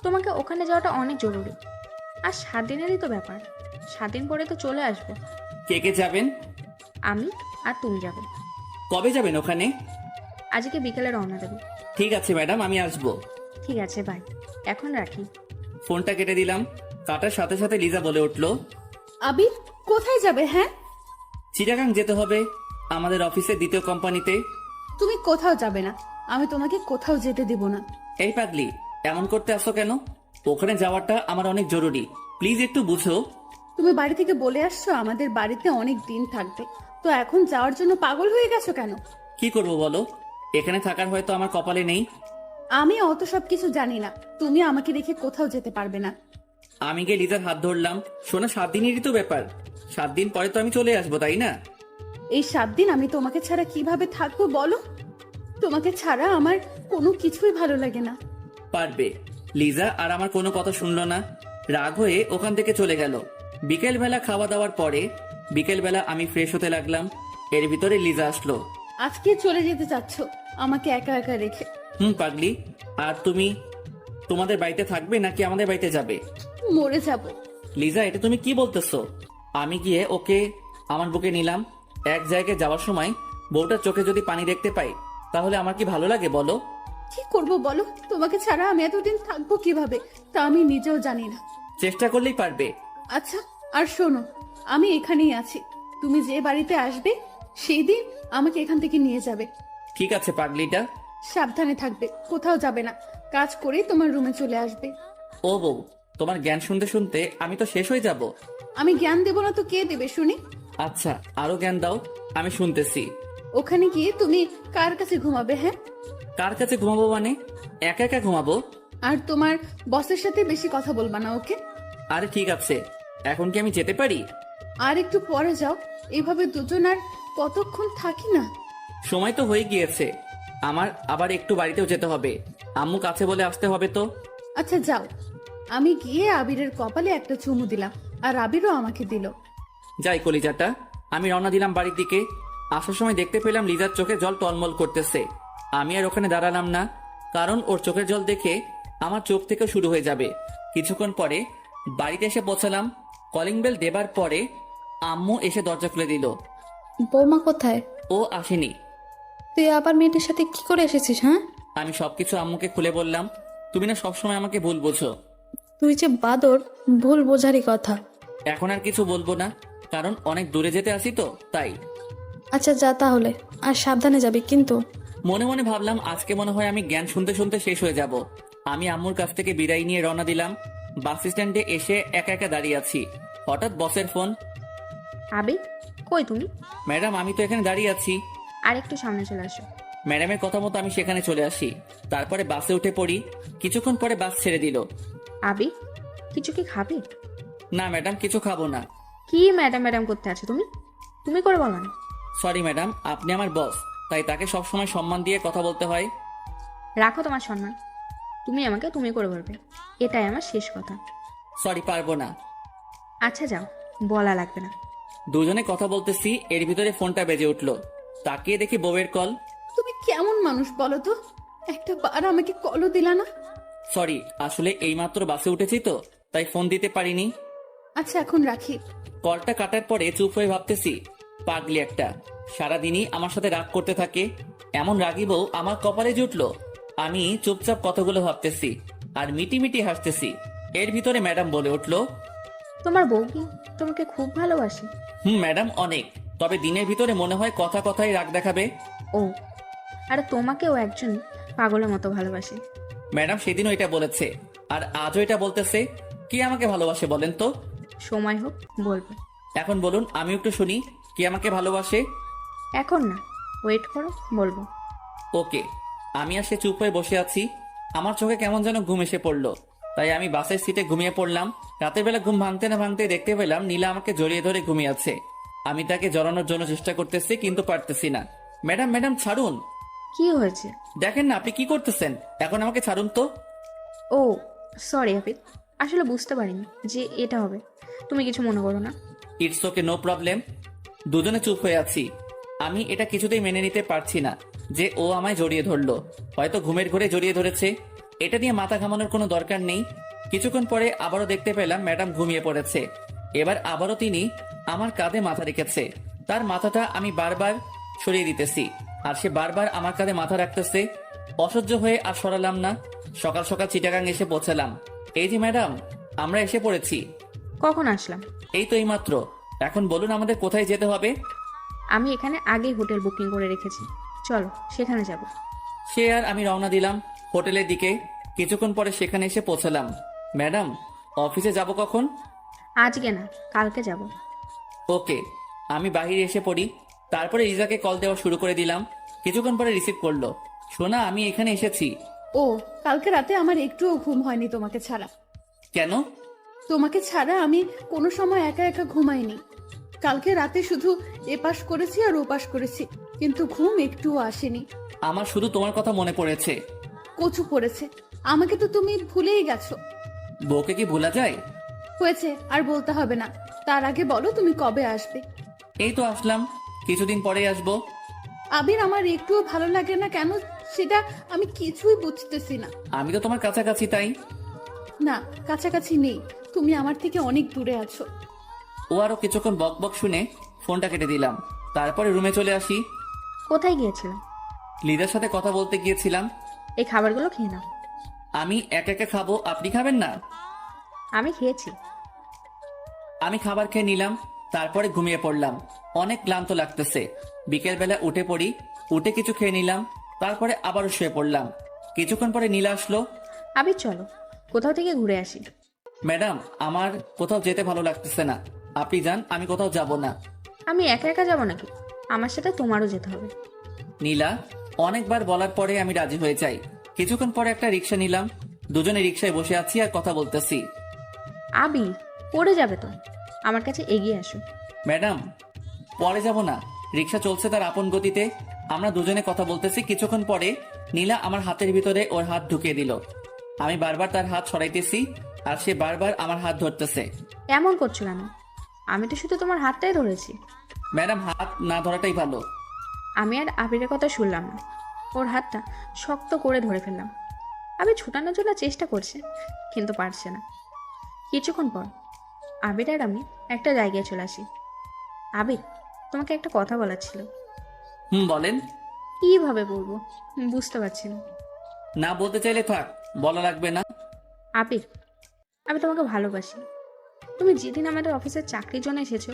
তোমাকে ওখানে যাওয়াটা অনেক জরুরি। আর 7 দিনেরই তো ব্যাপার, 7 দিন পরে তো চলে আসবো। কে কে যাবেন? আমি আর তুমি যাবে। কবে যাবেন ওখানে? আজকে বিকেলে রওনা দেবো। ঠিক আছে ম্যাডাম, আমি আসবো। ঠিক আছে, বাই। এখন রাখি। ফোনটা কেটে দিলাম। কাটার সাথে সাথে লিজা বলে উঠলো, আবির, কোথায় যাবে? হ্যাঁ, চিটাগাং যেতে হবে, আমাদের অফিসের দ্বিতীয় কোম্পানিতে। তুমি কোথাও যাবে না, আমি তোমাকে কোথাও যেতে দিব না। এই পাগলি, এমন করতে আসো কেন? ওখানে যাওয়াটা আমার অনেক জরুরি, প্লিজ একটু বুঝো। তুমি বাড়ি থেকে বলে আসছো আমাদের বাড়িতে অনেক দিন থাকবে, তো এখন যাওয়ার জন্য পাগল হয়ে গেছো কেন? কি করবো বলো? এখানে থাকার হয়তো আমার কপালে নেই। আমি অত সব কিছু জানি না, তুমি আমাকে রেখে কোথাও যেতে পারবে না। আমি গিয়ে লিজার হাত ধরলাম। শোনা, 7 দিনেরই তো ব্যাপার, 7 দিন পরে তো আমি চলে আসবো, তাই না? এই 7 দিন আমি তোমাকে ছাড়া কিভাবে থাকবো বলো? তোমাকে ছাড়া আমার কোনো কিছুই ভালো লাগে না। পারবে। লিজা আর আমার কোনো কথা শুনলো না, রাগ হয়ে ওখান থেকে চলে গেল। বিকেলবেলা খাওয়া দাওয়ার পরে বিকেলবেলা আমি ফ্রেশ হতে লাগলাম। এর ভিতরে লিজা আসলো। আজকে চলে যেতে চাচ্ছ আমাকে একা একা রেখে? পাগলি, আর তুমি তোমাদের বাড়িতে থাকবে নাকি আমাদের বাড়িতে যাবে? মরে যাব। লিজা, এটা তুমি কি বলতেছো? আমি গিয়ে ওকে আমার বুকে নিলাম। এক জায়গায় যাওয়ার সময় বউটার চোখে যদি পানি দেখতে পাই তাহলে আমার কি ভালো লাগে বলো? কি করব বলো? তোমাকে ছাড়া আমি এতদিন থাকবো কিভাবে তা আমি নিজেও জানি না। চেষ্টা করলেই পারবে। আচ্ছা, আর শোনো, আমি এখানেই আছি। তুমি যে বাড়িতে আসবে সেই দিন আমাকে এখান থেকে নিয়ে যাবে। ঠিক আছে পাগলিটা। সাবধানে থাকবে, কোথাও যাবে না। কাজ করেই তোমার রুমে চলে আসবে। ও বউ, তোমার জ্ঞান শুনতে শুনতে আমি তো শেষ হয়ে যাব। আমি জ্ঞান দেবো না তো কে দেবে শুনি? আচ্ছা, আরো জ্ঞান দাও, আমি শুনতেছি। ওখানে গিয়ে তুমি কার কাছে ঘুমাবে? হ্যাঁ, কার কাছে ঘুমাবো মানে? একা একা ঘুমাবো? আর তোমার বসের সাথে বেশি কথা বলবা না, ওকে? আরে ঠিক আছে, এখন কি আমি যেতে পারি? আর একটু পরে যাও। এইভাবে দুজন আর কতক্ষণ থাকি না? সময় তো হয়ে গিয়েছে, আমার আবার একটু বাড়িতেও যেতে হবে। আম্মু কাছে বলে আসতে হবে তো। আচ্ছা যাও। আমি গিয়ে আবিরের কপালে একটা চুমু দিলাম, আর আবিরও আমাকে দিল। যাই কলিজাটা। আমি রওনা দিলাম বাড়ির দিকে। আসার সময় দেখতে পেলাম লিজার চোখে জল টলমল করতেছে। আমি আর ওখানে দাঁড়ালাম না, কারণ ওর চোখের জল দেখে আমার চোখ থেকে শুরু হয়ে যাবে। কিছুক্ষণ পরে বাড়িতে এসে পৌঁছালাম। কলিং বেল দেবার পরে আম্মু এসে দরজা খুলে দিল। বৌমা কোথায়? ও আসেনি। তুই আবার মেয়েটির সাথে কি করে এসেছিস? হ্যাঁ, আমি সবকিছু আম্মুকে খুলে বললাম। তুমি না সবসময় আমাকে ভুল বোঝো। তুই যে বাদর, ভুল বোঝারই কথা। এখন আর কিছু বলবো না, কারণ অনেক দূরে যেতে আসি তো তাই। আচ্ছা যা তাহলে, আর সাবধানে যাবি কিন্তু। মনে মনে ভাবলাম আজকে মনে হয় আমি জ্ঞান শুনতে শুনতে শেষ হয়ে যাব। আমি আম্মুর কাছ থেকে বিদায় নিয়ে রওনা দিলাম। বাস স্ট্যান্ডে এসে একা একা দাঁড়িয়ে আছি। হঠাৎ বসের ফোন। আবির, কই তুমি? ম্যাডাম, আমি তো এখানে দাঁড়িয়ে আছি। আর একটু সামনে চলে আসো। ম্যাডামের কথা মতো আমি সেখানে চলে আসি। তারপরে বাসে উঠে পড়ি। কিছুক্ষণ পরে বাস ছেড়ে দিল। আবির, কিছু কি খাবে? না ম্যাডাম, কিছু খাবো না। কি ম্যাডাম ম্যাডাম করতে আছো তুমি? তুমি করে বলো না। সরি ম্যাডাম, আপনি আমার বস, তাই তাকে সবসময় সম্মান দিয়ে কথা বলতে হয়। রাখো তোমার সম্মান। তুমি আমাকে তুমি করে বলবে, এটাই আমার শেষ কথা। সরি, পারবো না। আচ্ছা যাও, বলা লাগবে না। দুজনে কথা বলতেছি, এর ভিতরে ফোনটা বেজে উঠলো। তাকিয়ে দেখি বউয়ের কল। তুমি কেমন মানুষ বলো তো? একটা বার আমাকে কলও দিলা না। সরি, আসলে এইমাত্র বাসে উঠেছি তো, তাই ফোন দিতে পারিনি। আচ্ছা এখন রাখি। কলটা কাটার পরে চুপ হয়ে ভাবতেছি, পাগলি একটা, সারাদিনই আমার সাথে রাগ করতে থাকে। এমন রাগী বউ আমার কপালে জুটলো। আমি চুপচাপ কতগুলো ভাবতেছি আর মিটি মিটি হাসতেছি। এর ভিতরে ম্যাডাম বলে উঠলো, তোমার বউ কি তোমাকে খুব ভালোবাসে? ম্যাডাম অনেক, তবে দিনের ভিতরে মনে হয় কথা কথাই রাগ দেখাবে। ও, আর তোমাকেও একজন পাগলের মতো ভালোবাসে। ম্যাডাম সেদিনও এটা বলেছে, আর আজও এটা বলতেছে। কি আমাকে ভালোবাসে বলেন তো? সময় হোক বলবে। এখন বলুন, আমি একটু শুনি, কি আমাকে ভালোবাসে? এখন না, ওয়েট করো, বলবো। ওকে। আমি আর সে চুপ হয়ে বসে আছি। আমার চোখে কেমন যেন ঘুম এসে পড়লো, তাই আমি বাসের সিটে ঘুমিয়ে পড়লাম। রাতের বেলা ঘুম ভাঙতে না ভাঙতে দেখতে পেলাম নীলা আমাকে জড়িয়ে ধরে ঘুমিয়ে আছে। আমি তাকে জড়ানোর জন্য চেষ্টা করতেছি, কিন্তু পারতেছি না। ম্যাডাম ম্যাডাম ছাড়ুন। কি হয়েছে? দেখেন না আপনি কি করতেছেন, এখন আমাকে ছাড়ুন তো। ও সরি আবির, আসলে বুঝতে পারিনি যে এটা হবে। তুমি কিছু মনে করো না। It's okay, no problem. দুজনে চুপ হয়ে আছি। আমি এটা কিছুতেই মেনে নিতে পারছি না যে ও আমায় জড়িয়ে ধরলো। হয়তো ঘুমের ঘোরে জড়িয়ে ধরেছে, এটা নিয়ে মাথা ঘামানোর কোনো দরকার নেই। কিছুক্ষণ পরে আবারও দেখতে পেলাম ম্যাডাম ঘুমিয়ে পড়েছে। এবার আবারও তিনি আমার কাঁধে মাথা রেখেছে। তার মাথাটা আমি বারবার সরিয়ে দিতেছি, আর সে বারবার আমার কাঁধে মাথা রাখতেছে। অসহ্য হয়ে আর সরালাম না। সকাল সকাল চিটাগাং এসে পৌঁছালাম। এই যে ম্যাডাম, আমরা এসে পড়েছি। কখন আসলাম? এই তো এইমাত্র। এখন বলুন আমাদের কোথায় যেতে হবে? আমি এখানে আগেই হোটেল বুকিং করে রেখেছি, চলো সেখানে যাব। সে আর আমি রওনা দিলাম হোটেলের দিকে। কিছুক্ষণ পরে সেখানে এসে পৌঁছালাম। ম্যাডাম, অফিসে যাব কখন? আজকে না, কালকে যাব। ওকে। আমি বাহিরে এসে পড়ি। তারপরে রিজাকে কল দেওয়া শুরু করে দিলাম। কিছুক্ষণ পরে রিসিভ করলো। সোনা, আমি এখানে এসেছি। ও, কালকে রাতে আমার একটুও ঘুম হয়নি তোমাকে ছাড়া। কেন? তোমাকে ছাড়া আমি কোনো সময় একা একা ঘুমাইনি। কালকে রাতে শুধু এপাশ করেছি আর ওপাশ করেছি, কিন্তু ঘুম একটুও আসেনি। আমার শুধু তোমার কথা মনে পড়েছে। কচু পড়েছে। আমাকে তো তুমি ভুলেই গেছো। বউকে কি ভোলা যায়? হয়েছে, আর বলতে হবে না। তার আগে বলো তুমি কবে আসবে? এই তো আসলাম, কিছুদিন পরেই আসবো। আবির, আমার একটুও ভালো লাগে না কেন সেটা আমি কিছুই বুঝতেছি না। আমি তো তোমার কাছাকাছি, তাই। না, কাছাকাছি নেই, তুমি আমার থেকে অনেক দূরে আছো। ও আরো কিছুক্ষণ বক বক শুনে ফোনটা কেটে দিলাম। তারপরে রুমে চলে আসি। কোথায় গিয়েছিলাম? লিদার সাথে কথা বলতে গিয়েছিলাম। এই খাবারগুলো খেয়ে নাও। আমি একা একা খাবো, আপনি খাবেন না? আমি খেয়েছি। আমি খাবার খেয়ে নিলাম, তারপরে ঘুমিয়ে পড়লাম। অনেক ক্লান্ত লাগতেছে। বিকেলবেলা উঠে পড়ি, উঠে কিছু খেয়ে নিলাম, তারপরে আবারও শুয়ে পড়লাম। কিছুক্ষণ পরে নীলা আসলো। আবির চলো কোথাও থেকে ঘুরে আসি। ম্যাডাম, আমার কোথাও যেতে ভালো লাগতেছে না, আপনি যান, আমি কোথাও যাব না। আমি একা একা যাবো নাকি? আমার সাথে তোমারও যেতে হবে। নীলা অনেকবার বলার পরে আমি রাজি হয়ে যাই। কিছুক্ষণ পরে একটা রিক্সা নিলাম, দুজনে রিক্সায় বসে আছি আর কথা বলতেছি। আবি পড়ে যাবে তো, আমার কাছে এগিয়ে আসো। ম্যাডাম, পরে যাব না, রিক্সা চলছে তার আপন গতিতে। আমরা দুজনে কথা বলতেছি। কিছুক্ষণ পরে নীলা আমার হাতের ভিতরে ওর হাত ঢুকিয়ে দিল। আমি বারবার তার হাত সরাইতেছি আর সে বারবার আমার হাত ধরতেছে। এমন করছো কেন? আমি তো শুধু তোমার হাতটাই ধরেছি। ম্যাডাম, হাত না ধরাটাই ভালো। আমি আর আবিরের কথা শুনলাম না, ওর হাতটা শক্ত করে ধরে ফেললাম। আবির ছুটানোর জন্য চেষ্টা করছে, কিন্তু পারছে না। কিছুক্ষণ পর আবির আর আমি একটা জায়গায় চলে আসি। আবির, তোমাকে একটা কথা বলার ছিল। বলেন। কিভাবে বলবো বুঝতে পারছি না। না বলতে চাইলে থাক, বলা লাগবে না। আবির, আমি তোমাকে ভালোবাসি। তুমি যেদিন আমাদের অফিসের চাকরির জন্য এসেছো,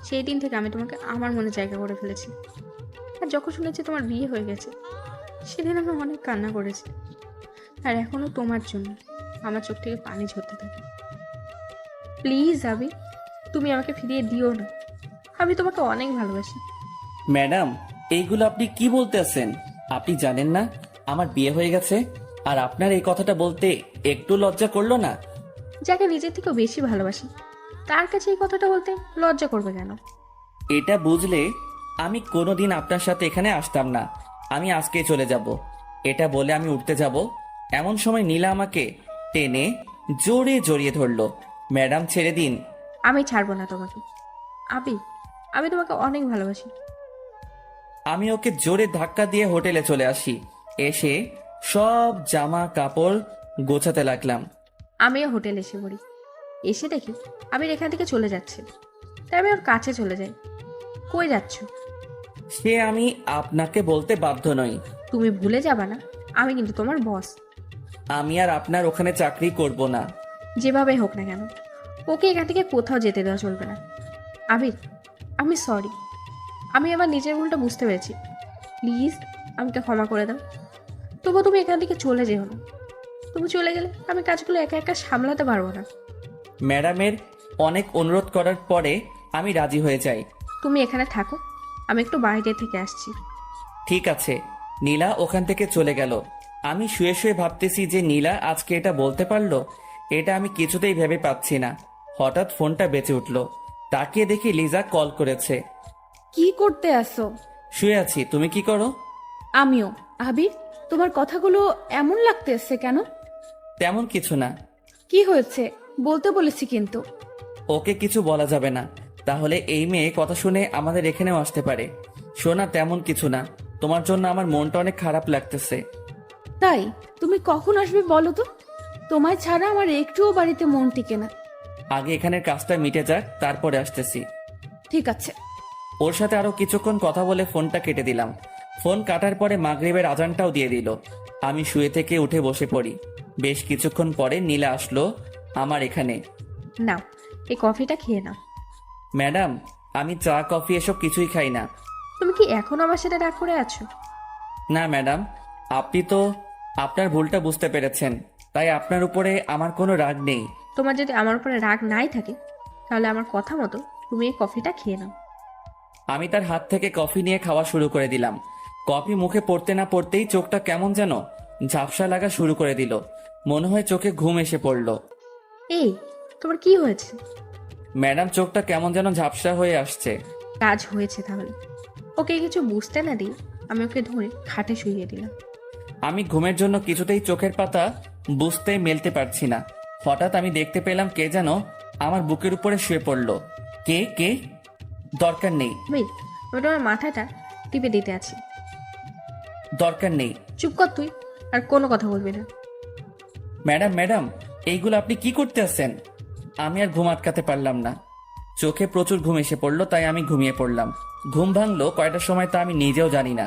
সেই দিন থেকে আমি তোমাকে আমার মনে জায়গা করে ফেলেছি। আর যখন শুনেছি তোমার বিয়ে হয়ে গেছে, সেদিন আমি অনেক কান্না করেছি। আর এখনো তোমার জন্য আমার চোখ থেকে পানি ঝরতে থাকে। প্লিজ আবির, তুমি আমাকে ফিরিয়ে দিও না। আমি তোমাকে অনেক ভালোবাসি। ম্যাডাম, এইগুলো আপনি কি বলতেছেন? আপনি জানেন না আমার বিয়ে হয়ে গেছে? আর আপনার এই কথাটা বলতে একটু লজ্জা করলো না? যাকে নিজের থেকেও বেশি ভালোবাসি, তার কাছে এই কথাটা বলতে লজ্জা করবে কেন? এটা বুঝলে আমি কোনোদিন আপনার সাথে এখানে আসতাম না। আমি আজকে চলে যাব। এটা বলে আমি উঠতে যাব, এমন সময় নীলা আমাকে টেনে জোরে জড়িয়ে ধরলো। ম্যাডাম, ছেড়ে দিন। আমি ছাড়বো না তোমাকে। আবির, আমি তোমাকে অনেক ভালোবাসি। আমি ওকে জোরে ধাক্কা দিয়ে হোটেলে চলে আসি। এসে সব জামা কাপড় গোছাতে লাগলাম। আমিও হোটেলে এসে পড়ি। এসে দেখি আবির এখান থেকে চলে যাচ্ছে, তাই আমি ওর কাছে চলে যাই। কই যাচ্ছ? সে আমি আপনাকে বলতে বাধ্য নই। তুমি ভুলে যাবা না, আমি কিন্তু তোমার বস। আমি আর আপনার ওখানে চাকরি করব না। যেভাবে হোক না কেন, ওকে এখান থেকে কোথাও যেতে দেওয়া চলবে না। আবির, আমি সরি। আমি আমার নিজের ভুলটা বুঝতে পেরেছি। প্লিজ আমাকে ক্ষমা করে দাও। তবুও তুমি এখান থেকে চলে যেও না। তুমি চলে গেলে আমি কাজগুলো একা একা সামলাতে পারবো না। ম্যাডামের অনেক অনুরোধ করার পরে আমি রাজি হয়ে যাই। তুমি এখানে থাকো, আমি একটু বাইরে থেকে আসছি। ঠিক আছে। নীলা ওখান থেকে চলে গেল। আমি শুয়ে শুয়ে ভাবতেছি যে নীলা আজকে এটা বলতে পারলো, এটা আমি কিছুতেই ভেবে পাচ্ছি না। হঠাৎ ফোনটা বেঁচে উঠলো। তাকিয়ে দেখি লিজা কল করেছে। কি করতে আসো? শুয়ে আছি, তুমি কি করো? আমিও। আবির, তোমার কথাগুলো এমন লাগতেছে কেন? তেমন কিছু না। কি হয়েছে বলতে বলেছি কিন্তু। ওকে কিছু বলা যাবে না, তাহলে এই মেয়ে কথা শুনে আমাদের এখানেও আসতে পারে। শোনা, তেমন কিছু না। তোমার জন্য আমার মনটা অনেক খারাপ লাগতেছে। তাই তুমি কখন আসবে বলো তো? তোমায় ছাড়া আমার একটুও বাড়িতে মন টিকে না। আগে এখানের কাজটা মিটে যাক, তারপরে আসতেছি। ঠিক আছে। ওর সাথে আরো কিছুক্ষণ কথা বলে ফোনটা কেটে দিলাম। ফোন কাটার পরে মাগরিবের আজানটাও দিয়ে দিল। আমি শুয়ে থেকে উঠে বসে পড়ি। বেশ কিছুক্ষণ পরে নীলা আসলো আমার এখানে। নাও, এই কফিটা খেয়ে নাও। ম্যাডাম, আমি চা কফি এসব কিছুই খাই না। তুমি কি এখনো আমার সাথে রাগ করে আছো? না ম্যাডাম, আপনি তো আপনার ভুলটা বুঝতে পেরেছেন, তাই আপনার উপরে আমার কোনো রাগ নেই। তোমার যদি আমার উপরে রাগ নাই থাকে, তাহলে আমার কথা মতো তুমি এই কফিটা খেয়ে নাও। আমি তার হাত থেকে কফি নিয়ে খাওয়া শুরু করে দিলাম। কফি মুখে পড়তে না পড়তেই চোখটা কেমন যেন ঝাপসা লাগা শুরু করে দিল। মনে হয় চোখে ঘুম এসে পড়ল। এই, তোমার কি হয়েছে? ম্যাডাম, চোখটা কেমন যেন ঝাপসা হয়ে আসছে। কাজ হয়েছে তাহলে। ওকে কিছু বুঝতে না দিয়ে আমি ওকে ধরে খাটে শুইয়ে দিলাম। আমি ঘুমের জন্য কিছুতেই চোখের পাতা বুঝতে মেলতে পারছি না। হঠাৎ আমি দেখতে পেলাম কে যেন আমার বুকের উপরে শুয়ে পড়ল। কে কে? দরকার নেই। মিত, আমি তোমার মাথাটা টিপে দিতে আছি। দরকার নেই। চুপ কর তুই, আর কোনো কথা বলবি না। ম্যাডাম ম্যাডাম, এইগুলো আপনি কি করতে আছেন? আমি আর ঘুম আটকাতে পারলাম না। চোখে প্রচুর ঘুম এসে পড়লো, তাই আমি ঘুমিয়ে পড়লাম। ঘুম ভাঙলো কয়টার সময় তা আমি নিজেও জানি না।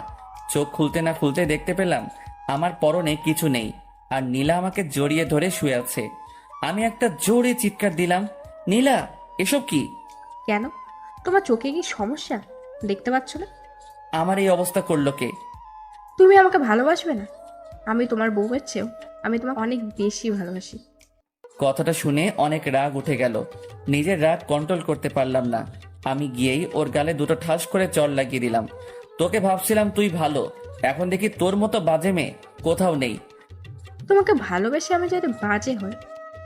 চোখ খুলতে না খুলতে দেখতে পেলাম আমার পরনে কিছু নেই, আর নীলা আমাকে জড়িয়ে ধরে শুয়ে আছে। আমি একটা জোরে চিৎকার দিলাম, নীলা এসব কি? কেন, তোমার চোখে কি সমস্যা? দেখতে পাচ্ছ না? আমার এই অবস্থা করলো কে? তুমি আমাকে ভালোবাসবে না? আমি তোমার বউয়ের চেয়েও আমি তোমাকে অনেক বেশি ভালোবাসি। কথাটা শুনে অনেক রাগ উঠে গেল। নিজের রাগ কন্ট্রোল করতে পারলাম না। আমি গিয়েই ওর গালে দুটো ঠাস করে চড় লাগিয়ে দিলাম। তোকে ভাবছিলাম তুই ভালো, এখন দেখি তোর মতো বাজে মেয়ে কোথাও নেই। তোমাকে ভালোবেসে আমি যদি বাজে হই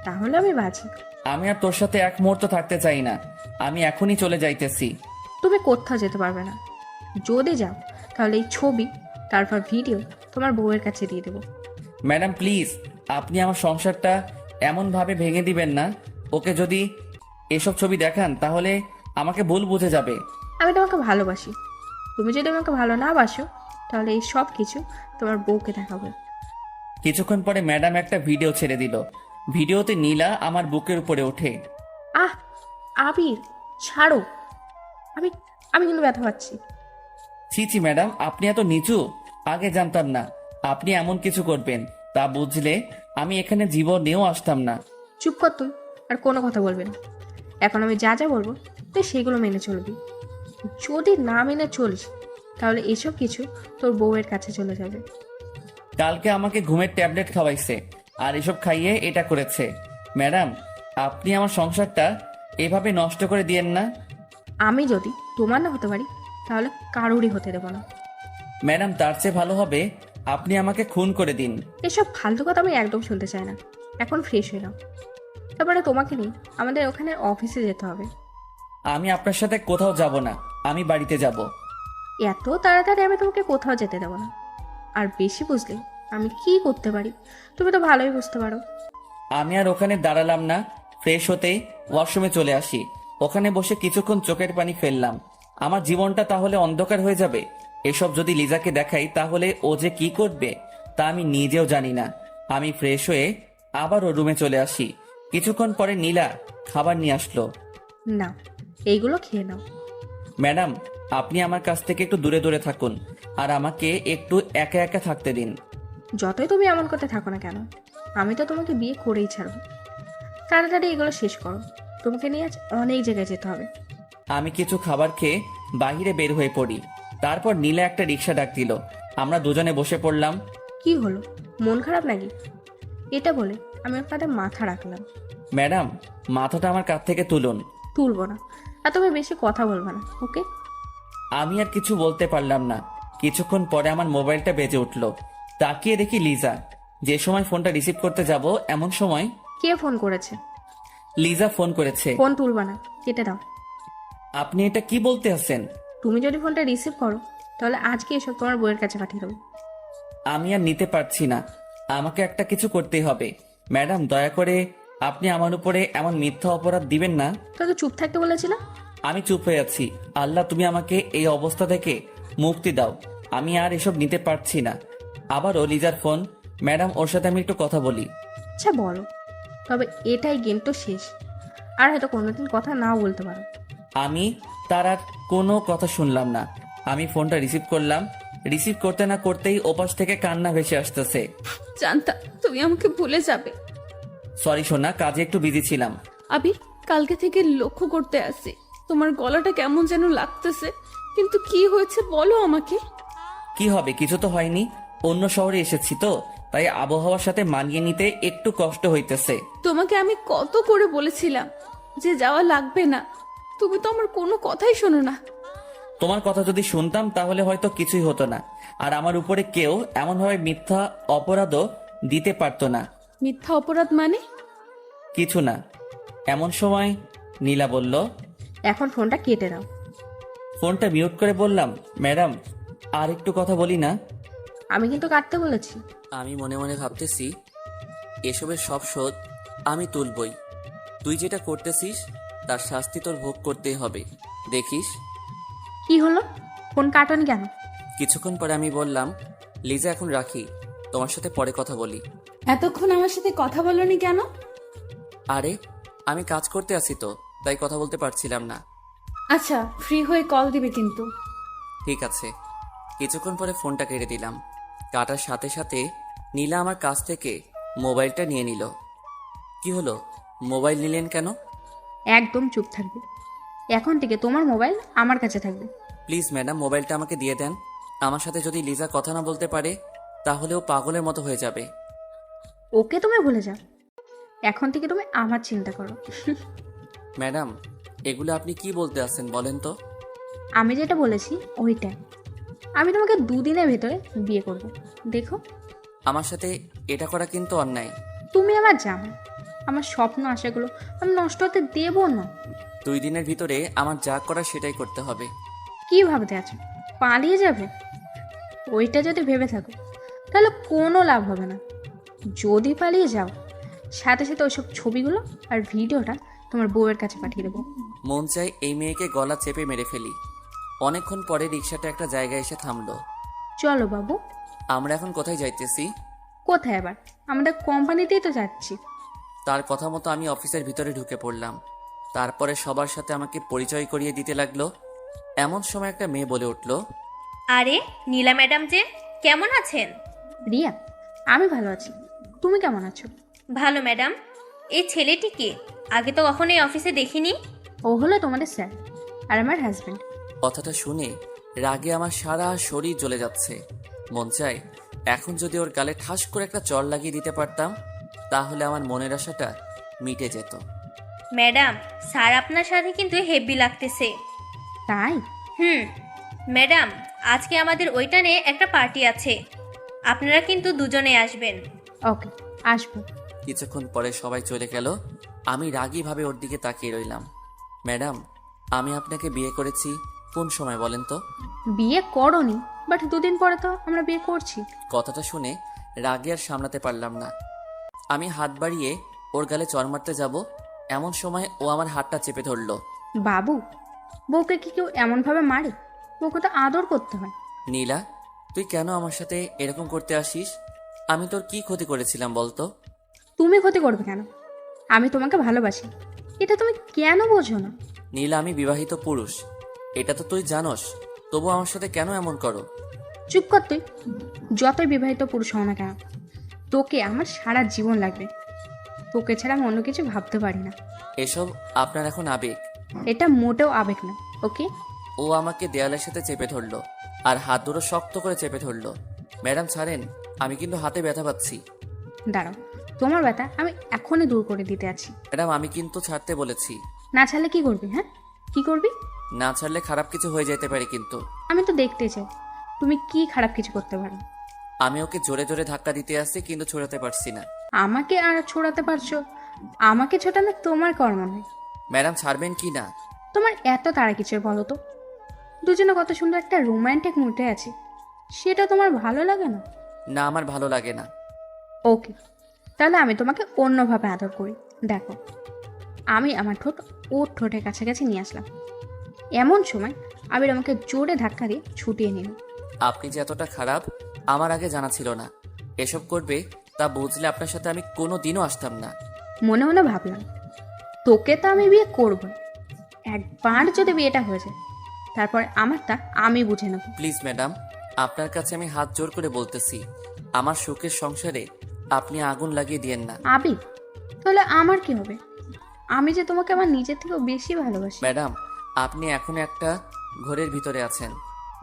তাহলে আমি বাজে। আমি আর তোর সাথে এক মুহূর্ত থাকতে চাই না। আমি এখনই চলে যাইতেছি। তুমি কোথাও যেতে পারবে না। যদি যাও তাহলে এই ছবি তারপর ভিডিও তোমার বউয়ের কাছে দিয়ে দেবো। ম্যাডাম প্লিজ, আপনি আমার সংসারটা এমনভাবে ভেঙে দিবেন না। ওকে যদি এসব ছবি দেখান তাহলে আমাকে ভুল বুঝে যাবে। আমি তোমাকে ভালোবাসি। তুমি যদি আমাকে ভালো না বাসো তাহলে এই সব কিছু তোমার বউকে দেখাবো। কিছুক্ষণ পরে ম্যাডাম একটা ভিডিও ছেড়ে দিল। ভিডিওতে নীলা আমার বুকের উপরে ওঠে। আহ, আবির ছাড়ো। আমি আমি কিন্তু ব্যথা পাচ্ছি। ছি ছি ম্যাডাম, আপনি এত নিচু, আগে জানতাম না আপনি এমন কিছু করবেন। তা বুঝলে আমি এখানে জীবনেও আসতাম না। চুপ কর তুই, আর কোনো কথা বলবে না। এখন আমি যা যা বলবো তুই সেগুলো মেনে চলবি। যদি না মেনে চলিস তাহলে এসব কিছু তোর বউয়ের কাছে চলে যাবে। কালকে আমাকে ঘুমের ট্যাবলেট খাওয়াইছে আর এসব খাইয়ে এটা করেছে। ম্যাডাম, আপনি আমার সংসারটা এভাবে নষ্ট করে দিয়েন না। আমি যদি তোমার না হতে পারি তাহলে কারোরই হতে দেবো না। ম্যাডাম, তার চেয়ে ভালো হবে আপনি আমাকে খুন করে দিন। এসব ফালতু কথা আমি একদম শুনতে চাই না। এখন ফ্রেশ হয়ে নাও, তারপরে তোমাকে নিয়ে আমাদের ওখানে অফিসে যেতে হবে। আমি আপনার সাথে কোথাও যাব না, আমি বাড়িতে যাব। এত তাড়াতাড়ি আমি তোমাকে কোথাও যেতে দেবো না। আর বেশি বুঝলে আমি কি করতে পারি তুমি তো ভালোই বুঝতে পারো। আমি আর ওখানে দাঁড়ালাম না, ফ্রেশ হতেই ওয়াশরুমে চলে আসি। ওখানে বসে কিছুক্ষণ চোখের পানি ফেললাম। আমার জীবনটা তাহলে অন্ধকার হয়ে যাবে। এসব যদি লিজাকে দেখাই তাহলে ও যে কি করবে তা আমি নিজেও জানি না। আমি ফ্রেশ হয়ে আবার ও রুমে চলে আসি। কিছুক্ষণ পরে নীলা খাবার নিয়ে আসলো। না, এইগুলো খেয়ে নাও। ম্যাডাম, আপনি আমার কাছ থেকে একটু দূরে দূরে থাকুন আর আমাকে একটু একা একা থাকতে দিন। যতই তুমি এমন করতে থাকো না কেন, আমি তো তোমাকে বিয়ে করেই ছাড়বো। তাড়াতাড়ি এগুলো শেষ করো, তোমাকে নিয়ে আজ অনেক জায়গায় যেতে হবে। আমি কিছু খাবার খেয়ে বাইরে বের হয়ে পড়ি। তারপর নীলা একটা রিক্সা ডাক দিল। আমরা দুজনে বসে পড়লাম। কি হলো, মন খারাপ নাকি? এটা বলে আমি ওর কাঁধে মাথা রাখলাম। ম্যাডাম, মাথাটা আমার কাছ থেকে তুলুন। তুলবো না, আর তুমি বেশি কথা বলবে না, ওকে? আমি আর কিছু বলতে পারলাম না। কিছুক্ষণ পরে আমার মোবাইলটা বেজে উঠল। তাকিয়ে দেখি লিজা। যে সময় ফোনটা রিসিভ করতে যাব এমন সময় কে ফোন করেছে? লিজা ফোন করেছে। ফোন তুলবা না, কেটে দাও। আপনি এটা কি বলতে আছেন? তুমি যদি ফোনটা রিসিভ করো তাহলে আজকে এসব তোমার বইয়ের কাছে পাঠিয়ে দেবো। আমি আর নিতে পারছি না, আমাকে একটা কিছু করতেই হবে। ম্যাডাম, দয়া করে আপনি আমার উপরে এমন মিথ্যা অপরাধ দিবেন না। তোকে চুপ থাকতে বলেছিলাম। আমি চুপ হয়ে আছি। আল্লাহ, তুমি আমাকে এই অবস্থা থেকে মুক্তি দাও। আমি আর এসব নিতে পারছি না। আবারও লিজার ফোন। ম্যাডাম, ওর সাথে আমি একটু কথা বলি। আচ্ছা বলো, তবে এটাই গেম তো শেষ, আর হয়তো কোনোদিন কথা নাও বলতে পারো। আমি তার আর কোনো কথা শুনলাম না। আমি ফোনটা রিসিভ করলাম। রিসিভ করতে না করতেই ওপাশ থেকে কান্না ভেসে আসতেছে। জানতাম তুমি আমাকে ভুলে যাবে। সরি সোনা, কাজে একটু বিজি ছিলাম। আবির, কালকে থেকে লক্ষ্য করতে আসি তোমার গলাটা কেমন যেন লাগতেছে, কিন্তু কি হয়েছে বলো আমাকে। কি হবে, কিছু তো হয়নি। অন্য শহরে এসেছি তো, তাই আবহাওয়ার সাথে মানিয়ে নিতে একটু কষ্ট হইতেছে। তোমাকে আমি কত করে বলেছিলাম যে যাওয়া লাগবে না, তুমি তো আমার কোনো কথাই শোনো না। তোমার কথা যদি শুনতাম তাহলে হয়তো কিছুই হতো না, আর আমার উপরে কেউ এমনভাবে মিথ্যা অপরাধও দিতে পারতো না। মিথ্যা অপরাধ মানে? কিছু না। এমন সময় নীলা বলল, এখন ফোনটা কেটে দাও। ফোনটা মিউট করে বললাম, ম্যাডাম আর একটু কথা বলি না? আমি কিন্তু কাটতে বলেছি। আমি মনে মনে ভাবতেছি, এসবের সব শোধ আমি তুলবই। তুই যেটা করতেছিস তার শাস্তি তোর ভোগ করতেই হবে, দেখিস। কি হলো, ফোন কাটনি কেন? কিছুক্ষণ পরে আমি বললাম, লিজা এখন রাখি, তোমার সাথে পরে কথা বলি। এতক্ষণ আমার সাথে কথা বলনি কেন? আরে আমি কাজ করতে আছি তো, তাই কথা বলতে পারছিলাম না। আচ্ছা, ফ্রি হয়ে কল দিবে কিন্তু। ঠিক আছে। কিছুক্ষণ পরে ফোনটা কেটে দিলাম। কাটার সাথে সাথে নীলা আমার কাছ থেকে মোবাইলটা নিয়ে নিল। কি হলো, মোবাইল নিলেন কেন? একদম চুপ থাকবে। এখন থেকে তোমার মোবাইল আমার কাছে থাকবে। প্লিজ ম্যাডাম, মোবাইলটা আমাকে দিয়ে দেন। আমার সাথে যদি লিজা কথা না বলতে পারে তাহলে ও পাগলের মতো হয়ে যাবে। ওকে তুমি ভুলে যাও, এখন থেকে তুমি আমার চিন্তা করো। ম্যাডাম, এগুলো আপনি কি বলতে আসছেন বলেন তো? আমি যেটা বলেছি ওইটা। আমি তোমাকে 2 দিনের ভেতরে বিয়ে করব, দেখো। আমার সাথে এটা করা কিন্তু অন্যায়। তুমি আমার জানো, আমার স্বপ্ন আশাগুলো আমি নষ্ট হতে দেবো না। 2 দিনের ভিতরে আমার যা করা সেটাই করতে হবে। কি ভাবতে আছো পালিয়ে যাবে? ওইটা যদি ভেবে থাকো তাহলে কোনো লাভ হবে না। যদি পালিয়ে যাও, সাথে সাথে ওইসব ছবিগুলো আর ভিডিওটা তোমার বউয়ের কাছে পাঠিয়ে দেবো। মন চাই এই মেয়েকে গলা চেপে মেরে ফেলি। অনেকক্ষণ পরে রিক্সাটা একটা জায়গায় এসে থামলো। চলো বাবু। আমরা এখন কোথায় যাইতেছি? কোথায় আবার? আমাদের কোম্পানিতেই তো যাচ্ছি। তার কথা মতো আমি অফিসের ভিতরে ঢুকে পড়লাম। তারপরে সবার সাথে আমাকে পরিচয় করিয়ে দিতে লাগলো। এমন সময় একটা মেয়ে বলে উঠল, আরে নীলা ম্যাডাম যে, কেমন আছেন? রিয়া, আমি ভালো আছি, তুমি কেমন আছো? ভালো ম্যাডাম। এই ছেলেটি কে? আগে তো কখনো এই অফিসে দেখিনি। ও হলো তোমাদের স্যার আর আমার হাজবেন্ড। কথাটা শুনে রাগে আমার সারা শরীর জ্বলে যাচ্ছে। মন চাই এখন যদি ওর গালে ঠাস করে একটা চড় লাগিয়ে দিতে পারতাম তাহলে আমার মনের আশাটা মিটে যেত। ম্যাডাম, স্যার আপনার সাথে কিন্তু হেভি লাগতেছে। তাই? ম্যাডাম, আজকে আমাদের ওইটানে একটা পার্টি আছে, আপনারা কিন্তু দুজনে আসবেন। ওকে, আসবো। কিছুক্ষণ পরে সবাই চলে গেল। আমি রাগীভাবে ওর দিকে তাকিয়ে রইলাম। ম্যাডাম, আমি আপনাকে বিয়ে করেছি কোন সময় বলেন তো? বিয়ে করোনি, বাট 2 দিন পরে তো আমরা বিয়ে করছি। কথাটা শুনে রাগে আর সামলাতে পারলাম না। আমি হাত বাড়িয়ে ওর গালে চড় মারতে যাব, এমন সময় ও আমার হাতটা চেপে ধরলো। বাবু, বউকে কি কেউ এমনভাবে মারে? বউকে তো আদর করতে হয়। নীলা, তুই কেন আমার সাথে এরকম করতে আসিস? আমি তোর কি ক্ষতি করেছিলাম বলতো? তুমি ক্ষতি করবে কেন? আমি তোমাকে ভালোবাসি, এটা তুমি কেন বোঝো না? নীলা, আমি বিবাহিত পুরুষ, এটা তো তুই জানোস, তবু আমার সাথে কেন এমন করো? চুপ কর তুই। যতই বিবাহিত পুরুষ হও না কেন, তোকে আমার সারা জীবন লাগবে। তোকে ছাড়া আমি অন্য কিছু ভাবতে পারি না। এসব আপনার এখন আবেগ। এটা মোটেও আবেগ না, ওকে? ও আমাকে দেয়ালের সাথে চেপে ধরলো আর হাত দুটো শক্ত করে চেপে ধরলো। ম্যাডাম ছাড়েন, আমি কিন্তু হাতে ব্যথা পাচ্ছি। দাঁড়াও, তোমার ব্যথা আমি এখনই দূর করে দিতে আছি। ম্যাডাম, আমি কিন্তু ছাড়তে বলেছি। না ছাড়লে কি করবি? হ্যাঁ, কি করবি? না ছাড়লে খারাপ কিছু হয়ে যেতে পারে কিন্তু। আমি তো দেখতে চাই তুমি কি খারাপ কিছু করতে পারো। আমি ওকে জোরে জোরে ধাক্কা দিতে আসছি কিন্তু ছড়াতে পারছি না। আমাকে আর ছোড়াতে পারছো? আমাকে ছোটানো তোমার কর্ম নয়। ম্যাডাম, ছাড়বেন কি না? তোমার এত তাড়া কিছু বলো তো? দুজনে কত সুন্দর একটা রোমান্টিক মুডে আছি, সেটা তোমার ভালো লাগে না? না, আমার ভালো লাগে না। ওকে, তাহলে আমি তোমাকে অন্যভাবে আদর করি। দেখো, আমি আমার ঠোঁট ওর ঠোঁটের কাছাকাছি নিয়ে আসলাম। এমন সময় আবির আমাকে জোরে ধাক্কা দিয়ে ছুটিয়ে নিল। আপনি যে এতটা খারাপ আমার আগে জানা ছিল না। এসব করবে তা বুঝলে আপনার সাথে আমি কোনো দিনও আসতাম না। মনে মনে ভাবলাম, তোকে তো আমি বিয়ে করব, একবার যদি বিয়েটা হয়ে যায় তারপরে আমারটা আমি বুঝে নেব। প্লিজ ম্যাডাম, আপনার কাছে আমি হাত জোর করে বলতেছি, আমার সুখের সংসারে আপনি আগুন লাগিয়ে দিয়েন না। আবির, তাহলে আমার কি হবে? আমি যে তোমাকে আমার নিজের থেকেও বেশি ভালোবাসি। ম্যাডাম, আপনি এখন একটা ঘোরের ভিতরে আছেন,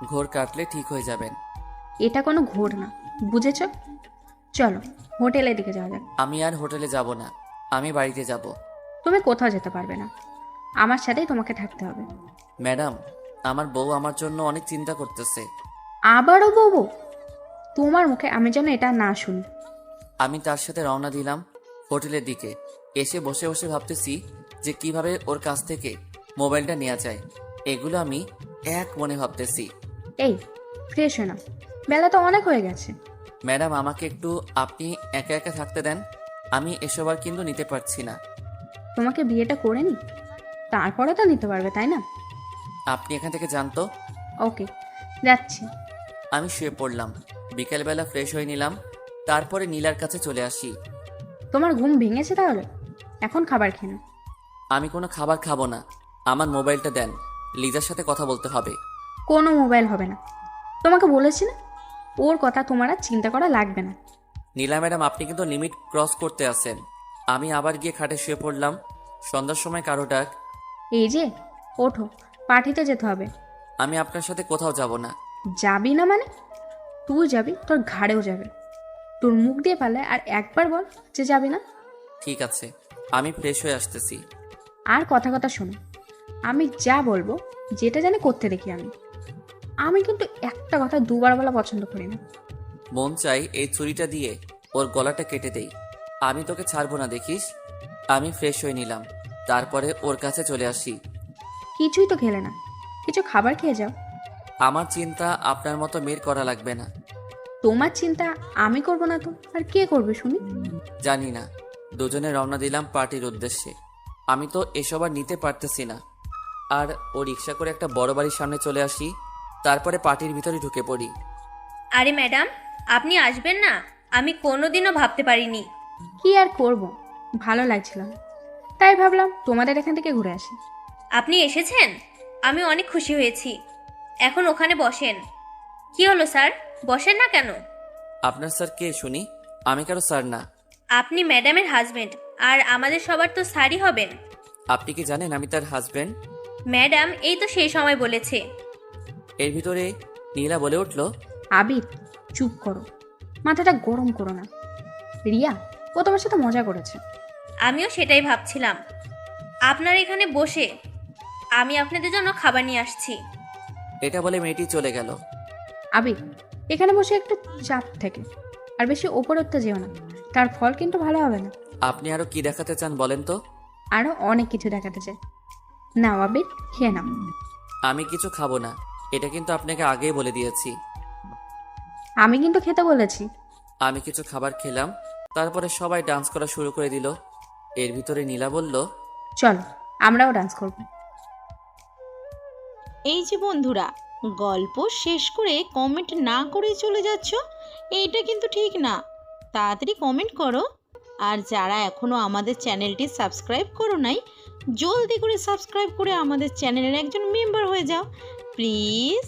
ঘোর কাটলে ঠিক হয়ে যাবেন। এটা কোনো ঘোর না, বুঝেছো? চলো হোটেলের দিকে যাওয়া যাক। আমি আর হোটেলে যাব না, আমি বাড়িতে যাব। তুমি কোথাও যেতে পারবে না, আমার সাথেই তোমাকে থাকতে হবে। ম্যাডাম, আমার বউ আমার জন্য অনেক চিন্তা করতেছে। আবারও বউ? তোমার মুখে আমি যেন এটা না শুনি। আমি তার সাথে রওনা দিলাম হোটেলের দিকে। এসে বসে বসে ভাবতেছি যে কিভাবে ওর কাছ থেকে মোবাইলটা নেওয়া যায়। এগুলো আমি এক মনে ভাবতেছি। এই, ফ্রেশ হয়ে নাও, বেলা তো অনেক হয়ে গেছে। ম্যাডাম, আমাকে একটু আপনি একা একা থাকতে দেন, আমি এসব আর কিন্তু নিতে পারছি না। তোমাকে বিয়েটা করে নি, তারপরে তো নিতে পারবে, তাই না? আপনি এখান থেকে জানতো। ওকে, যাচ্ছি। আমি শুয়ে পড়লাম। বিকেলবেলা ফ্রেশ হয়ে নিলাম, তারপরে নীলার কাছে চলে আসি। তোমার ঘুম ভেঙেছে তাহলে? এখন খাবার খেয়ে নাও। আমি কোনো খাবার খাবো না, আমার মোবাইলটা দেন, লিজার সাথে কথা বলতে হবে। কোনো মোবাইল হবে না, তোমাকে বলেছি না, ওর কথা তোমার আর চিন্তা করা লাগবে না। নীলা ম্যাডাম, আপনি কিন্তু লিমিট ক্রস করতে আসেন। আমি আবার গিয়ে খাটে শুয়ে পড়লাম। সন্ধ্যার সময় কারো ডাক। এই যে, ওঠো, পার্টিতে যেতে হবে। আমি আপনার সাথে কোথাও যাব না। যাবি না মানে? তুই যাবি, তোর ঘাড়েও যাবে। তোর মুখ দিয়ে পারলে আর একবার বল যে যাবি না। ঠিক আছে, আমি ফ্রেশ হয়ে আসতেছি। আর কথা কথা শোনো, আমি যা বলবো যেটা জানি করতে দেখি আমি কিন্তু একটা কথা দুবার বলা পছন্দ করি না। মন চাই এই ছুরিটা দিয়ে ওর গলাটা কেটে দেই। আমি তোকে ছাড়বো না, দেখিস। আমি ফ্রেশ হয়ে নিলাম, তারপরে ওর কাছে চলে আসি। কিছুই তো খেলে না, কিছু খাবার খেয়ে যাও। আমার চিন্তা আপনার মতো মেয়ের করা লাগবে না। তোমার চিন্তা আমি করব না তো আর কে করবে শুনি? জানি না। দুজনে রওনা দিলাম পার্টির উদ্দেশ্যে। আমি তো এসব আর নিতে পারতেছি না। আর ও রিক্সা করে একটা বড় বাড়ির সামনে চলে আসি, তারপরে পার্টির ভিতরে ঢুকে পড়ি। আরে ম্যাডাম, আপনি আসবেন না? আমি কোনোদিনও ভাবতে পারিনি। কি আর করব, ভালো লাগছিল না, তাই ভাবলাম তোমাদের এখান থেকে ঘুরে আসি। আপনি এসেছেন, আমি অনেক খুশি হয়েছি। এখন ওখানে বসেন। কি হলো স্যার, বসেন না কেন? আপনার স্যার কে শুনি? আমি কারো স্যার না। আপনি ম্যাডামের হাজবেন্ড, আর আমাদের সবার তো স্যারই হবেন। আপনি কি জানেন আমি তার হাজবেন্ড? ম্যাডাম এই তো সেই সময় বলেছে। এর ভিতরে নীলা বলে উঠল, আবির, চুপ করো, মাথাটা গরম করো না। রিয়া, ও তোমার সাথে মজা করেছে। আমিও সেটাই ভাবছিলাম। আপনার এখানে বসে আমি আপনাদের জন্য খাবার নিয়ে আসছি। এটা বলে মেয়েটি চলে গেল। আবির, এখানে বসে একটু চাপ থেকে, আর বেশি ওপর উঠতে যেও না, তার ফল কিন্তু ভালো হবে না। আপনি আরো কি দেখাতে চান বলেন তো? আরো অনেক কিছু দেখাতে চাই। নাও আবির, খেয়ে নাও। আমি কিছু খাবো না, এটা কিন্তু আপনাকে আগেই বলে দিয়েছি। আমি কিন্তু খেতে বলেছি। আমি কিছু খাবার খেলাম, তারপরে সবাই ডান্স করা শুরু করে দিল। এর ভিতরে নীলা বলল, চলো আমরাও ডান্স করব। এই যে বন্ধুরা, গল্প শেষ করে কমেন্ট না করেই চলে যাচ্ছ, এইটা কিন্তু ঠিক না। তাড়াতাড়ি কমেন্ট করো। আর যারা এখনও আমাদের চ্যানেলটি সাবস্ক্রাইব করো নাই, জলদি করে সাবস্ক্রাইব করে আমাদের চ্যানেলের একজন মেম্বার হয়ে যাও প্লিজ।